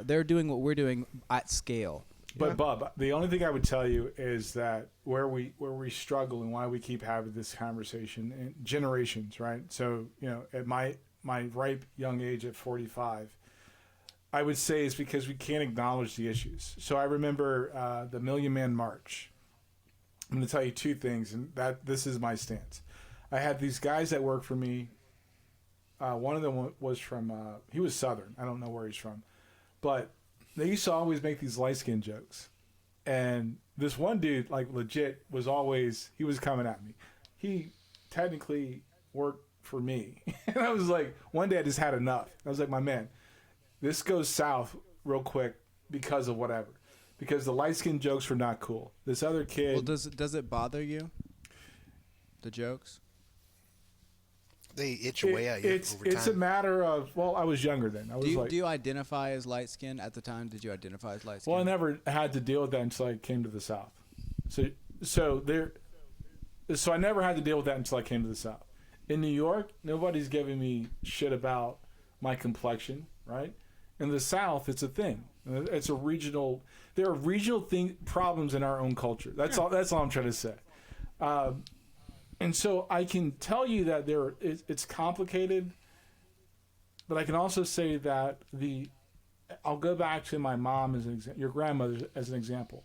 They're doing what we're doing at scale. But Bob, the only thing I would tell you is that where we struggle and why we keep having this conversation in generations, right? So, at my ripe young age at 45, I would say it's because we can't acknowledge the issues. So I remember the Million Man March. I'm going to tell you two things, and this is my stance. I had these guys that worked for me. One of them was from, he was Southern. I don't know where he's from. But they used to always make these light skin jokes. And this one dude, like legit, he was coming at me. He technically worked for me. And I was like, one day I just had enough. I was like, my man, this goes south real quick because of whatever. Because the light skin jokes were not cool. This other kid. Well, does it bother you? The jokes? They itch away at you over time. It's a matter of, well, I was younger then. I was Do you identify as light skinned at the time? Did you identify as light skinned? Well, I never had to deal with that until I came to the South. So I never had to deal with that until I came to the South. In New York, nobody's giving me shit about my complexion, right? In the South, it's a thing. It's a regional. There are regional problems in our own culture. That's all. That's all I'm trying to say. And so I can tell you that it's complicated, but I can also say that I'll go back to my mom as an example, your grandmother as an example.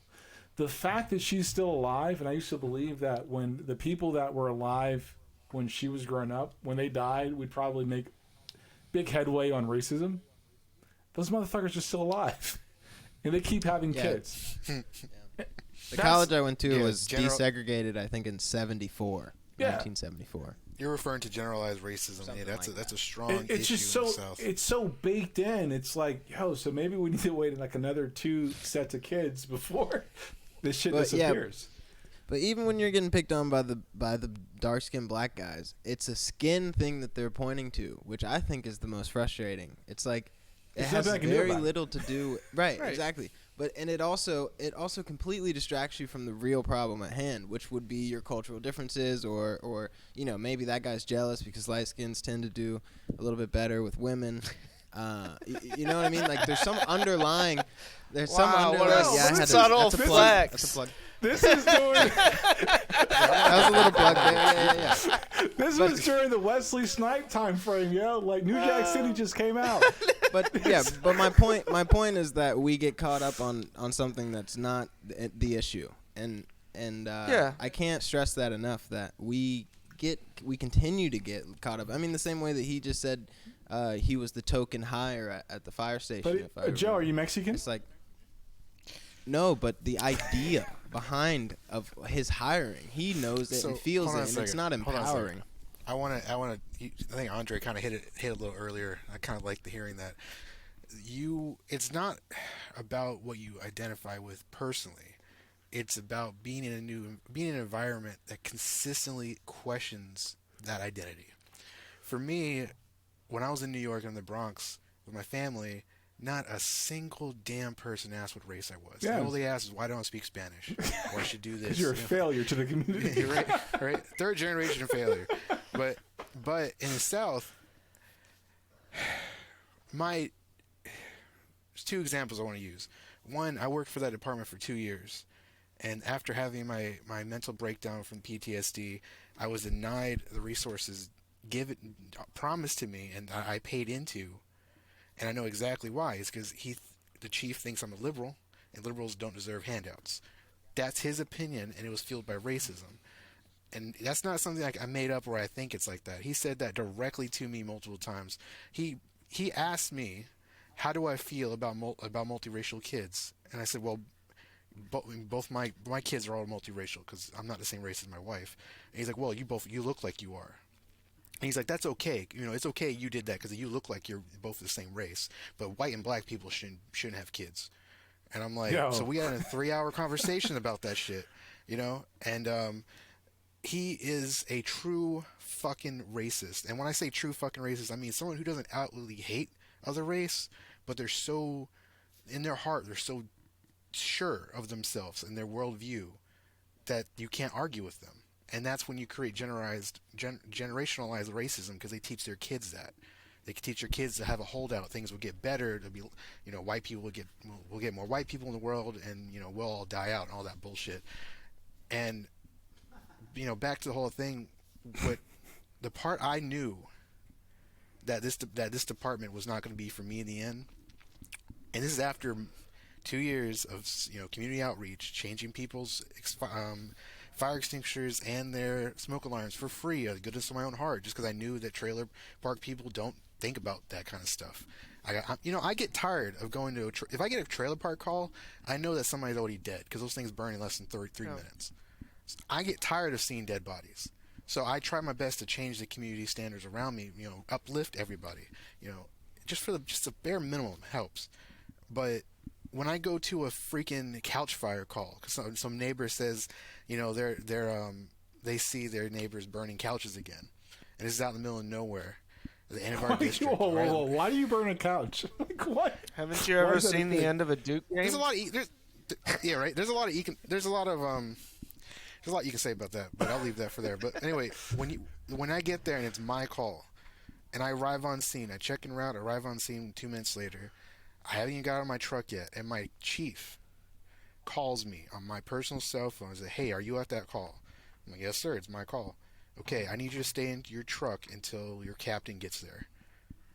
The fact that she's still alive, and I used to believe that when the people that were alive when she was growing up, when they died, we'd probably make big headway on racism. Those motherfuckers are still alive, and they keep having kids. The college I went to was desegregated, I think, in 1974. You're referring to generalized racism. Something Yeah, like that's a strong It's issue just in the South. it's so baked in. It's like, so maybe we need to wait like another 2 sets of kids before this shit disappears. But even when you're getting picked on by the dark skinned black guys, it's a skin thing that they're pointing to, which I think is the most frustrating. It's like it has very little to do. Right, exactly. But it also completely distracts you from the real problem at hand, which would be your cultural differences, or maybe that guy's jealous because light skins tend to do a little bit better with women. You know what I mean? Like there's some underlying. Subtle flex. That's a plug. This is during. That was a little plug there. Yeah. This was during the Wesley Snipe time frame, Like New Jack City just came out. But my point is that we get caught up on something that's not the issue, and I can't stress that enough. That we continue to get caught up. I mean, the same way that he just said he was the token hire at the fire station. But Joe, are you Mexican? It's like no, but the idea behind of his hiring, he knows it and feels it, and it's not empowering. I think Andre kind of hit it a little earlier. I kind of like hearing that. It's not about what you identify with personally. It's about being in an environment that consistently questions that identity. For me, when I was in New York and the Bronx with my family, not a single damn person asked what race I was. Yeah. All they asked is, why don't I speak Spanish? Or I should do this. Because you're a failure to the community. right? Third generation failure. But in the South, there's 2 examples I want to use. One, I worked for that department for 2 years. And after having my mental breakdown from PTSD, I was denied the resources promised to me and I paid into. And I know exactly why. It's because the chief thinks I'm a liberal, and liberals don't deserve handouts. That's his opinion, and it was fueled by racism. And that's not something I made up or I think it's like that. He said that directly to me multiple times. He asked me, how do I feel about multiracial kids? And I said, well, both my kids are all multiracial because I'm not the same race as my wife. And he's like, well, you look like you are. And he's like, that's okay. It's okay you did that because you look like you're both the same race. But white and black people shouldn't have kids. And I'm like, so we had a 3-hour conversation about that shit, And he is a true fucking racist. And when I say true fucking racist, I mean someone who doesn't outwardly hate other race, but they're so, in their heart, they're so sure of themselves and their worldview that you can't argue with them. And that's when you create generationalized racism because they teach their kids that. They can teach their kids to have a holdout. Things will get better. To be, white people will get more white people in the world, and we'll all die out and all that bullshit. And back to the whole thing. What the part I knew that this department was not going to be for me in the end, and this is after 2 years of community outreach, changing people's fire extinguishers and their smoke alarms for free, out of the goodness of my own heart, just because I knew that trailer park people don't think about that kind of stuff. I get tired of going to if I get a trailer park call, I know that somebody's already dead because those things burn in less than 3 minutes. So I get tired of seeing dead bodies. So I try my best to change the community standards around me, uplift everybody, just the bare minimum helps. But when I go to a freaking couch fire call, because some neighbor says, you know, they see their neighbors burning couches again, and this is out in the middle of nowhere, the end of our district. Whoa. Why do you burn a couch? Like, what? Haven't you ever seen the end of a Duke game? There's a lot of yeah, right. There's a lot you can say about that, but I'll leave that for there. But anyway, when I get there and it's my call, and I arrive on scene, I check en route, arrive on scene 2 minutes later. I haven't even got out of my truck yet, and my chief calls me on my personal cell phone and says, "Hey, are you at that call?" I'm like, "Yes, sir, it's my call." "Okay, I need you to stay in your truck until your captain gets there."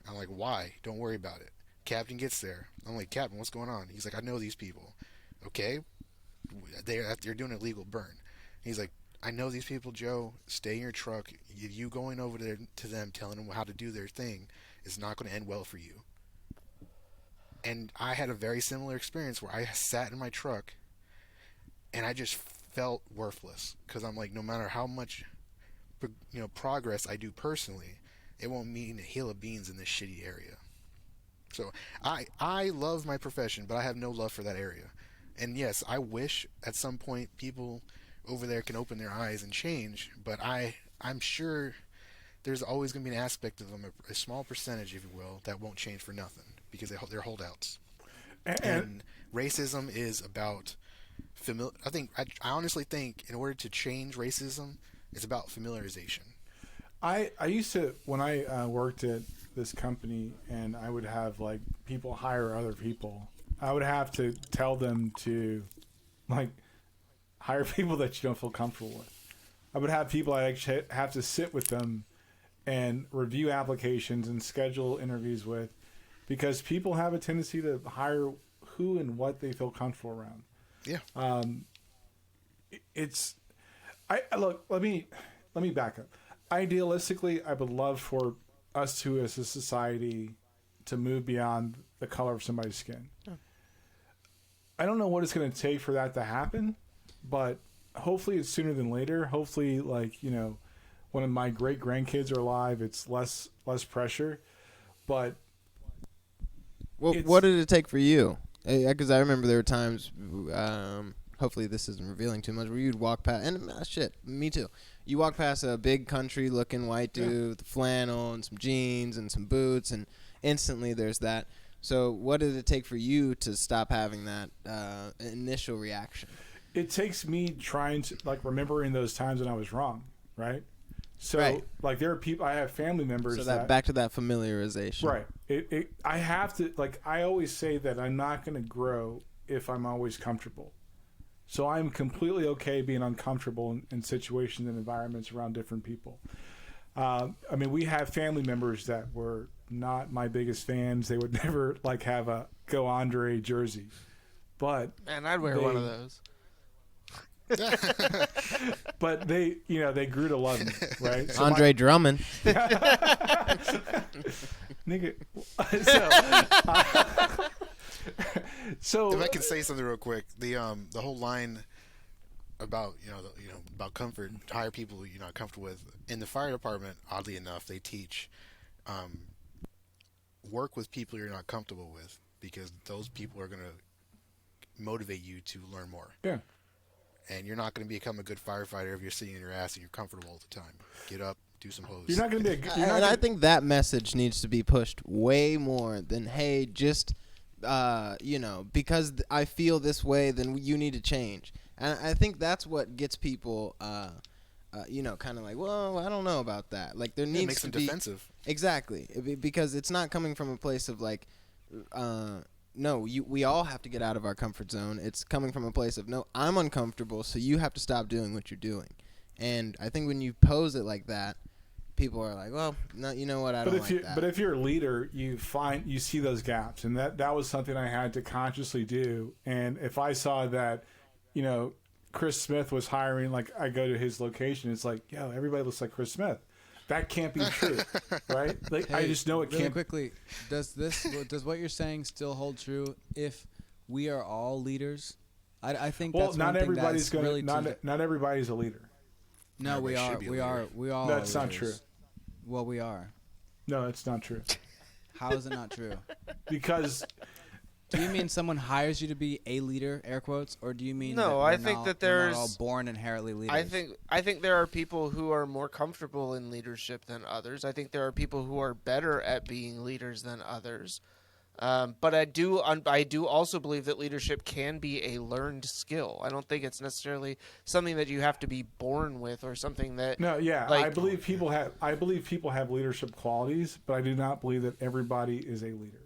I'm like, "Why? Don't worry about it." Captain gets there. I'm like, "Captain, what's going on?" He's like, "I know these people." "Okay, they're doing a legal burn." He's like, "I know these people, Joe. Stay in your truck. You going over there to them, telling them how to do their thing is not going to end well for you." And I had a very similar experience where I sat in my truck and I just felt worthless, because I'm like, no matter how much progress I do personally, it won't mean a hill of beans in this shitty area. So I love my profession, but I have no love for that area. And yes, I wish at some point people over there can open their eyes and change, but I'm sure there's always going to be an aspect of them, a small percentage, if you will, that won't change for nothing, because they're holdouts. And racism is about I honestly think in order to change racism, it's about familiarization. I used to, when I worked at this company, and I would have like people hire other people, I would have to tell them to like hire people that you don't feel comfortable with. I would have people I actually have to sit with them and review applications and schedule interviews with, because people have a tendency to hire who and what they feel comfortable around. Yeah. Look, let me back up. Idealistically, I would love for us to, as a society, to move beyond the color of somebody's skin. Yeah. I don't know what it's going to take for that to happen, but hopefully it's sooner than later. Hopefully, when my great grandkids are alive, it's less pressure. But what did it take for you? Because I remember there were times, hopefully this isn't revealing too much, where you'd walk past, and me too. You walk past a big country-looking white dude with a flannel and some jeans and some boots, and instantly there's that. So what did it take for you to stop having that initial reaction? It takes me trying to, remembering those times when I was wrong, right? So, there are people, I have family members. So that back to that familiarization. Right. I have to, I always say that I'm not going to grow if I'm always comfortable. So I'm completely okay being uncomfortable in situations and environments around different people. We have family members that were not my biggest fans. They would never, have a Go Andre jersey. But man, I'd wear one of those. But they grew to love me, right? So Andre Drummond. Nigga. So if I can say something real quick, the whole line about about comfort, hire people you're not comfortable with. In the fire department, oddly enough, they teach work with people you're not comfortable with, because those people are going to motivate you to learn more. Yeah. And you're not going to become a good firefighter if you're sitting in your ass and you're comfortable all the time. Get up, do some hose. You're not going to be a good... I think that message needs to be pushed way more than, hey, just, because I feel this way, then you need to change. And I think that's what gets people, kind of like, well, I don't know about that. Like, there needs makes to them be... defensive. Exactly. Because it's not coming from a place of, no, we all have to get out of our comfort zone. It's coming from a place of, no, I'm uncomfortable, so you have to stop doing what you're doing. And I think when you pose it like that, people are like, well, no, you know what, I don't like that. But if you're a leader, you see those gaps, and that was something I had to consciously do. And if I saw that, Chris Smith was hiring, I go to his location, it's like, yo, everybody looks like Chris Smith. That can't be true, right? Hey, I just know it really can't. Quickly, does what you're saying still hold true if we are all leaders? I think that's not one everybody's thing that's going. really Not everybody's a leader. No, we all. That's not true. Well, we are. No, it's not true. How is it not true? Because Do you mean someone hires you to be a leader, air quotes, or do you mean No, that I think that we're not there's- all born inherently leaders? I think there are people who are more comfortable in leadership than others. I think there are people who are better at being leaders than others. But I do also believe that leadership can be a learned skill. I don't think it's necessarily something that you have to be born with or something that. No, yeah, like- I believe people have leadership qualities, but I do not believe that everybody is a leader,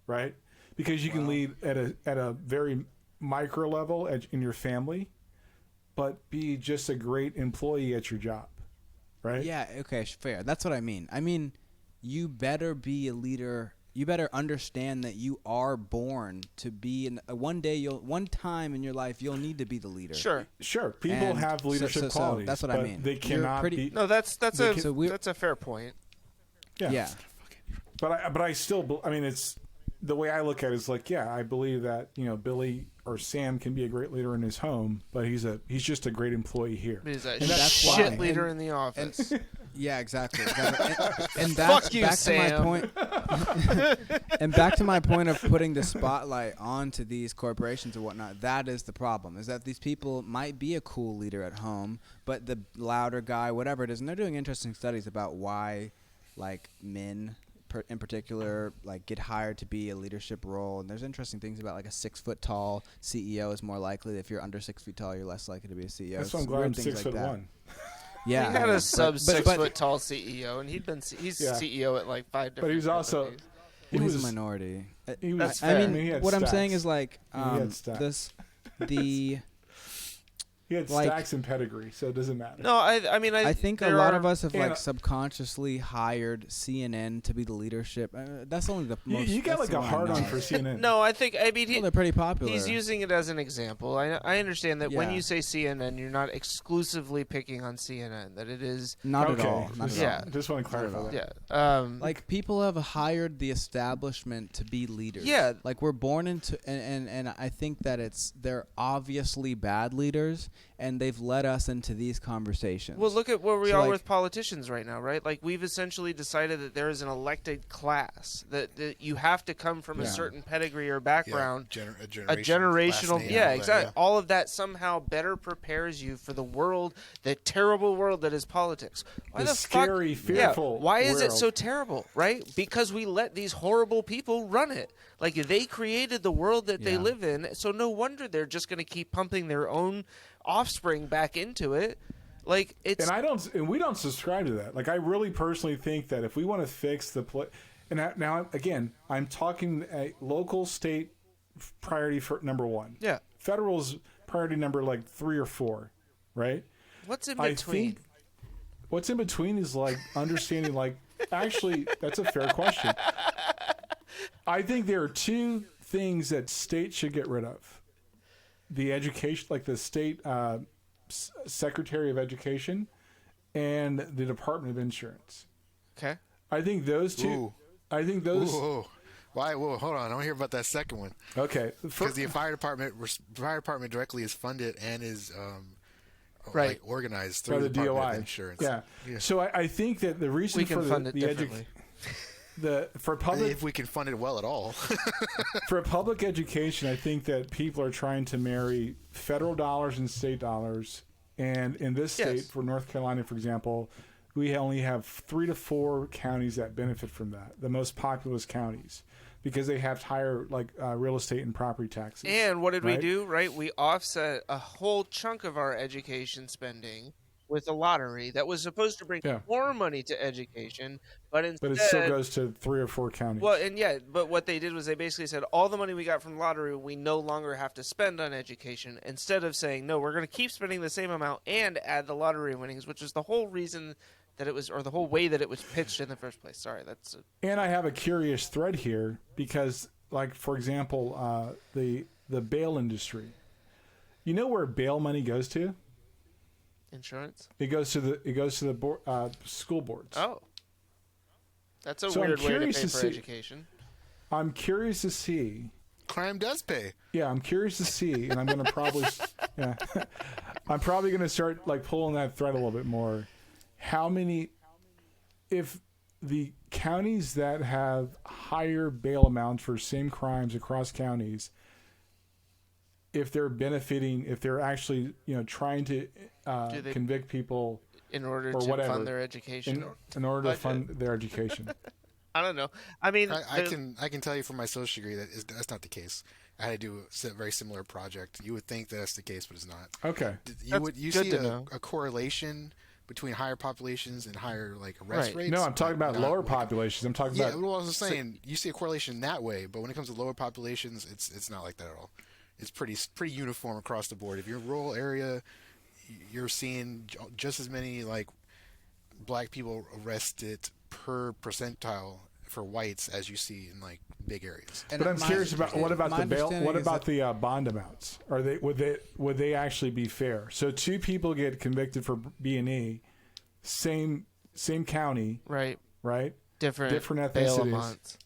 right? Because you can lead at a very micro level in your family, but be just a great employee at your job, right? Yeah, okay, fair. That's what I mean. I mean, you better be a leader. You better understand that you are born to be one time in your life you'll need to be the leader. Sure. People And have leadership so qualities. that's what I but mean. They You're cannot pretty- be. No, that's So a fair point. Yeah. But I still, I mean, it's the way I look at it is like, yeah, I believe that Billy or Sam can be a great leader in his home, but he's just a great employee here. He's a And that's shit fine. leader in the office. Yeah, exactly. And that's Fuck you, back Sam. to my point. And back to my point of putting the spotlight onto these corporations and whatnot. That is the problem. Is that these people might be a cool leader at home, but the louder guy, whatever it is, and they're doing interesting studies about why, like, men in particular, like, get hired to be a leadership role. And there's interesting things about, like, a 6 foot tall CEO is more likely. If you're under 6 feet tall, you're less likely to be a CEO. That's why I'm It's glad weird I'm things 6 like foot that. one. Yeah, He had a sub but- 6 but- foot tall CEO, and he's Yeah. CEO at like 5 different. But he was also companies. he Well, was he's a minority. he was. That's I fair. mean, he had what I'm stacks. saying is like had stacks. He had like- stacks and pedigree, so it doesn't matter. No, I mean, I think a there lot are- of us have and- like subconsciously hired CNN to be the leadership. That's only the you, most. you got that's like the a one I hard on know. for CNN. No, I mean, Well, they're pretty popular. he's using it as an example. I understand that when Yeah. you say CNN, you're not exclusively picking on CNN. That it is, Not okay. at all. Not Just, at Yeah. all. just want to clarify that. yeah. Like people have hired the establishment to be leaders. Yeah. Like we're born into, and I think that they're obviously bad leaders, and they've led us into these conversations. Well, look at where we So, are like- with politicians right now, right? Like we've essentially decided that there is an elected class that you have to come from a Yeah. certain pedigree or background. A Generational, last name, yeah, all that, exactly. All of that somehow better prepares you for the world, the terrible world that is politics. Why The the fuck? scary, fearful Why is it world. so terrible? Right? Because we let these horrible people run it. Like they created the world that they Yeah. live in, so no wonder they're just going to keep pumping their own offspring back into it. Like it's And we don't subscribe to that. Like I really personally think that if we want to fix the now again, I'm talking a local, state priority for number one. yeah. Federal's priority number like 3 or 4, right? What's in I between? think what's in between is like understanding. Like actually, that's a fair question. I think there are 2 things that states should get rid of: the education, like the state Secretary of Education, and the Department of Insurance. Okay. I think those 2. Ooh. I think those. Whoa. Why? Whoa, hold on. I want to hear about that second one. Okay. Because the fire department directly is funded and is Right. like organized by through the Department of DOI. Insurance. Yeah. So I think that the reason We for can fund it the differently. for public If we can fund it well at all. for public education, I think that people are trying to marry federal dollars and state dollars. And in this state, Yes. for North Carolina, for example, we only have 3 to 4 counties that benefit from that, the most populous counties, because they have higher real estate and property taxes. And what did we right? do? Right, we offset a whole chunk of our education spending with a lottery that was supposed to bring Yeah. more money to education, but instead, But it still goes to 3 or 4 counties. well, and yeah, but what they did was they basically said all the money we got from the lottery we no longer have to spend on education. Instead of saying no, we're going to keep spending the same amount and add the lottery winnings, which is the whole reason that it was, or the whole way that it was pitched in the first place. Sorry, that's And I have a curious thread here because, like, for example, the bail industry. You know where bail money goes to? insurance. It goes to the school boards. Oh, that's a So I'm weird way to curious pay to for see- education. I'm curious to see. Crime does pay. Yeah, I'm curious to see, and I'm going to probably, yeah, I'm probably going to start like pulling that thread a little bit more. How many, if the counties that have higher bail amounts for same crimes across counties, if they're actually trying to convict people in order or to whatever, fund their education. in order to fund their education. I don't know. I mean, I can tell you from my social degree that's not the case. I had to do a very similar project. You would think that's the case, but it's not. Okay. You see a correlation between higher populations and higher arrest rates? No, I'm talking about lower populations. I'm talking about. Well, I was saying you see a correlation that way, but when it comes to lower populations, it's not like that at all. It's pretty uniform across the board. If you're in a rural area, you're seeing just as many black people arrested per percentile for whites as you see in big areas. But I'm curious about what about the bail? What about the bond amounts? Would they actually be fair? So two people get convicted for B&E, same county, right, different bail ethnicities. amounts.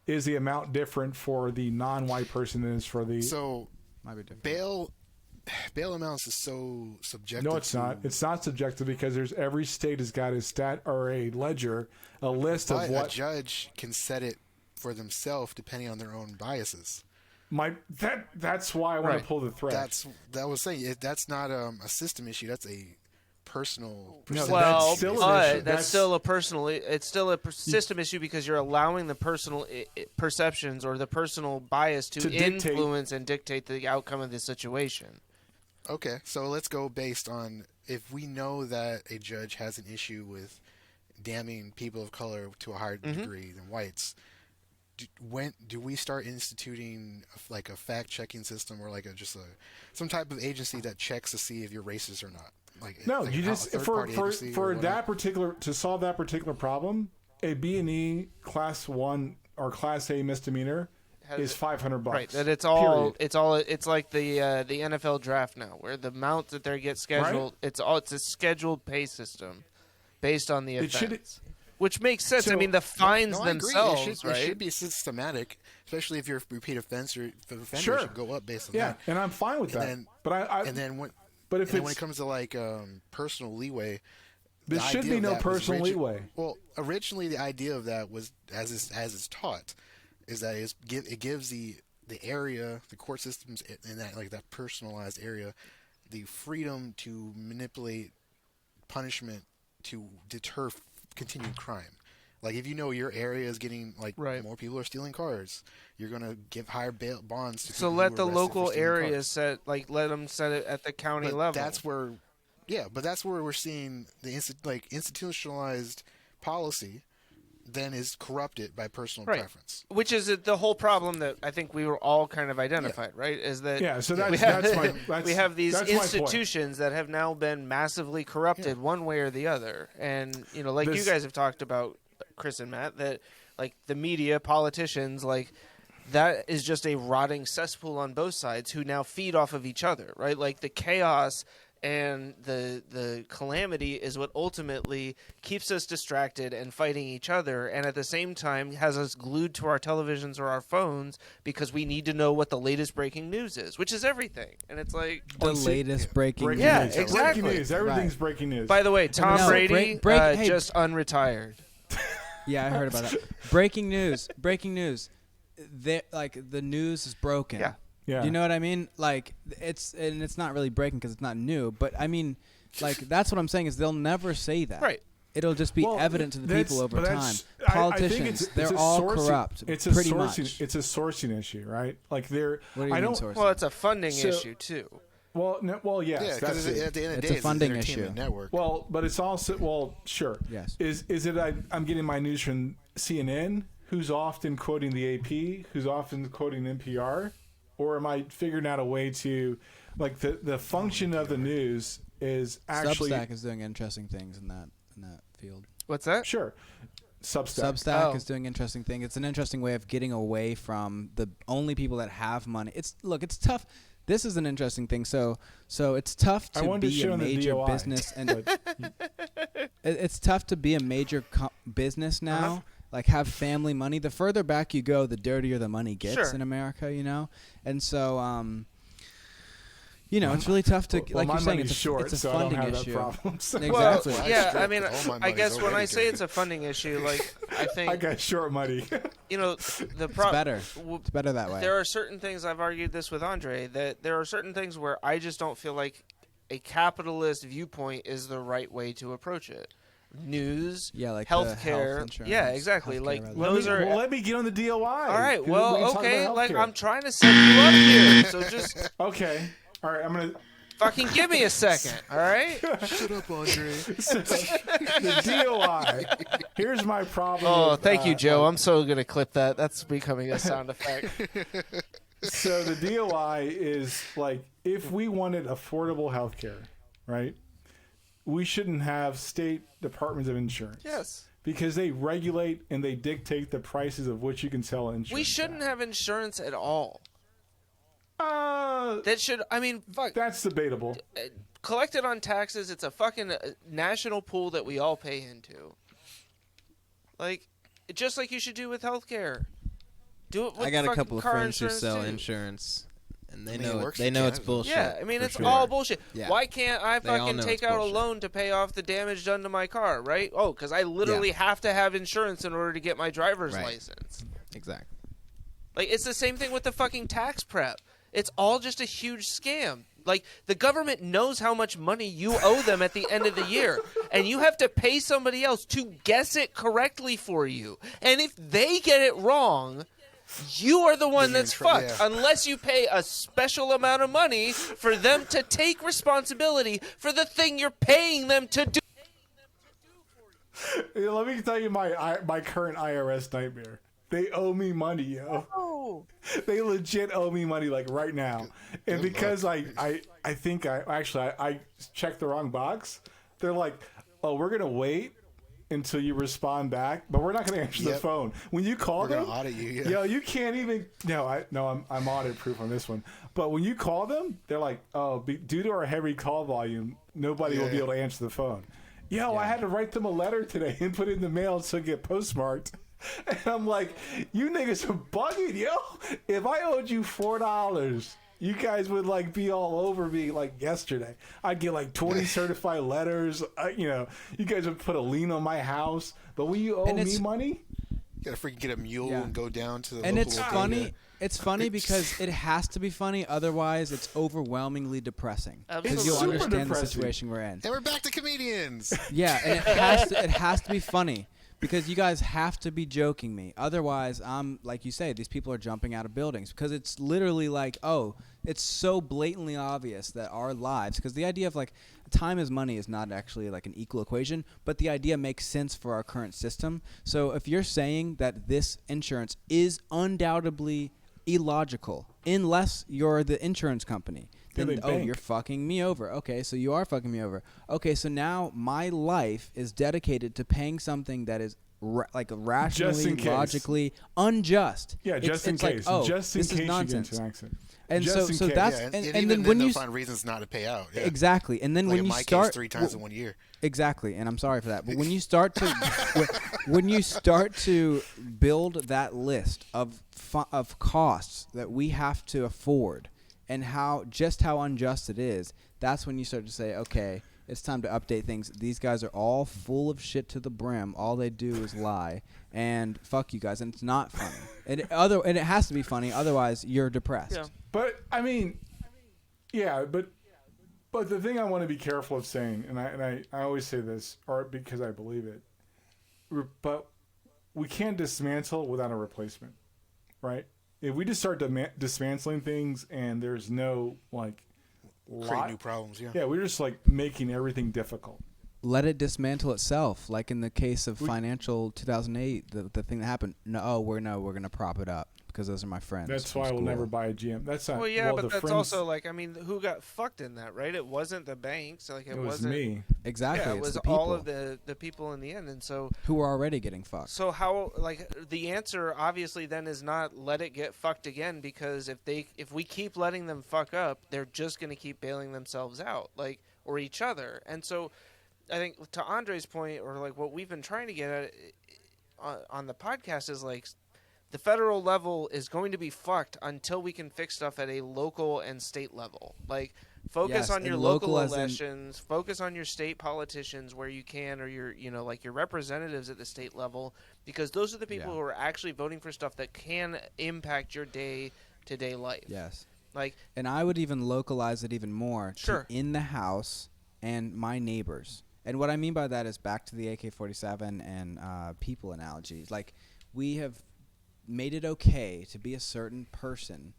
Is the amount different for the non-white person than is for the? So Might be different. bail amounts is so subjective. No, it's not. It's not subjective because every state has got a stat or a ledger, a list of what a judge can set it for themselves depending on their own biases. That's why I want to pull the thread. That was saying that's not a system issue. That's a personal. No, Well, that's that's still a personal. It's still a system issue because you're allowing the personal perceptions or the personal bias to influence and dictate the outcome of the situation. Okay, so let's go based on if we know that a judge has an issue with damning people of color to a higher degree than whites. When do we start instituting a fact-checking system or some type of agency that checks to see if you're racist or not? You just for that particular to solve that particular problem, a B&E class 1 or class A misdemeanor is $500. Right, that it's like the NFL draft now, where the amount that they get scheduled, it's a scheduled pay system based on the offense. Which makes sense. I mean, the fines themselves, it should be systematic, especially if you're a repeat offender. The offender should go up based on that. Yeah, and I'm fine with that. When it comes to personal leeway, there should be no personal leeway. Well, originally the idea of that was as it's taught, is that it gives the area, the court systems in that personalized area, the freedom to manipulate punishment to deter continued crime. If you know your area is getting more people are stealing cars, you're gonna give higher bail bonds to people. So let the local area set let them set it at the county level. That's where we're seeing the institutionalized policy then is corrupted by personal preference. Which is the whole problem that I think we were all kind of identified, right? Is that so we have these institutions that have now been massively corrupted one way or the other. And, you guys have talked about, Chris and Matt, that the media, politicians, that is just a rotting cesspool on both sides who now feed off of each other, right? The chaos and the calamity is what ultimately keeps us distracted and fighting each other, and at the same time has us glued to our televisions or our phones because we need to know what the latest breaking news is, which is everything. And it's latest breaking news. Yeah, exactly. Breaking news. Everything's breaking news. By the way, Tom Brady just unretired. Yeah, I heard about that. Breaking news. The news is broken. Yeah. Yeah. You know what I mean? It's not really breaking because it's not new. But I mean, that's what I'm saying is they'll never say that. Right. It'll just be evident to the people over time. Politicians, they're all corrupt. It's pretty much. Much. It's a sourcing issue, right? What do you mean sourcing? Well, it's a funding issue too. Yes. Yeah, because at the end of the day, it's a funding it's an entertainment issue. network. Well, but it's also sure. Yes. Is it I'm getting my news from CNN, who's often quoting the AP, who's often quoting NPR, or am I figuring out a way to the function of the news is actually Substack is doing interesting things in that field. What's that? Sure. Substack is doing interesting things. It's an interesting way of getting away from the only people that have money. It's tough. This is an interesting thing. So it's tough to be a major business, and it's tough to be a major business now. Have family money. The further back you go, the dirtier the money gets in America. And so you know, it's really tough to Well, like my you're saying. money's It's short, it's a so I don't funding have that issue. problem. So- Well, Exactly. yeah, Sure, I mean, 'cause all my I guess money's when I already say good. it's a funding issue, like I think I got short money. you know the It's better. It's better that way. There are certain things, I've argued this with Andre, that there are certain things where I just don't feel like a capitalist viewpoint is the right way to approach it. News, Yeah, like the healthcare, health insurance, yeah, exactly. healthcare Like rather. those are. Let me get on the DOI. All right, 'cause well, we can talk okay. about Like healthcare. I'm trying to set you up here, so just Okay. All right. I'm gonna. fucking give me a second. All right. Shut up, Andre. The DOI. Here's my problem. Oh, with, thank you, Joe. I'm so gonna clip that. That's becoming a sound effect. So the DOI is like, if we wanted affordable health care, right, we shouldn't have state departments of insurance. Yes. Because they regulate and they dictate the prices of which you can sell insurance. We shouldn't have insurance at all. That That should. I mean, fuck. that's debatable. Collected on taxes, it's a fucking national pool that we all pay into. Like, just like you should do with healthcare. Do it with I got a fucking couple of car friends who insurance, sell too. insurance, and they I mean, it know works they for know it's Canada. bullshit. Yeah, I mean, for it's sure. all bullshit. Yeah. Why can't I They all fucking know take it's out a bullshit. loan to pay off the damage done to my car, right? Oh, because I literally have to have insurance in order to get my driver's Right. license. Exactly. Like, it's the same thing with the fucking tax prep. It's all just a huge scam. Like, the government knows how much money you owe them at the end of the year, and you have to pay somebody else to guess it correctly for you. And if they get it wrong, you are the one Then you're that's in trouble, fucked, yeah. unless you pay a special amount of money for them to take responsibility for the thing you're paying them to do. Yeah, let me tell you my current IRS nightmare. They owe me money, yo. They legit owe me money, like right now. And because I think I checked the wrong box, they're like, oh, we're gonna wait until you respond back, but we're not gonna answer the Yep. phone. When you call We're them, gonna audit you. Yeah. yo, you can't even. I'm audit proof on this one. But when you call them, they're like, oh, due to our heavy call volume, nobody will be able to answer the phone. Yo, I had to write them a letter today and put it in the mail so it get postmarked. And I'm like, you niggas are bugging, yo. If I owed you $4, you guys would like be all over me like yesterday. I'd get like 20 certified letters. You guys would put a lien on my house. But when you owe And me it's- money, You gotta freaking get a mule Yeah. and go down to the And local it's bodega. funny. It's funny because it has to be funny. Otherwise, it's overwhelmingly depressing. Because you'll Absolutely. Super understand the depressing. situation we're in. And we're back to comedians. Yeah, and it has to be funny because you guys have to be joking me. Otherwise, I'm like you say, these people are jumping out of buildings because it's literally like, oh, it's so blatantly obvious that our lives, because the idea of like time is money is not actually like an equal equation, but the idea makes sense for our current system. So if you're saying that this insurance is undoubtedly illogical, unless you're the insurance company, Yeah, then they oh, bank. you're fucking me over. Okay, so you are fucking me over. Okay, so now my life is dedicated to paying something that is like rationally, case. logically unjust. yeah, just in it's like, case. oh, just in this case is you get nonsense. into an accident. And Just in so case. that's Yeah, and even then when they'll you find reasons not to pay out. Yeah. exactly, and then Like when in you my start case, 3 times in 1 year. exactly, and I'm sorry for that, but when you start to when you start to build that list of costs that we have to afford and how unjust it is, that's when you start to say, okay, it's time to update things. These guys are all full of shit to the brim. All they do is lie, and fuck you guys. And it's not funny. And it has to be funny. Otherwise, you're depressed. Yeah. But I mean, yeah, but the thing I want to be careful of saying, and I always say this, or because I believe it, but we can't dismantle without a replacement, right? If we just start dismantling things and there's no like Create new problems. Yeah. yeah, we're just like making everything difficult. Let it dismantle itself, like in the case of financial 2008, the thing that happened. No, we're gonna prop it up because those are my friends. That's from why I will school. never buy a GM. That's not Well, yeah, but the that's friends- also like, I mean, who got fucked in that, right? It wasn't the banks. Like, it was wasn't me. Exactly. Yeah, it it's was the people all of the people in the end, and so who are already getting fucked. so how like the answer obviously then is not let it get fucked again, because if we keep letting them fuck up, they're just going to keep bailing themselves out, like, or each other. And so I think to Andre's point, or like what we've been trying to get at on the podcast, is like the federal level is going to be fucked until we can fix stuff at a local and state level. Like, focus Yes, on your and local local as in- elections, focus on your state politicians where you can, or your, like your representatives at the state level, because those are the people who are actually voting for stuff that can impact your day-to-day life. Yes. Like, And I would even localize it even more Sure. to in the house and my neighbors. And what I mean by that is back to the AK-47 and people analogies. Like, we have made it okay to be a certain person.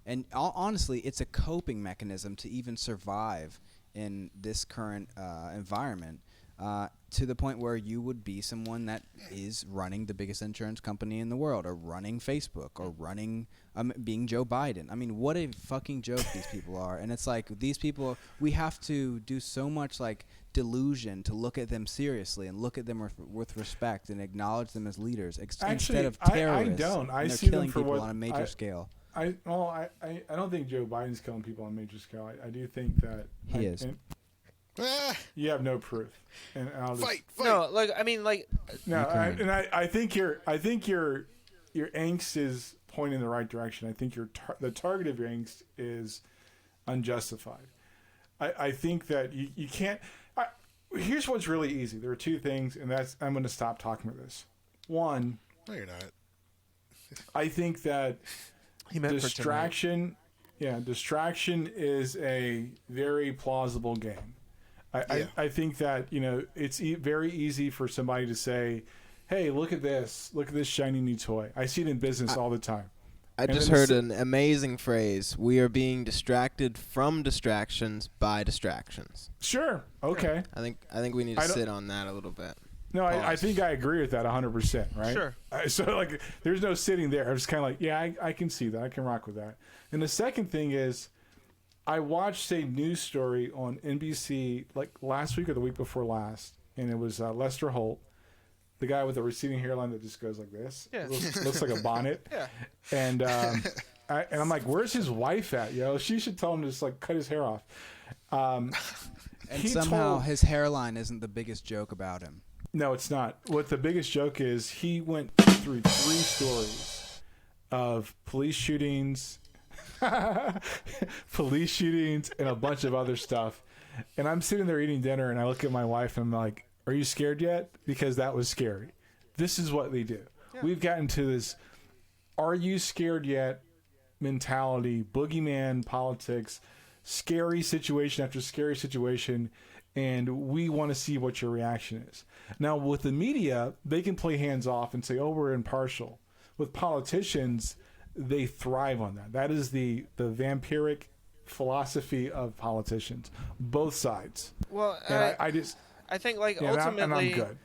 And honestly, it's a coping mechanism to even survive in this current environment, to the point where you would be someone that is running the biggest insurance company in the world, or running Facebook, or running being Joe Biden. I mean, what a fucking joke these people are. And it's like, these people, we have to do so much like delusion to look at them seriously and look at them with respect and acknowledge them as leaders instead of terrorists. I don't. I and they're see them killing for people what on a major scale. I don't think Joe Biden's killing people on a major scale. I do think that He is. You have no proof. And I'll just, Fight. no, like, I mean, like, No, I think your angst is pointing in the right direction. I think the target of your angst is unjustified. I think that you can't. Here's what's really easy. There are two things, and I'm going to stop talking about this. One, No, you're not. I think that he meant distraction is a very plausible game. I think that, it's very easy for somebody to say, hey, look at this shiny new toy. I see it in business all the time. I just heard an amazing phrase. We are being distracted from distractions by distractions. Sure. Okay. I think we need to sit on that a little bit. No, I think I agree with that 100%, right? Sure. So, like, there's no sitting there. I'm just kind of like, yeah, I can see that. I can rock with that. And the second thing is, I watched a news story on NBC, like, last week or the week before last, and it was Lester Holt, the guy with the receding hairline that just goes like this. Yeah. Looks like a bonnet. Yeah. And I'm like, where's his wife at, yo? She should tell him to just, like, cut his hair off. And somehow his hairline isn't the biggest joke about him. No, it's not. What the biggest joke is, he went through 3 stories of police shootings, and a bunch of other stuff. And I'm sitting there eating dinner, and I look at my wife, and I'm like, are you scared yet? Because that was scary. This is what they do. Yeah. We've gotten to this, are you scared yet mentality, boogeyman politics, scary situation after scary situation, and we want to see what your reaction is. Now, with the media, they can play hands off and say, oh, we're impartial. With politicians, they thrive on that. That is the vampiric philosophy of politicians, both sides. Well, I think, like, ultimately, and I'm good.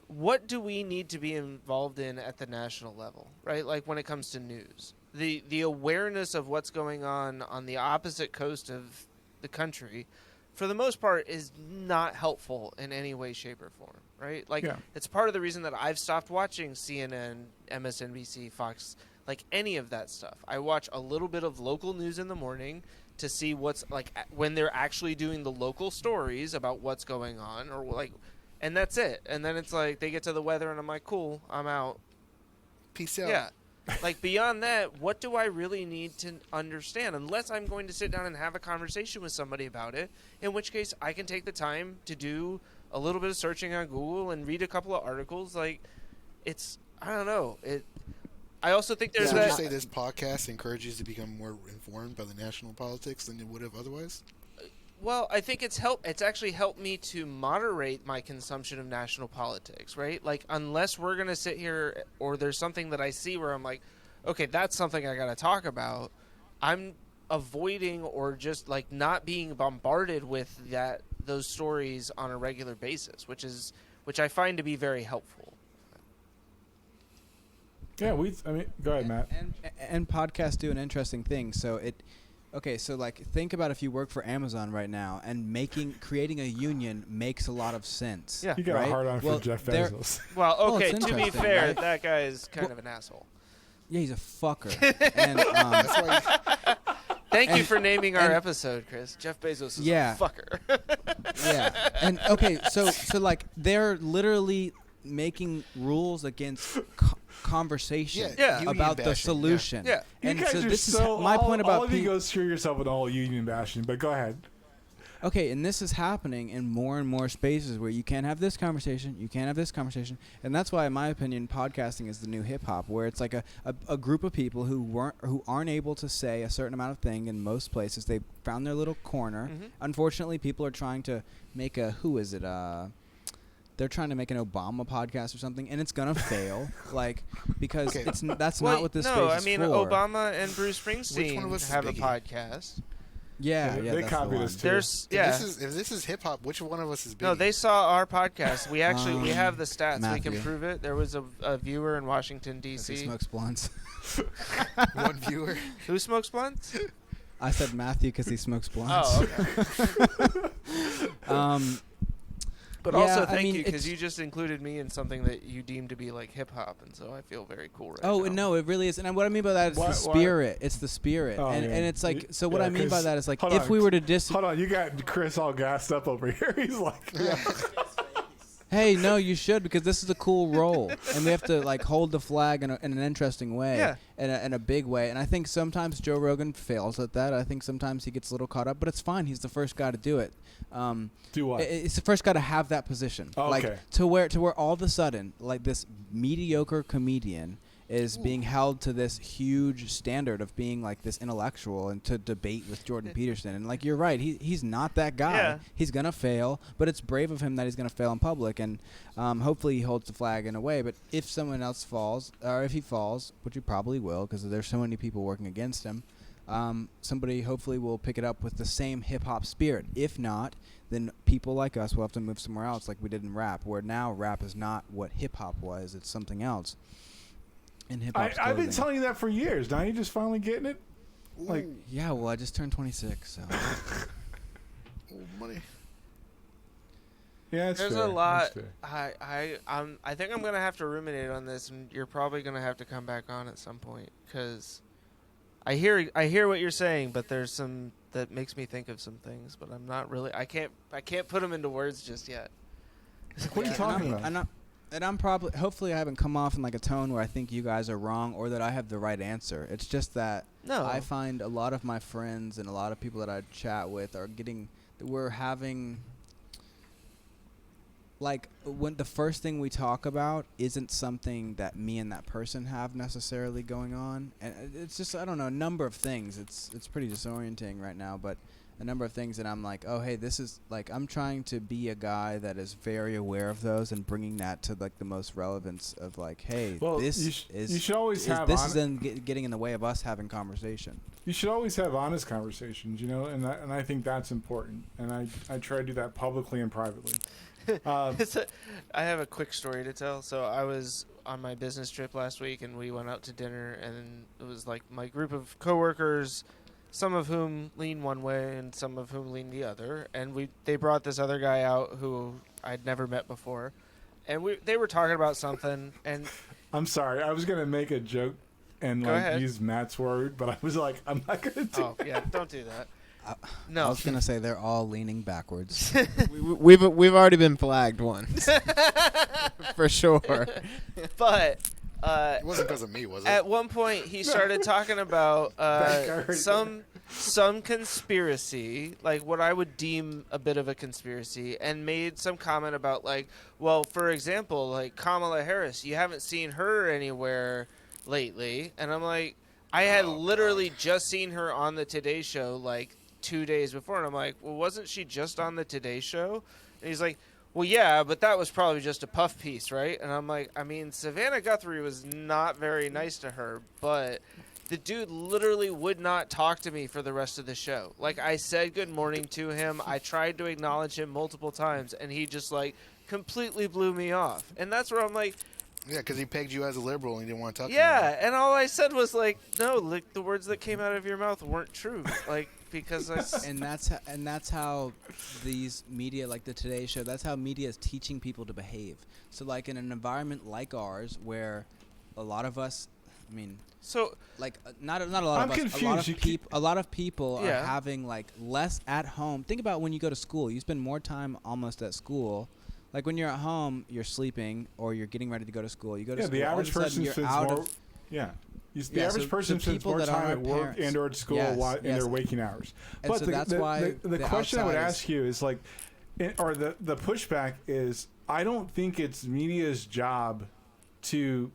What do we need to be involved in at the national level, right? Like, when it comes to news, the awareness of what's going on the opposite coast of the country, for the most part, is not helpful in any way, shape, or form, right? Like, it's part of the reason that I've stopped watching CNN, MSNBC, Fox, like any of that stuff. I watch a little bit of local news in the morning to see what's, like, when they're actually doing the local stories about what's going on, or like, and that's it. And then it's like they get to the weather, and I'm like, cool, I'm out. Peace out. Yeah. Like, beyond that, what do I really need to understand? Unless I'm going to sit down and have a conversation with somebody about it, in which case I can take the time to do a little bit of searching on Google and read a couple of articles. Like, it's, I don't know. I also think there's Would that. you say this podcast encourages you to become more informed by the national politics than it would have otherwise? Well, I think it's actually helped me to moderate my consumption of national politics, right? Like, unless we're going to sit here or there's something that I see where I'm like, okay, that's something I got to talk about, I'm avoiding or just, like, not being bombarded with those stories on a regular basis, which I find to be very helpful. Yeah, go ahead, Matt. And podcasts do an interesting thing. So like, think about if you work for Amazon right now, and creating a union makes a lot of sense. Yeah. You got a hard on for Jeff Bezos. Well, okay, it's to be interesting, fair, right? that guy is kind of an asshole. Yeah, he's a fucker. And That's why Thank you for naming our episode, Chris. Jeff Bezos is a fucker. yeah. And okay, so like, they're literally making rules against conversation Yeah. Union about the bashing, solution. Yeah. You And guys so are this so is my point all about of you go screw yourself with all union bashing. But go ahead. Okay, and this is happening in more and more spaces where you can't have this conversation, you can't have this conversation, and that's why, in my opinion, podcasting is the new hip hop, where it's like a group of people who aren't able to say a certain amount of thing in most places. They found their little corner. Mhm. Unfortunately, people are trying to make they're trying to make an Obama podcast or something, and it's gonna fail, because Okay. that's Well, not what this no, space I mean is for. Obama and Bruce Which one of Springsteen us is have a Biggie? podcast. Yeah, They that's the copied one. us too. There's If this is hip hop, which one of us is big? no, they saw our podcast. We actually we have the stats. We Matthew. can prove it. There was a viewer in Washington Because he D.C. smokes blunts. one viewer. Who smokes blunts? I said Matthew because he smokes blunts. Oh, okay. But Yeah, also I thank mean, you because it's- you just included me in something that you deem to be like hip hop, and so I feel very cool right Oh now. no, it really is, and what I mean by that is Why- the spirit. It's the spirit, Oh, and yeah. it's like so. What Yeah, I mean by 'cause- that is like hold if on. we were to Hold on, you got Chris all gassed up over here. He's like, hey, no, you should because this is a cool role, and we have to like hold the flag in an interesting way, Yeah. in a big way. And I think sometimes Joe Rogan fails at that. I think sometimes he gets a little caught up, but it's fine. He's the first guy to do it. do what? It's the first guy to have that position, Oh, like okay. to where all of a sudden, like this mediocre comedian is being held to this huge standard of being like this intellectual and to debate with Jordan Peterson. And like you're right, he's not that guy. Yeah. He's gonna fail, but it's brave of him that he's gonna fail in public, and hopefully he holds the flag in a way. But if someone else falls, or if he falls, which he probably will, because there's so many people working against him. Somebody hopefully will pick it up with the same hip-hop spirit. If not, then people like us will have to move somewhere else like we did in rap, where now rap is not what hip-hop was, it's something else. And hip-hop's I've been clothing. telling you that for years. Now you just finally getting it. Like, Yeah, well, I just turned 26, so. Oh, money. yeah, it's There's fair. a lot. That's fair. I think I'm gonna have to ruminate on this, and you're probably gonna have to come back on at some point because I hear what you're saying, but there's some that makes me think of some things, but I'm not really. I can't put them into words just yet. What are you talking about? I'm probably, hopefully I haven't come off in like a tone where I think you guys are wrong or that I have the right answer. It's just that No. I find a lot of my friends and a lot of people that I chat with we're having, like, when the first thing we talk about isn't something that me and that person have necessarily going on. And it's just, I don't know, a number of things. It's pretty disorienting right now, but a number of things that I'm like, oh, hey, this is, like, I'm trying to be a guy that is very aware of those and bringing that to, like, the most relevance of, like, hey, Well, this you should always have this is then getting in the way of us having conversation. You should always have honest conversations, you know, and I think that's important. And I try to do that publicly and privately. I have a quick story to tell. So I was on my business trip last week, and we went out to dinner, and it was like my group of coworkers, some of whom lean one way and some of whom lean the other. And they brought this other guy out who I'd never met before, and they were talking about something. And I'm sorry, I was gonna make a joke and Go like ahead. use Matt's word, but I was like, I'm not gonna do. oh yeah, don't do that. I No, was gonna say they're all leaning backwards. We've already been flagged once, for sure. but. It wasn't because of me, was it? At one point, he started talking about That guy right some conspiracy, like what I would deem a bit of a conspiracy, and made some comment about, like, well, for example, like Kamala Harris, you haven't seen her anywhere lately, and I'm like, I had literally just seen her on the Today Show like 2 days before, and I'm like, well, wasn't she just on the Today Show? And he's like, well, yeah, but that was probably just a puff piece, right? And I'm like, I mean, Savannah Guthrie was not very nice to her, but the dude literally would not talk to me for the rest of the show. Like, I said good morning to him. I tried to acknowledge him multiple times, and he just, like, completely blew me off. And that's where I'm like, Yeah, because he pegged you as a liberal and he didn't want to talk to you. yeah. And all I said was, like, no, like, the words that came out of your mouth weren't true. Like, because and that's how these media, like the Today Show, that's how media is teaching people to behave. So like in an environment like ours, where a lot of us, I mean, so like not a lot I'm of us, confused. a lot of people Yeah. are having like less at home. Think about when you go to school, you spend more time almost at school. Like when you're at home, you're sleeping or you're getting ready to go to school. You go to school. The all average of a sudden person you're spends out more. of. The average so person the spends people more that time are at work parents. and or at school in their waking hours. And But so that's why the question I would ask you is like, or the pushback is, I don't think it's media's job to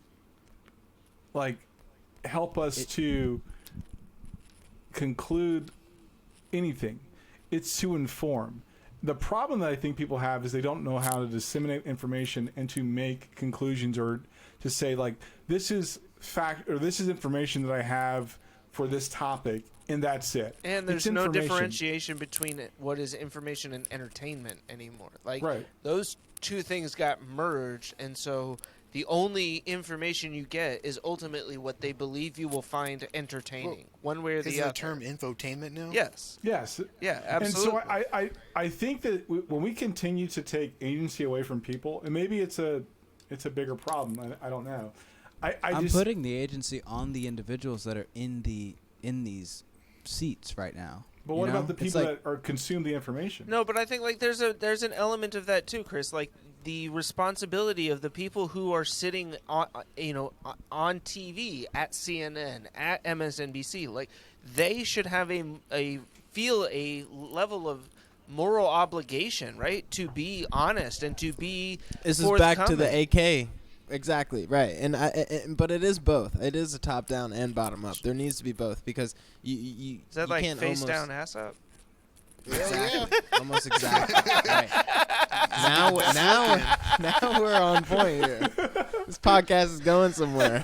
like help us to conclude anything. It's to inform. The problem that I think people have is they don't know how to disseminate information and to make conclusions or to say like, this is fact or this is information that I have for this topic and that's it. And there's no differentiation between what is information and entertainment anymore. Like those two things got merged, and so the only information you get is ultimately what they believe you will find entertaining, one way or the other. Is the term infotainment now? Yes. Yes. Yeah, absolutely. And so I think that when we continue to take agency away from people, and maybe it's a bigger problem. I don't know. I'm putting the agency on the individuals that are in these seats right now. But what about the people that are consume the information? No, but I think like there's an element of that too, Chris. Like the responsibility of the people who are sitting on on TV at CNN, at MSNBC, like they should have feel a level of moral obligation, right, to be honest and to be. This is back to the AK. Exactly, right. But it is both. It is a top down and bottom up. There needs to be both because you is that you like can't face down, ass up? Exactly. Almost exactly. Right. Now we're on point here. This podcast is going somewhere.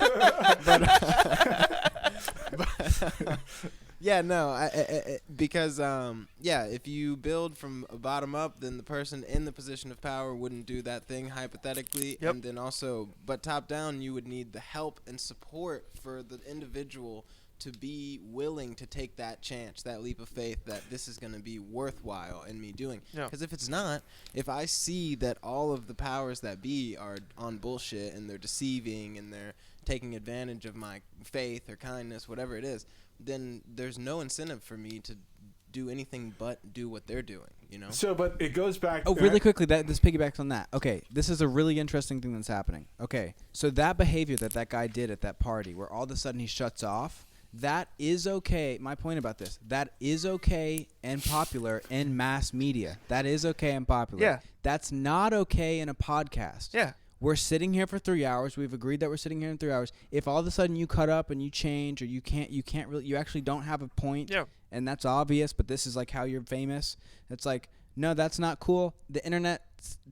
Yeah, no, because if you build from a bottom up, then the person in the position of power wouldn't do that thing hypothetically, and then also, but top down, you would need the help and support for the individual to be willing to take that chance, that leap of faith, that this is going to be worthwhile in me doing. Because if it's not, if I see that all of the powers that be are on bullshit and they're deceiving and they're taking advantage of my faith or kindness, whatever it is, then there's no incentive for me to do anything but do what they're doing, So, but it goes back. Oh, really quickly, this piggybacks on that. Okay, this is a really interesting thing that's happening. Okay, so that behavior that guy did at that party, where all of a sudden he shuts off, that is okay. My point about this, that is okay and popular in mass media. That is okay and popular. Yeah. That's not okay in a podcast. Yeah. We're sitting here for 3 hours. We've agreed that we're sitting here in 3 hours. If all of a sudden you cut up and you change, or you can't really, you actually don't have a point, and that's obvious, but this is like how you're famous. It's like, no, that's not cool. The internet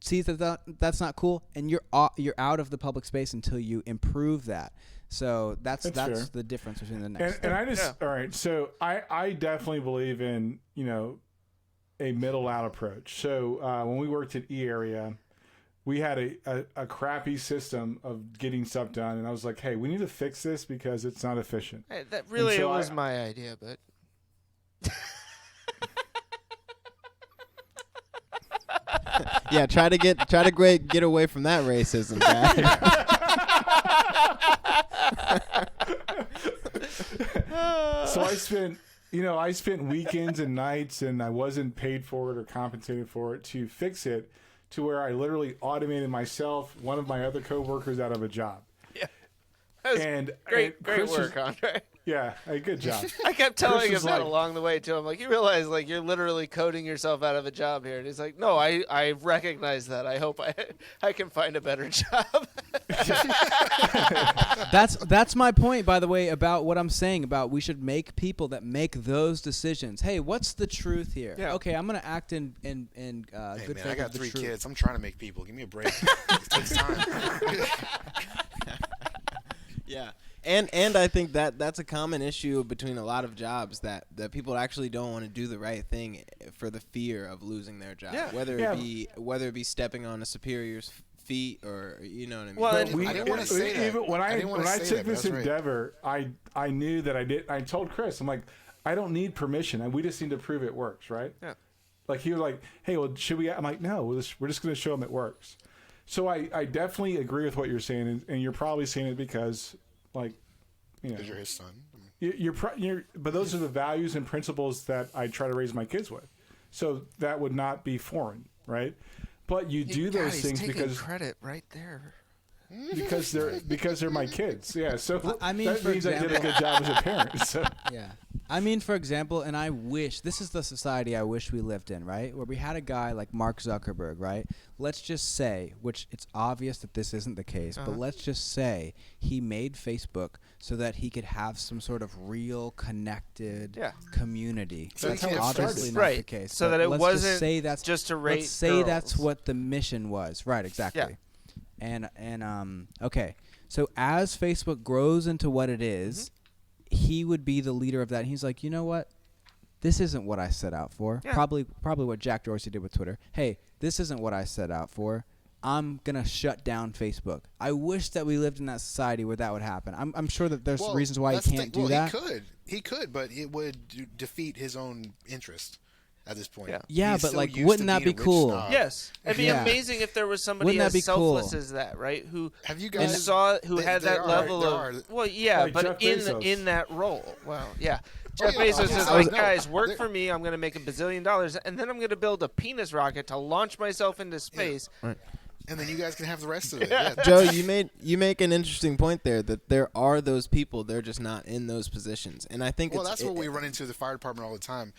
sees that's not cool, and you're out of the public space until you improve that. So that's the difference between the next. And I just all right. So I definitely believe in a middle out approach. So when we worked at E-Area, we had a crappy system of getting stuff done, and I was like, hey, we need to fix this because it's not efficient. Hey, that really was my idea, but. Yeah, try to get away from that racism, guy. So I spent weekends and nights, and I wasn't paid for it or compensated for it to fix it, to where I literally automated myself, one of my other coworkers, out of a job. Yeah, that was great work, Andre. Yeah, good job. I kept telling him that along the way too. I'm like, you realize like you're literally coding yourself out of a job here, and he's like, no, I recognize that. I hope I can find a better job. That's my point, by the way, about what I'm saying about we should make people that make those decisions. Hey, what's the truth here? Yeah. Okay, I'm gonna act in good faith. I got 3 kids. I'm trying to make people. Give me a break. It takes time. Yeah. And I think that's a common issue between a lot of jobs, that people actually don't want to do the right thing for the fear of losing their job. Yeah. Whether it be stepping on a superior's feet, or you know what I mean. Well, I didn't want to say that. Even when I took this endeavor, I knew that I told Chris, I'm like, I don't need permission. We just need to prove it works, right? Yeah. Like he was like, hey, well, should we? I'm like, no, we're just going to show them it works. So I definitely agree with what you're saying, and you're probably saying it because, like, because you're his son. But those are the values and principles that I try to raise my kids with. So that would not be foreign, right? But you do those he's things taking because credit right there. they're my kids. Yeah, so I mean, that for means I did a example- good job as a parent. So. Yeah. I mean, for example, and I wish this is the society I wish we lived in, right? Where we had a guy like Mark Zuckerberg, right? Let's just say, which it's obvious that this isn't the case, but let's just say he made Facebook so that he could have some sort of real connected community. So That's he can get obviously started. not Right. the case. So but that it let's wasn't just say that's just to rate let's say that's girls. what the mission was. Right, exactly. And okay. So as Facebook grows into what it is, he would be the leader of that. And he's like, you know what? This isn't what I set out for. Yeah. Probably what Jack Dorsey did with Twitter. Hey, this isn't what I set out for. I'm gonna shut down Facebook. I wish that we lived in that society where that would happen. I'm sure that there's reasons why he that's the can't thing. do that. He could, but it would defeat his own interest at this point. Yeah, He's but so like, used to wouldn't that being be a rich cool? snob. Yes, it'd be Yeah. amazing if there was somebody Wouldn't that as be selfless cool? as that, right? Who Have you guys who had they that are, level there of are. well, yeah, Like but Jeff Bezos. in that role, well, yeah. Jeff yeah, Bezos yeah, is I like, was- no, guys, work there- for me. I'm going to make $1 billion, and then I'm going to build a penis rocket to launch myself into space. And then you guys can have the rest of it. Yeah. Joe, you make an interesting point there that there are those people, they're just not in those positions, and I think Well, it's, that's what we run into the fire department all the time.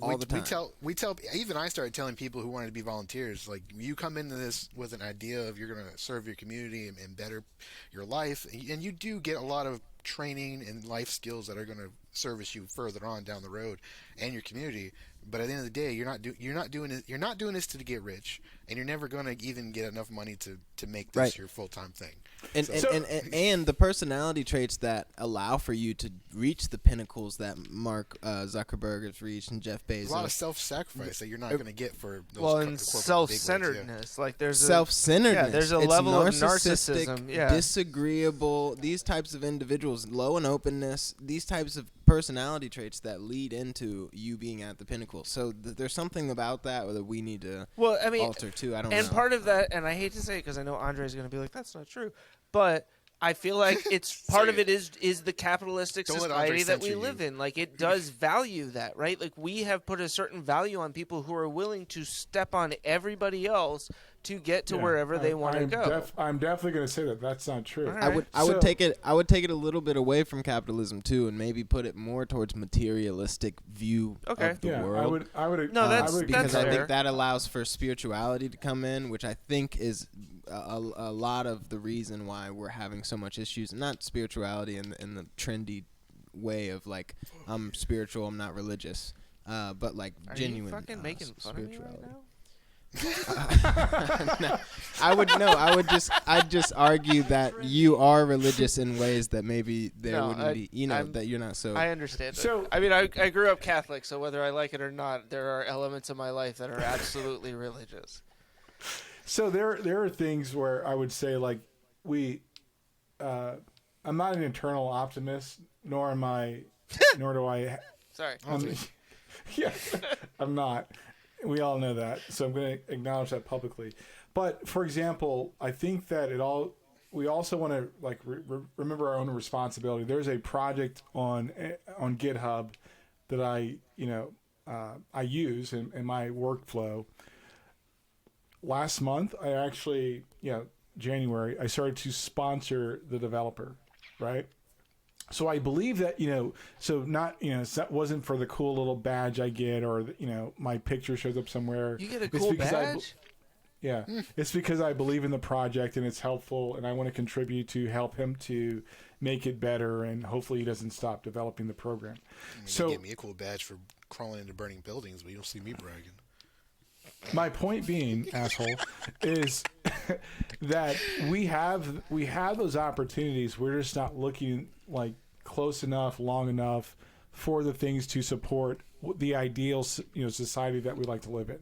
All the time. We tell. Even I started telling people who wanted to be volunteers, like, you come into this with an idea of you're going to serve your community and better your life, and you do get a lot of training and life skills that are going to service you further on down the road and your community. But at the end of the day, you're not doing this to get rich, and you're never going to even get enough money to make this Right. your full-time thing. And the personality traits that allow for you to reach the pinnacles that Mark Zuckerberg has reached and Jeff Bezos. A lot of self-sacrifice that you're not going to get for those Well, corporate and bigwigs, yeah. self-centeredness, like there's self-centeredness. Yeah, there's a It's level of narcissistic, narcissism. Yeah. disagreeable. These types of individuals, low in openness. These types of personality traits that lead into you being at the pinnacle. So there's something about that that we need to well, I mean, alter too. I don't know. and part of that, and I hate to say it because I know Andre's going to be like, that's not true, but I feel like it's part of it is the capitalistic Don't let Andre society that we censor live you. in. Like, it does value that, right? Like, we have put a certain value on people who are willing to step on everybody else to get to wherever they want to go. I'm definitely going to say that that's not true. All I would So- take it a little bit away from capitalism too, and maybe put it more towards materialistic view of the Yeah, world. I would. No, that's- I would, because that's I fair. think that allows for spirituality to come in, which I think is a lot of the reason why we're having so much issues. Not spirituality in the trendy way of like, I'm spiritual, I'm not religious, but like Are genuine. you fucking making fun of me right spirituality. now? No, I'd just argue that you are religious in ways that maybe there No, wouldn't be, I'm- that you're not so. I understand. So- I mean, I grew up Catholic, so whether I like it or not, there are elements of my life that are absolutely religious. So there are things where I would say like I'm not an eternal optimist, nor do I. Sorry. Yeah, I'm not. We all know that, so I'm going to acknowledge that publicly. But for example, I think that we also want to like remember our own responsibility. There's a project on GitHub that I use in my workflow. Last month, I actually, January, I started to sponsor the developer, right? So I believe that, that wasn't for the cool little badge I get or, my picture shows up somewhere. You get a It's cool because badge? It's because I believe in the project and it's helpful and I want to contribute to help him to make it better and hopefully he doesn't stop developing the program. So give me a cool badge for crawling into burning buildings, but you don't see me bragging. My point being, asshole, is that we have those opportunities. We're just not looking like close enough, long enough for the things to support the ideal, society that we like to live in.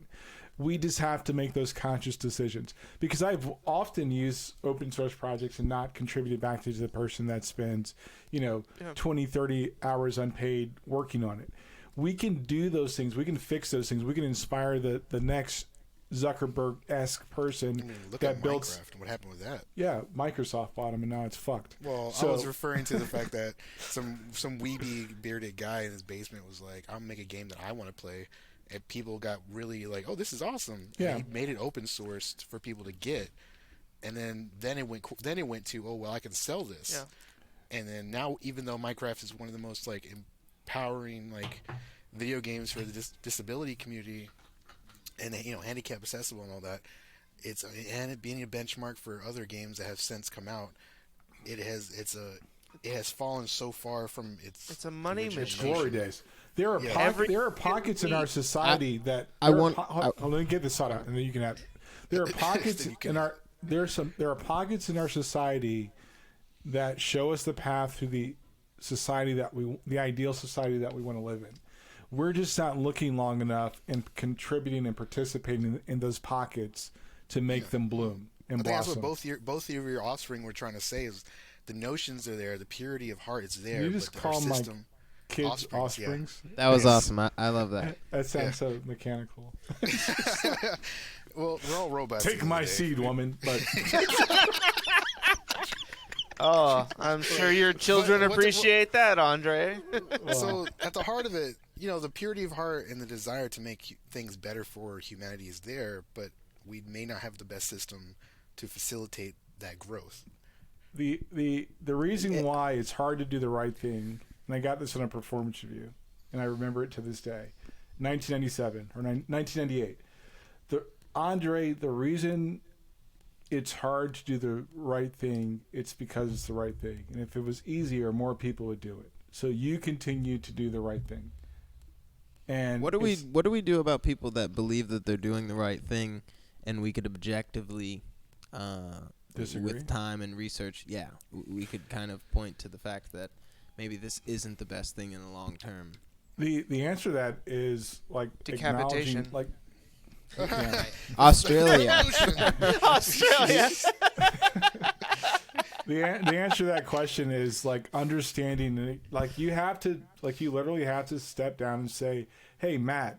We just have to make those conscious decisions because I've often used open source projects and not contributed back to the person that spends, 20, 30 hours unpaid working on it. We can do those things. We can fix those things. We can inspire the next Zuckerberg-esque person Look that at builds. Minecraft and what happened with that. Yeah, Microsoft bought him, and now it's fucked. Well, I was referring to the fact that some weeby bearded guy in his basement was like, "I'm gonna make a game that I want to play," and people got really like, oh, this is awesome. Yeah. And he made it open sourced for people to get, and then it went to, oh, well, I can sell this. Yeah. And then now, even though Minecraft is one of the most like empowering like video games for the disability community, and handicap accessible and all that, and it being a benchmark for other games that have since come out, it has fallen so far from its. It's a money original machine. Glory notion. days. There are Yeah. pockets in our society that let me get this thought out, and then you can have. There are pockets there are pockets in our society that show us the path to the society the ideal society that we want to live in. We're just not looking long enough and contributing and participating in those pockets to make them bloom and I think that's blossom. what both of your offspring were trying to say is the notions are there, the purity of heart is there. You just but call our my system, kids yeah. offsprings. That was Yes. awesome. I love that. That sounds so mechanical. Well, we're all robots. Take my seed, woman. But Oh, I'm sure your children But- appreciate that, Andre. So at the heart of it, the purity of heart and the desire to make things better for humanity is there, but we may not have the best system to facilitate that growth. the reason why it's hard to do the right thing, and I got this in a performance review, and I remember it to this day, 1997 or 1998. The reason it's hard to do the right thing, it's because it's the right thing. And if it was easier, more people would do it. So you continue to do the right thing. And What do we do about people that believe that they're doing the right thing, and we could objectively, Disagree? with time and research, we could kind of point to the fact that maybe this isn't the best thing in the long term. The answer to that is like Decapitation. acknowledging, like yeah. Australia. Australia. The answer to that question is like understanding, like you literally have to step down and say, hey, Matt,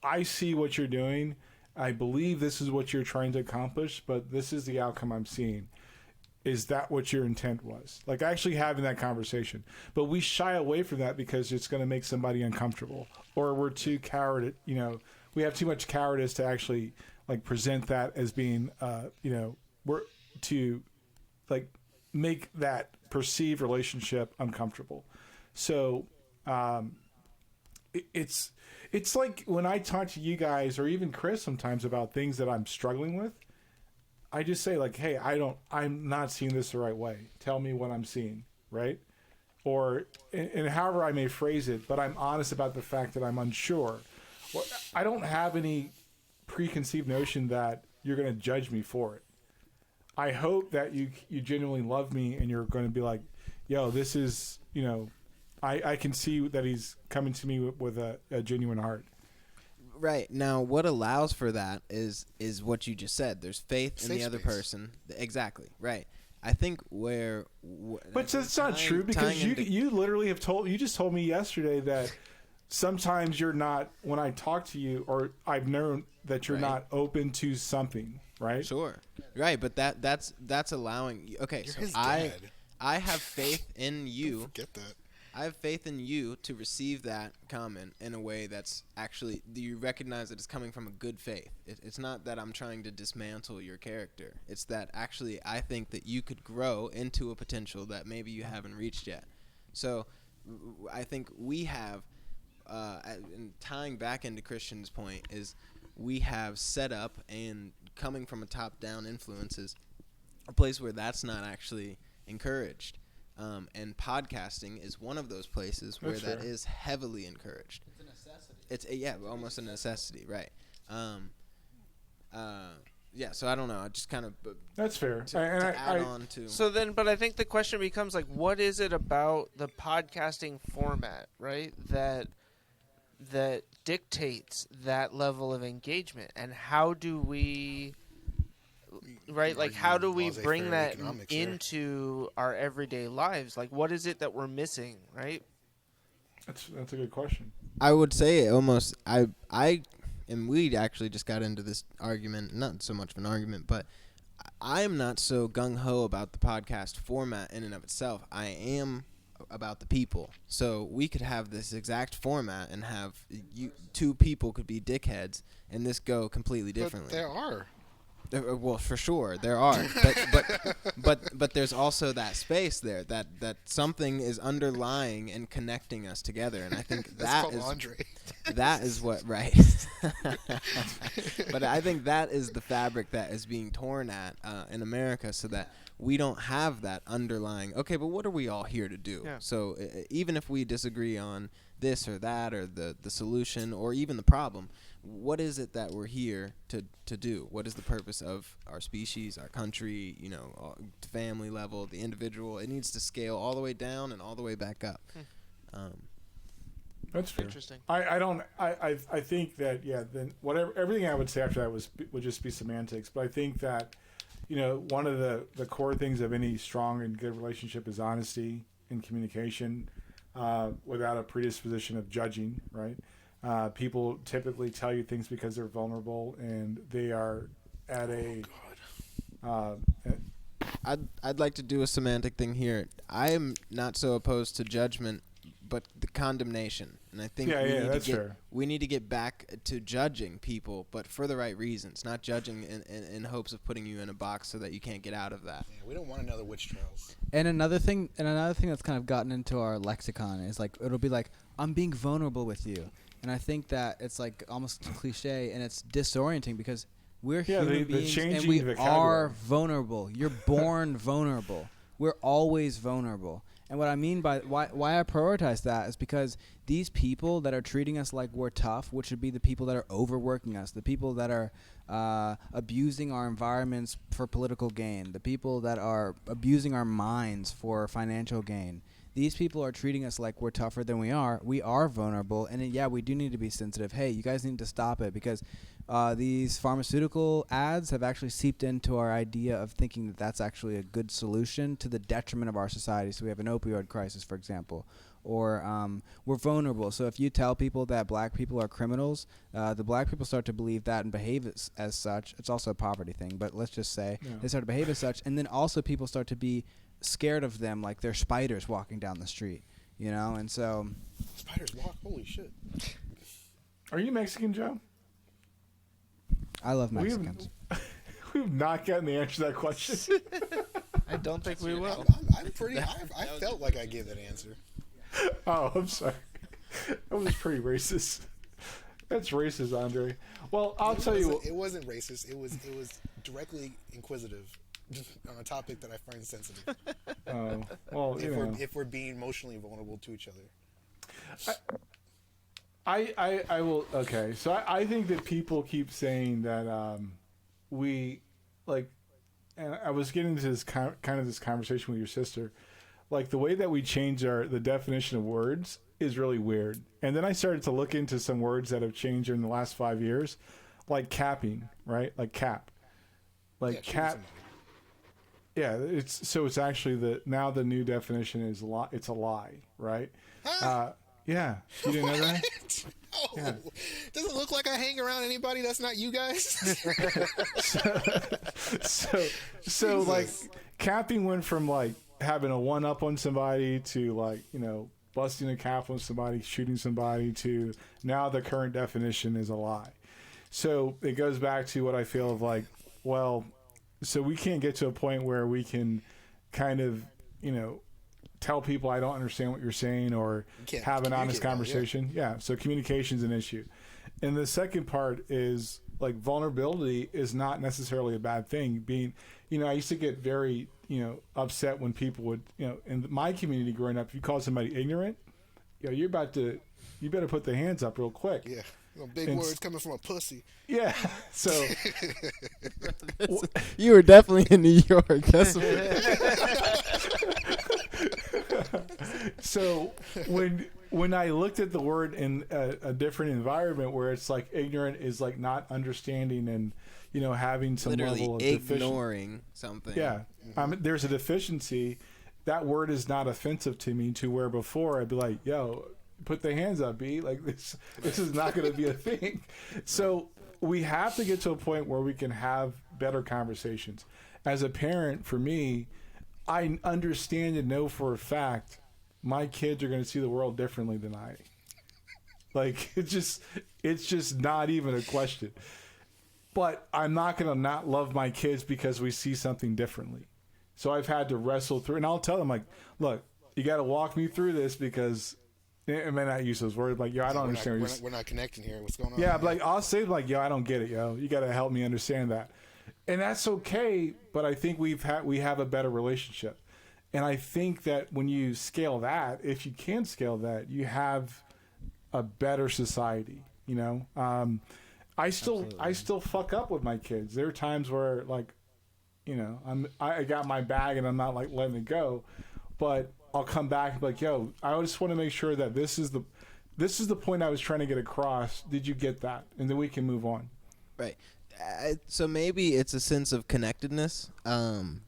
I see what you're doing. I believe this is what you're trying to accomplish, but this is the outcome I'm seeing. Is that what your intent was? Like actually having that conversation. But we shy away from that because it's going to make somebody uncomfortable, or we're too coward. We have too much cowardice to actually like present that as being, we're to like make that perceived relationship uncomfortable. So it's like when I talk to you guys or even Chris sometimes about things that I'm struggling with, I just say like, hey, I'm not seeing this the right way. Tell me what I'm seeing, right? Or and however I may phrase it, but I'm honest about the fact that I'm unsure. Well, I don't have any preconceived notion that you're going to judge me for it. I hope that you genuinely love me and you're going to be like, yo, this is, I can see that he's coming to me with a genuine heart. Right. Now, what allows for that is what you just said. There's faith in Safe the other space. person. Exactly. Right. I think But that's not true because you literally you just told me yesterday that sometimes you're not, when I talk to you, or I've known that you're Right. not open to something, right? Sure. Right, but that's allowing. Okay, You're so his I dad. I have faith in you. Forget that. I have faith in you to receive that comment in a way that's actually, you recognize that it's coming from a good faith. It's not that I'm trying to dismantle your character. It's that actually I think that you could grow into a potential that maybe you haven't reached yet. So I think we have, and tying back into Christian's point, is we have set up, and coming from a top-down influences, a place where that's not actually encouraged. And podcasting is one of those places where That's that fair. is heavily encouraged. It's a necessity. It's almost a necessity, right? So I don't know. I just kind of That's fair. to add on to. So then, but I think the question becomes like, what is it about the podcasting format, right? That dictates that level of engagement, and how do we, right? Like, how do we bring that into our everyday lives? Like, what is it that we're missing, right? That's a good question. I would say almost and we actually just got into this argument, not so much of an argument, but I am not so gung-ho about the podcast format in and of itself. I am about the people. So we could have this exact format and have two people could be dickheads, and this go completely differently. But there are. Well, for sure there are, but there's also that space there that something is underlying and connecting us together, and I think That's called Andre. that is what right. But I think that is the fabric that is being torn at in America, so that we don't have that underlying. Okay, but what are we all here to do? Yeah. So even if we disagree on this or that or the solution or even the problem, what is it that we're here to do? What is the purpose of our species, our country, family level, the individual? It needs to scale all the way down and all the way back up. That's fair. Interesting. I think that then everything I would say after that would just be semantics. But I think that one of the core things of any strong and good relationship is honesty and communication, without a predisposition of judging. Right. People typically tell you things because they're vulnerable and they are at a. I'd like to do a semantic thing here. I am not so opposed to judgment, but the condemnation, and I think we need to get back to judging people, but for the right reasons, not judging in hopes of putting you in a box so that you can't get out of that. Yeah, we don't want another witch trials. And another thing that's kind of gotten into our lexicon is like it'll be like, I'm being vulnerable with you. And I think that it's like almost cliche, and it's disorienting because we're human beings and we are vulnerable. You're born vulnerable. We're always vulnerable. And what I mean by why I prioritize that is because these people that are treating us like we're tough, which would be the people that are overworking us, the people that are abusing our environments for political gain, the people that are abusing our minds for financial gain. These people are treating us like we're tougher than we are. We are vulnerable, and we do need to be sensitive. Hey, you guys need to stop it because these pharmaceutical ads have actually seeped into our idea of thinking that that's actually a good solution to the detriment of our society. So we have an opioid crisis, for example, or we're vulnerable. So if you tell people that black people are criminals, the black people start to believe that and behave as such. It's also a poverty thing, but let's just say they start to behave as such, and then also people start to be scared of them like they're spiders walking down the street, and so Spiders walk? Holy shit. Are you Mexican, Joe? I love Mexicans. We've not gotten the answer to that question. I don't think we will. I'm pretty. I felt like I gave that answer. Oh, I'm sorry. That was pretty racist. That's racist, Andre. Well, I'll tell you. It wasn't racist. It was directly inquisitive on a topic that I find sensitive. Oh, well, if we're being emotionally vulnerable to each other. I will. Okay, so I think that people keep saying that we like, and I was getting into this kind of this conversation with your sister, like the way that we change the definition of words is really weird. And then I started to look into some words that have changed in the last 5 years, like capping, right? Like cap, like cap. Yeah, it's actually now the new definition is it's a lie, right? Yeah, you didn't know that? Oh, yeah. Does it look like I hang around anybody that's not you guys? so like capping went from like having a one up on somebody to like busting a cap on somebody, shooting somebody, to now the current definition is a lie. So it goes back to what I feel of like, well. So we can't get to a point where we can kind of, tell people I don't understand what you're saying or have an honest conversation. Yeah. So communication's an issue. And the second part is like vulnerability is not necessarily a bad thing. Being, I used to get very, upset when people would, in my community growing up, if you call somebody ignorant, you better put the hands up real quick. Yeah. Big words coming from a pussy. Yeah. So you were definitely in New York. That's so when I looked at the word in a different environment where it's like ignorant is like not understanding and having some level of ignoring something. Yeah. There's a deficiency. That word is not offensive to me to where before I'd be like, yo, put the hands up, B. Like this is not going to be a thing. So we have to get to a point where we can have better conversations. As a parent, for me, I understand and know for a fact my kids are going to see the world differently than I. Like, it's just not even a question. But I'm not going to not love my kids because we see something differently. So I've had to wrestle through, and I'll tell them, like, look, you got to walk me through this because I may not use those words, like, yo, I don't understand. We're not connecting here. What's going on? Yeah, but like, I'll say, like, yo, I don't get it, yo. You got to help me understand that. And that's okay, but I think we have a better relationship. And I think that when you scale that, if you can scale that, you have a better society, you know? I still fuck up with my kids. There are times where, like, you know, I got my bag and I'm not like letting it go, but I'll come back and be like, yo, I just want to make sure that this is the point I was trying to get across. Did you get that? And then we can move on. Right. So maybe it's a sense of connectedness,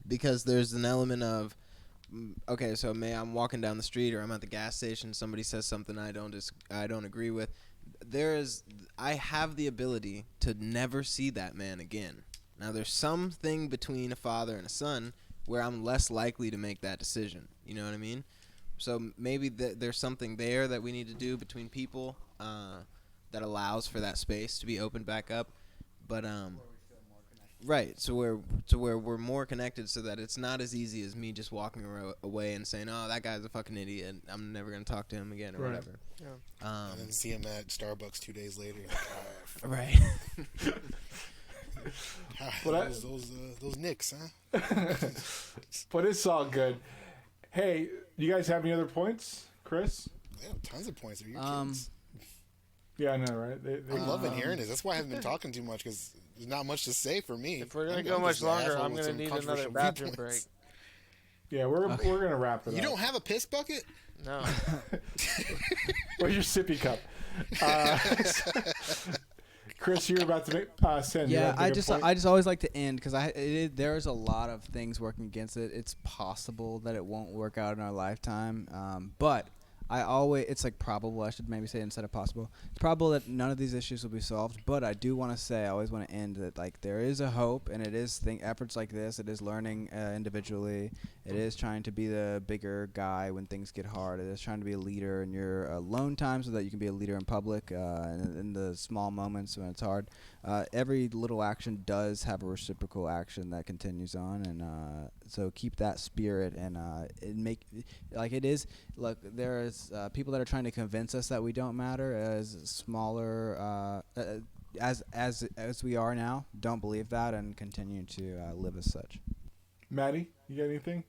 because there's an element of, okay, so I'm walking down the street or I'm at the gas station, somebody says something I don't agree with. I have the ability to never see that man again. Now, there's something between a father and a son where I'm less likely to make that decision. You know what I mean? So maybe there's something there that we need to do between people that allows for that space to be opened back up. But right, so where we're more connected, so that it's not as easy as me just walking away and saying, "Oh, that guy's a fucking idiot. I'm never gonna talk to him again," or Right. whatever. Yeah. And then see him at Starbucks 2 days later. Right. Those Knicks, huh? But it's all good. Hey, you guys have any other points, Chris? They have tons of points. Are you kids? Yeah, I know, right? I'm loving hearing this. That's why I haven't been talking too much, because there's not much to say for me. If we're gonna I'm go much just an longer, asshole I'm with gonna some need another controversial bathroom viewpoints. Yeah, we're gonna wrap it up. You don't have a piss bucket? No. Where's your sippy cup? Chris, you're about to send. Yeah, I just always like to end because there's a lot of things working against it. It's possible that it won't work out in our lifetime, but it's like probable, I should maybe say instead of possible. It's probable that none of these issues will be solved, but I do want to say, I always want to end that, like, there is a hope, and it is efforts like this. It is learning individually. It is trying to be the bigger guy when things get hard. It is trying to be a leader in your alone time so that you can be a leader in public, and in the small moments when it's hard. Every little action does have a reciprocal action that continues on, and so keep that spirit, and look, there's people that are trying to convince us that we don't matter as smaller as we are now. Don't believe that, and continue to live as such. Maddie, you got anything?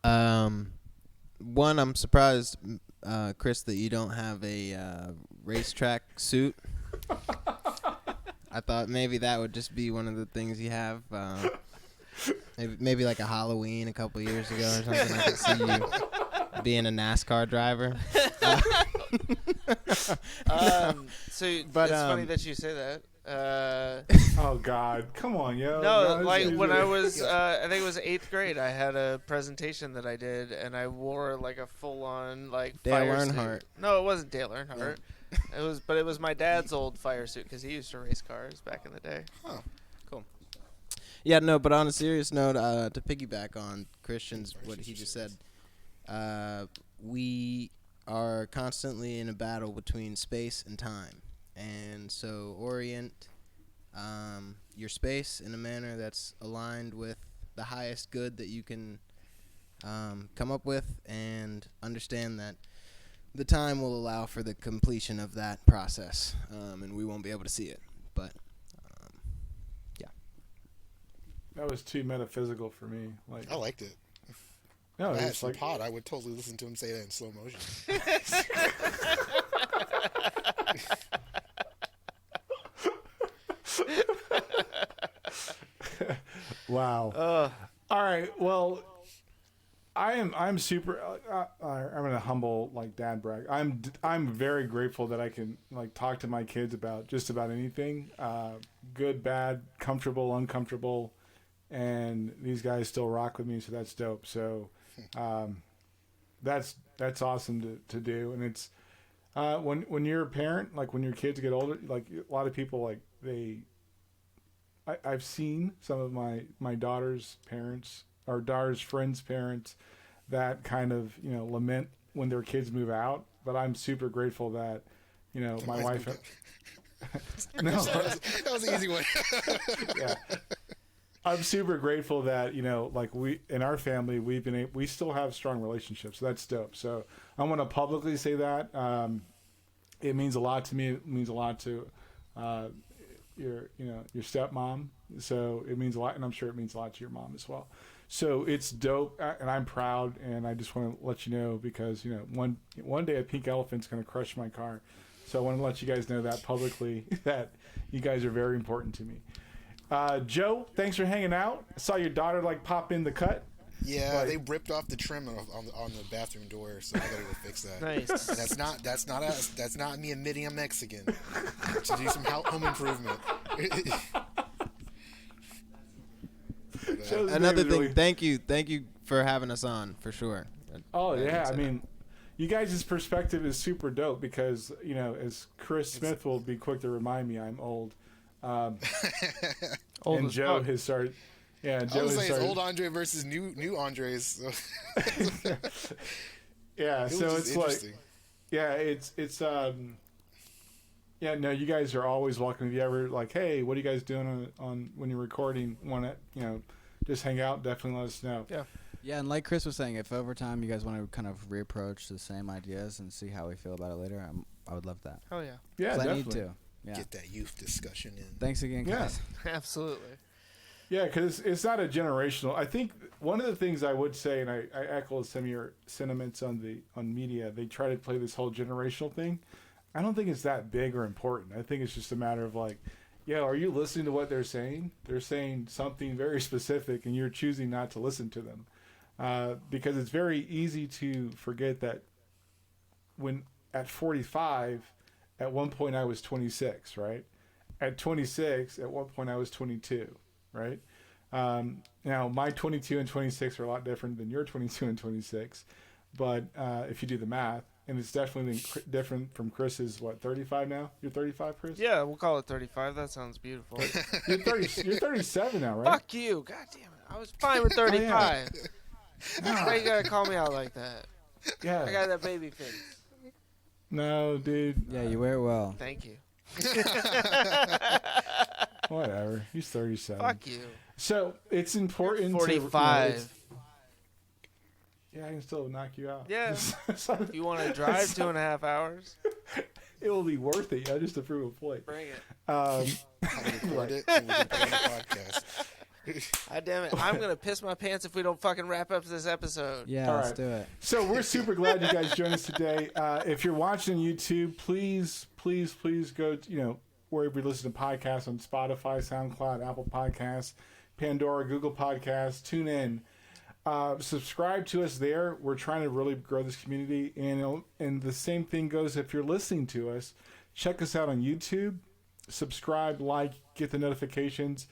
One, I'm surprised, Chris, that you don't have a racetrack suit. I thought maybe that would just be one of the things you have. Maybe like a Halloween a couple years ago or something. I could see you being a NASCAR driver. But it's funny that you say that. Oh God, come on, yo. No, like when I was, I think it was 8th grade, I had a presentation that I did, and I wore like a full-on like Dale fire Earnhardt. suit. No, it wasn't Dale Earnhardt. It was my dad's old fire suit because he used to race cars back in the day. Huh. Cool. Yeah, no, but on a serious note, to piggyback on Christian's, what he just said, we are constantly in a battle between space and time. And so orient your space in a manner that's aligned with the highest good that you can come up with, and understand that the time will allow for the completion of that process, and we won't be able to see it. But, yeah. That was too metaphysical for me. Like, I liked it. no, If I had it's some like pot, I would totally listen to him say that in slow motion. wow. All right. Well, I'm super. I'm gonna humble like dad brag. I'm very grateful that I can like talk to my kids about just about anything, good, bad, comfortable, uncomfortable, and these guys still rock with me. So that's dope. So, that's awesome to do. And it's when you're a parent, like when your kids get older, like a lot of people like I've seen some of my daughter's parents or daughter's friends' parents that kind of lament when their kids move out. But I'm super grateful that my wife. No, that was an easy one. yeah. I'm super grateful that like we in our family we still have strong relationships. So that's dope. So I want to publicly say that it means a lot to me. It means a lot to your stepmom. So it means a lot, and I'm sure it means a lot to your mom as well. So it's dope, and I'm proud, and I just want to let you know because one day a pink elephant's going to crush my car. So I want to let you guys know that publicly that you guys are very important to me. Joe, thanks for hanging out. I saw your daughter pop in the cut. Yeah, they ripped off the trim on the bathroom door, so I gotta go fix that. Nice. That's not me admitting I'm Mexican. To do some home improvement. Another thing, thank you for having us on for sure. Oh yeah, I mean, you guys' perspective is super dope because as Chris Smith will be quick to remind me, I'm old. Old and as Joe fuck. has started. Yeah, Joe I was has saying started. it's old Andre versus new Andres. So. Yeah, so was it's interesting. No, you guys are always welcome. If you ever hey, what are you guys doing on when you're recording? Want to just hang out? Definitely let us know. Yeah. Yeah, and like Chris was saying, if over time you guys want to kind of reapproach the same ideas and see how we feel about it later, I would love that. Oh yeah. Yeah, 'Cause I definitely. need to. Yeah. Get that youth discussion in. Thanks again, Yeah. guys. Absolutely. Yeah, because it's not a generational. I think one of the things I would say, and I echo some of your sentiments on media. They try to play this whole generational thing. I don't think it's that big or important. I think it's just a matter of are you listening to what they're saying? They're saying something very specific, and you're choosing not to listen to them because it's very easy to forget that when at 45, at one point I was 26, right? At 26, at one point I was 22. Right? Now, my 22 and 26 are a lot different than your 22 and 26. But if you do the math, and it's definitely different from Chris's, 35 now? You're 35, Chris? Yeah, we'll call it 35. That sounds beautiful. You're 37 now, right? Fuck you. God damn it. I was fine with 35. Why you gotta call me out like that? Yeah. I got that baby face. No, dude. Yeah, you wear it well. Thank you. Whatever. He's 37. Fuck you. So it's important 45. Yeah, I can still knock you out. Yeah. If you want to drive 2.5 hours, it will be worth it, just to prove a point. bring it. I'll record it and we can put it on the podcast. God damn it. I'm going to piss my pants if we don't fucking wrap up this episode. Yeah, All let's right. do it. So we're super glad you guys joined us today. If you're watching YouTube, please go wherever you listen to podcasts on Spotify, SoundCloud, Apple Podcasts, Pandora, Google Podcasts. Tune in. Subscribe to us there. We're trying to really grow this community, and the same thing goes if you're listening to us. Check us out on YouTube. Subscribe, get the notifications.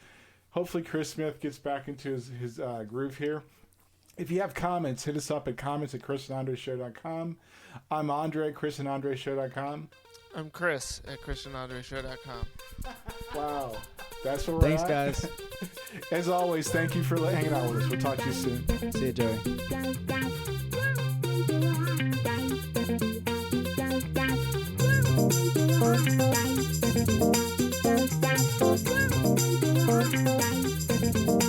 Hopefully Chris Smith gets back into his groove here. If you have comments, hit us up at comments@chrisandandreshow.com. I'm Andre at chrisandandreshow.com. I'm Chris at christianandreshow.com. Wow. That's where we're Thanks, at. guys. As always, thank you for hanging out with us. We'll talk to you soon. See you, Joey. Thank you.